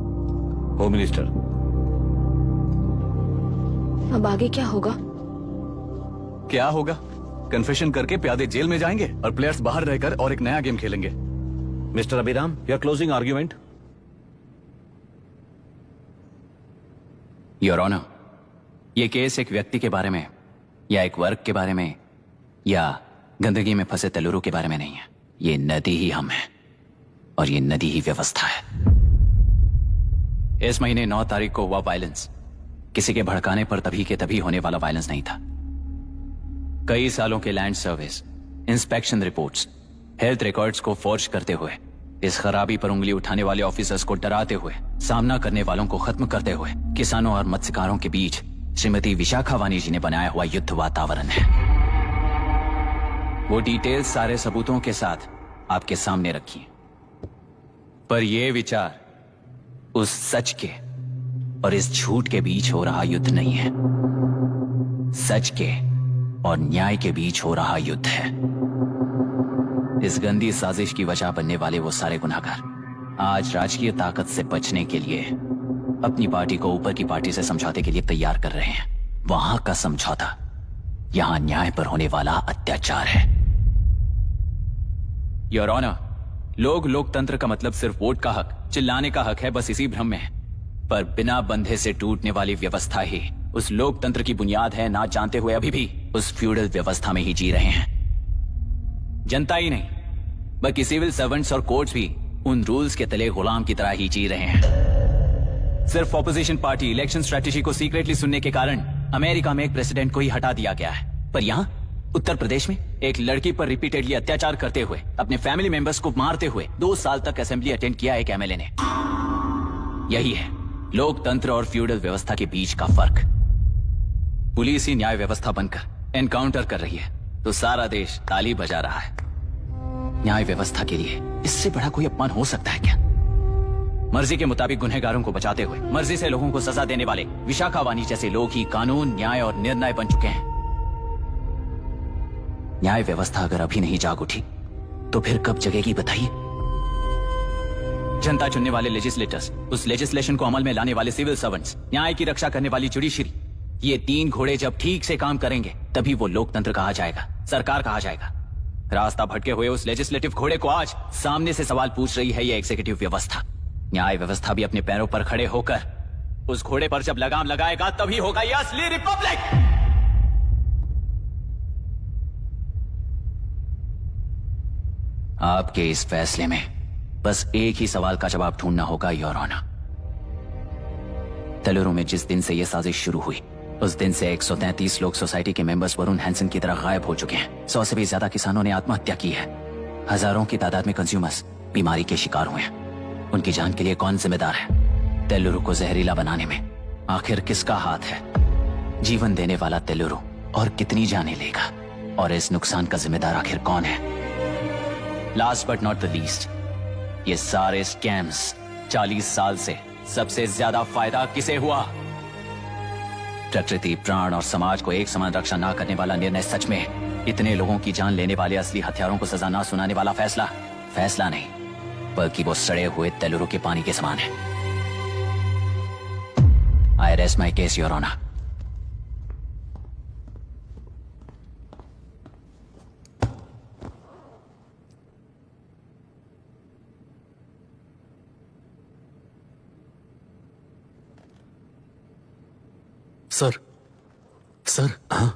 Home minister. अब आगे क्या होगा? क्या होगा? कन्फेशन करके प्यादे जेल में जाएंगे और प्लेयर्स बाहर रहकर और एक नया गेम खेलेंगे। Mister Abhiram, your closing argument. Your honour, ये केस एक व्यक्ति के बारे में या एक वर्ग के बारे में या गंदगी में फंसे तेलुरु के बारे में नहीं है। ये नदी ही हम है और ये नदी ही व्यवस्था है। इस महीने 9 तारीख को हुआ वायलेंस किसी के भड़काने पर तभी के तभी होने वाला वायलेंस नहीं था। कई सालों के land service, inspection reports, health records को फोर्ज करते हुए इस खराबी पर उंगली उठाने वाले ऑफिसर्स को डराते हुए, सामना करने वालों को खत्म करते हुए किसानों और मत्स्यकारों के बीच श्रीमती विशाखा वानी जी ने बनाया हुआ युद्ध वातावरण है। वो डिटेल्स सारे सबूतों के साथ आपके सामने रखी, पर यह विचार उस सच के और इस झूठ के बीच हो रहा युद्ध नहीं है, सच के और न्याय के बीच हो रहा युद्ध है। इस गंदी साजिश की वजह बनने वाले वो सारे गुनाहगार आज राजकीय ताकत से बचने के लिए अपनी पार्टी को ऊपर की पार्टी से समझौते के लिए तैयार कर रहे हैं। वहां का समझौता यहां न्याय पर होने वाला अत्याचार है। योर ऑनर, लोकतंत्र का मतलब सिर्फ वोट का हक, चिल्लाने का हक है, बस इसी भ्रम में है। पर बिना बंधे से टूटने वाली व्यवस्था ही उस लोकतंत्र की बुनियाद है, ना जानते हुए अभी भी उस फ्यूडल व्यवस्था में ही जी रहे हैं। जनता ही नहीं बल्कि सिविल सर्वेंट्स और कोर्ट्स भी उन रूल्स के तले गुलाम की तरह ही जी रहे हैं। सिर्फ ऑपोजिशन पार्टी इलेक्शन स्ट्रेटेजी को सीक्रेटली सुनने के कारण अमेरिका में एक प्रेसिडेंट को ही हटा दिया गया है, पर यहां उत्तर प्रदेश में एक लड़की पर रिपीटेडली अत्याचार करते हुए, अपने फैमिली मेंबर्स को मारते हुए 2 साल तक असेंबली अटेंड किया एक एमएलए ने। यही है लोकतंत्र और फ्यूडल व्यवस्था के बीच का फर्क। पुलिस ही न्याय व्यवस्था बनकर एनकाउंटर कर रही है तो सारा देश ताली बजा रहा है। न्याय व्यवस्था के लिए इससे बड़ा कोई अपमान हो सकता है क्या? मर्जी के मुताबिक गुनहगारों को बचाते हुए मर्जी से लोगों को सजा देने वाले विशाखा वानी जैसे लोग ही कानून, न्याय और निर्णय बन चुके हैं। न्याय व्यवस्था अगर अभी नहीं जाग उठी तो फिर कब जगेगी बताइए? जनता चुनने वाले लेजिस्लेटर्स, उस लेजिस्लेशन को अमल में लाने वाले सिविल सर्वेंट्स, न्याय की रक्षा करने वाली जुडिशरी, ये 3 घोड़े जब ठीक से काम करेंगे तभी वो लोकतंत्र कहा जाएगा, सरकार कहा जाएगा। रास्ता भटके हुए उस लेजिस्लेटिव घोड़े को आज सामने से सवाल पूछ रही है ये एग्जीक्यूटिव व्यवस्था। न्याय व्यवस्था भी अपने पैरों पर खड़े होकर उस घोड़े पर जब लगाम लगाएगा तभी होगा ये असली रिपब्लिक। आपके इस फैसले में बस एक ही सवाल का जवाब ढूंढना होगा योर ऑनर। तेलुरु में जिस दिन से यह साजिश शुरू हुई उस दिन से 133 लोग सोसाइटी के मेंबर्स वरुण हैंसन की तरह गायब हो चुके हैं। 100 से भी ज्यादा किसानों ने आत्महत्या की है। हजारों की तादाद में कंज्यूमर्स बीमारी के शिकार हुए हैं। उनकी जान के लिए कौन जिम्मेदार है? तेलुरु को जहरीला बनाने में आखिर किसका हाथ है? जीवन देने वाला तेलुरु और कितनी जाने लेगा? और इस नुकसान का जिम्मेदार आखिर कौन है? Last but not the least, ये सारे स्कैम्स 40 साल से सबसे ज्यादा फायदा किसे हुआ? प्रकृति, प्राण और समाज को एक समान रक्षा ना करने वाला निर्णय सच में इतने लोगों की जान लेने वाले असली हथियारों को सजा ना सुनाने वाला फैसला नहीं बल्कि वो सड़े हुए तेलुरु के पानी के समान है। I rest my case your honour. Sir हाँ,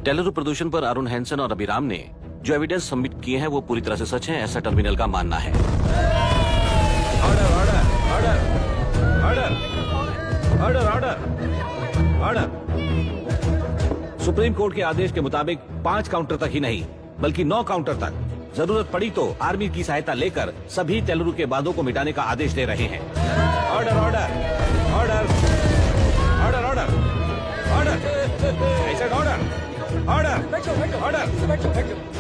तेलुरु प्रदूषण पर अरुण हैंसन और अभिराम ने जो एविडेंस सबमिट किए हैं वो पूरी तरह से सच है, ऐसा टर्मिनल का मानना है। Order order order order order order. Supreme court के आदेश के मुताबिक 5 काउंटर तक ही नहीं बल्कि 9 काउंटर तक, जरूरत पड़ी तो आर्मी की सहायता लेकर सभी तेलुरु के बांधों को मिटाने का आदेश दे रहे हैं। Order order order order order order order order.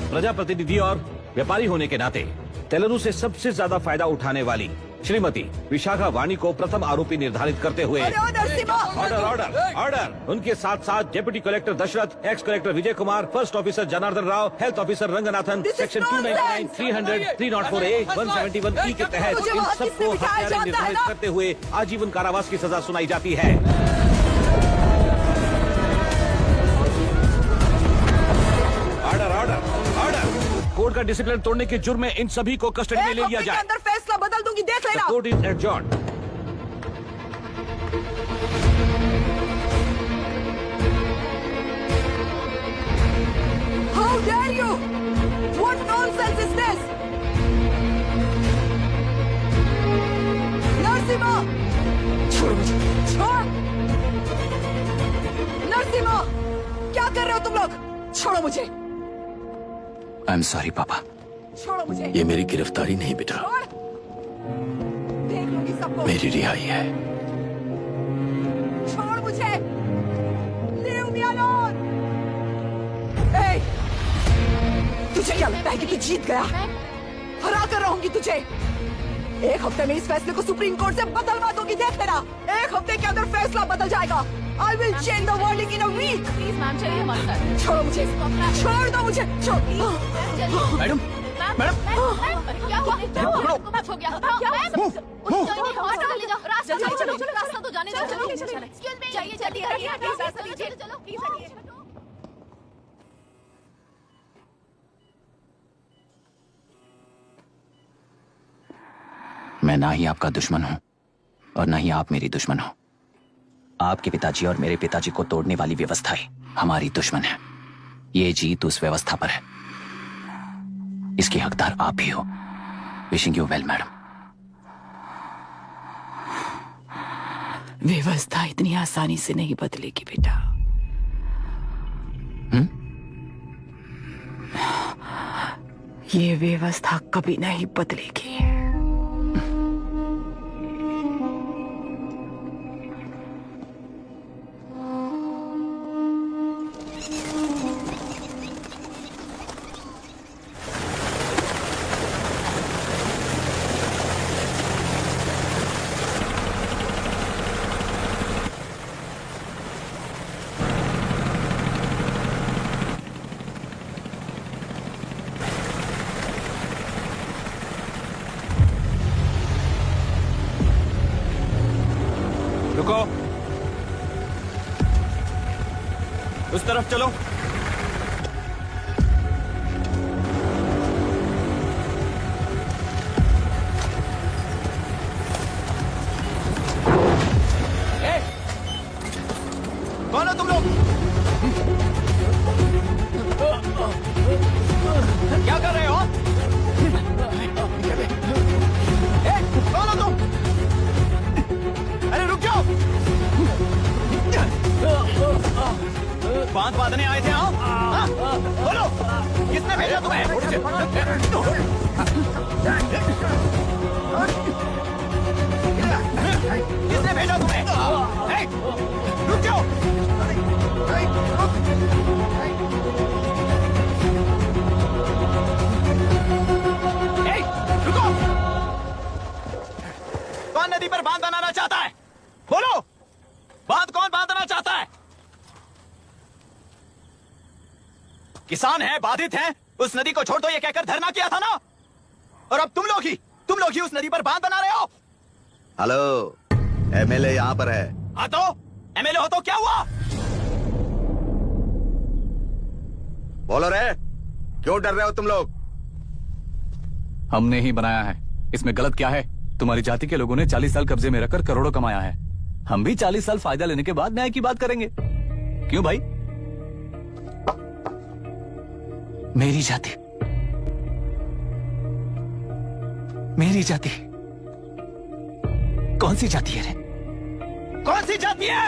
प्रजाप्रतिनिधि और व्यापारी होने के नाते तेलुरु से सबसे ज्यादा फायदा उठाने वाली श्रीमती विशाखा वानी को प्रथम आरोपी निर्धारित करते हुए ऑर्डर ऑर्डर ऑर्डर। उनके साथ साथ deputy collector Dasharath, ex collector Vijay Kumar, first officer Janardhan Rao, health officer Ranganathan, section 299, 300, 304A, 171E के तहत इन सबको हत्यारे निर्धारित करते हुए आजीवन कारावास की सजा सुनाई जाती है। कोर्ट का डिसिप्लिन तोड़ने के जुर्म में इन सभी को कस्टडी में ले लिया जाए। अंदर फैसला बदल दूंगी, देख लेना। Court is adjourned. How dare you? What nonsense is this? Narasimha! छोड़ो मुझे! छोड़! नरसिम्हा! क्या कर रहे हो तुम लोग? छोड़ो मुझे! आई एम सॉरी पापा। छोड़ो मुझे! ये मेरी गिरफ्तारी नहीं बेटा, छोड़! देख लूंगी सबको! मेरी रिहाई है। छोड़ मुझे! Leave me alone! Hey! तुझे क्या लगता है कि तू जीत गया? हरा कर रहूंगी तुझे। एक हफ्ते में इस फैसले को सुप्रीम कोर्ट से बदलवा दूंगी। देख तेरा, एक हफ्ते के अंदर फैसला बदल जाएगा। I will change the world in a week. Please ma'am चलिए हमारे साथ। छोड़ो मुझे, छोड़ दो मुझे, छोड़। मैडम, मैडम, क्या हुआ? कुछ हो गया? रास्ता तो जाने दो। चाहिए जल्दी हटिए। चलो प्लीज हटिए। मैं ना ही आपका दुश्मन हूं और ना ही आप मेरी दुश्मन हो। आपके पिताजी और मेरे पिताजी को तोड़ने वाली व्यवस्थाएं हमारी दुश्मन है। ये जीत उस व्यवस्था पर है, इसकी हकदार आप ही हो। Wishing you well madam. व्यवस्था इतनी आसानी से नहीं बदलेगी बेटा। ये व्यवस्था कभी नहीं बदलेगी। रुको, उस तरफ चलो। कौन हो तुम लोग? क्या कर रहे हो? कौन हो तुम? अरे रुक जाओ! बांध बांधने आए थे हाँ? बोलो, किसने भेजा तुम्हें? किसने भेजा तुम्हें? रुक जाओ! रुको! कौन नदी पर बांध बनाना चाहता है? बोलो, बांध कौन बांधना चाहता है? किसान हैं, बाधित हैं, उस नदी को छोड़ दो ये कहकर धरना किया था ना? और अब तुम लोग ही उस नदी पर बांध बना रहे हो। हेलो, एमएलए यहाँ पर है। हाँ तो एमएलए हो तो क्या हुआ? बोलो रे, क्यों डर रहे हो तुम लोग? हमने ही बनाया है, इसमें गलत क्या है? तुम्हारी जाति के लोगों ने 40 साल कब्जे में रखकर करोड़ों कमाया है। हम भी 40 साल फायदा लेने के बाद न्याय की बात करेंगे। क्यों भाई? मेरी जाति, मेरी जाति कौन सी जाति है रे? कौन सी जाति है?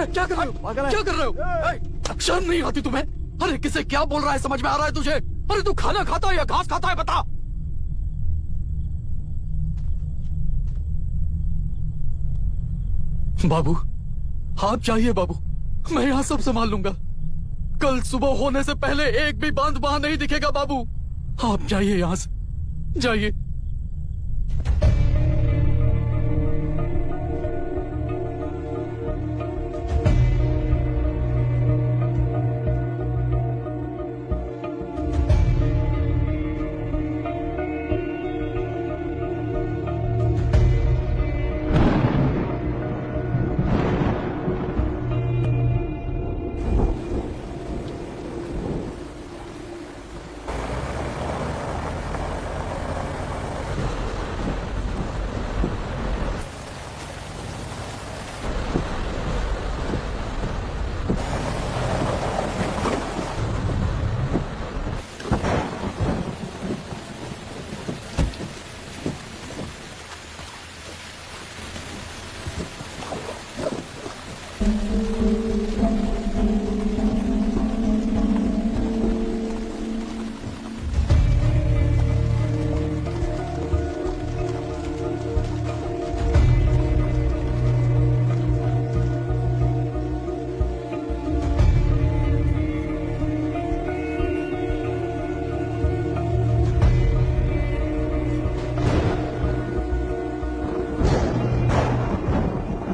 क्या कर रहे हो? क्या कर रहे हो? शर्म नहीं आती तुम्हें? अरे किसे क्या बोल रहा है, समझ में आ रहा है तुझे? अरे तू खाना खाता है या घास खाता है, बता। बाबू, आप चाहिए बाबू, मैं यहाँ सब संभाल लूंगा। कल सुबह होने से पहले एक भी बांध वहां नहीं दिखेगा बाबू। आप जाइए यहाँ से, जाइए।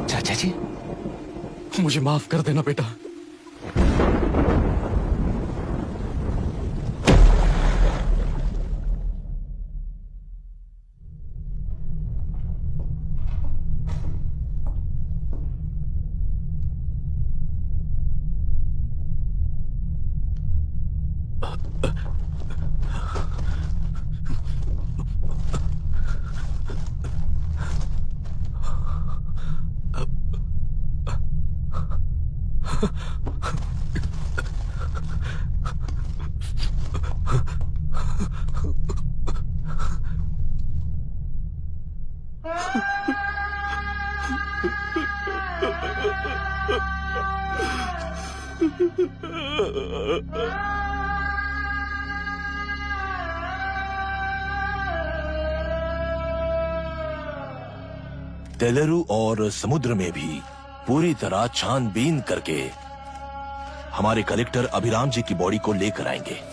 चाचा जी, मुझे माफ कर देना बेटा। तेलुरु और समुद्र में भी पूरी तरह छानबीन करके हमारे कलेक्टर अभिराम जी की बॉडी को लेकर आएंगे।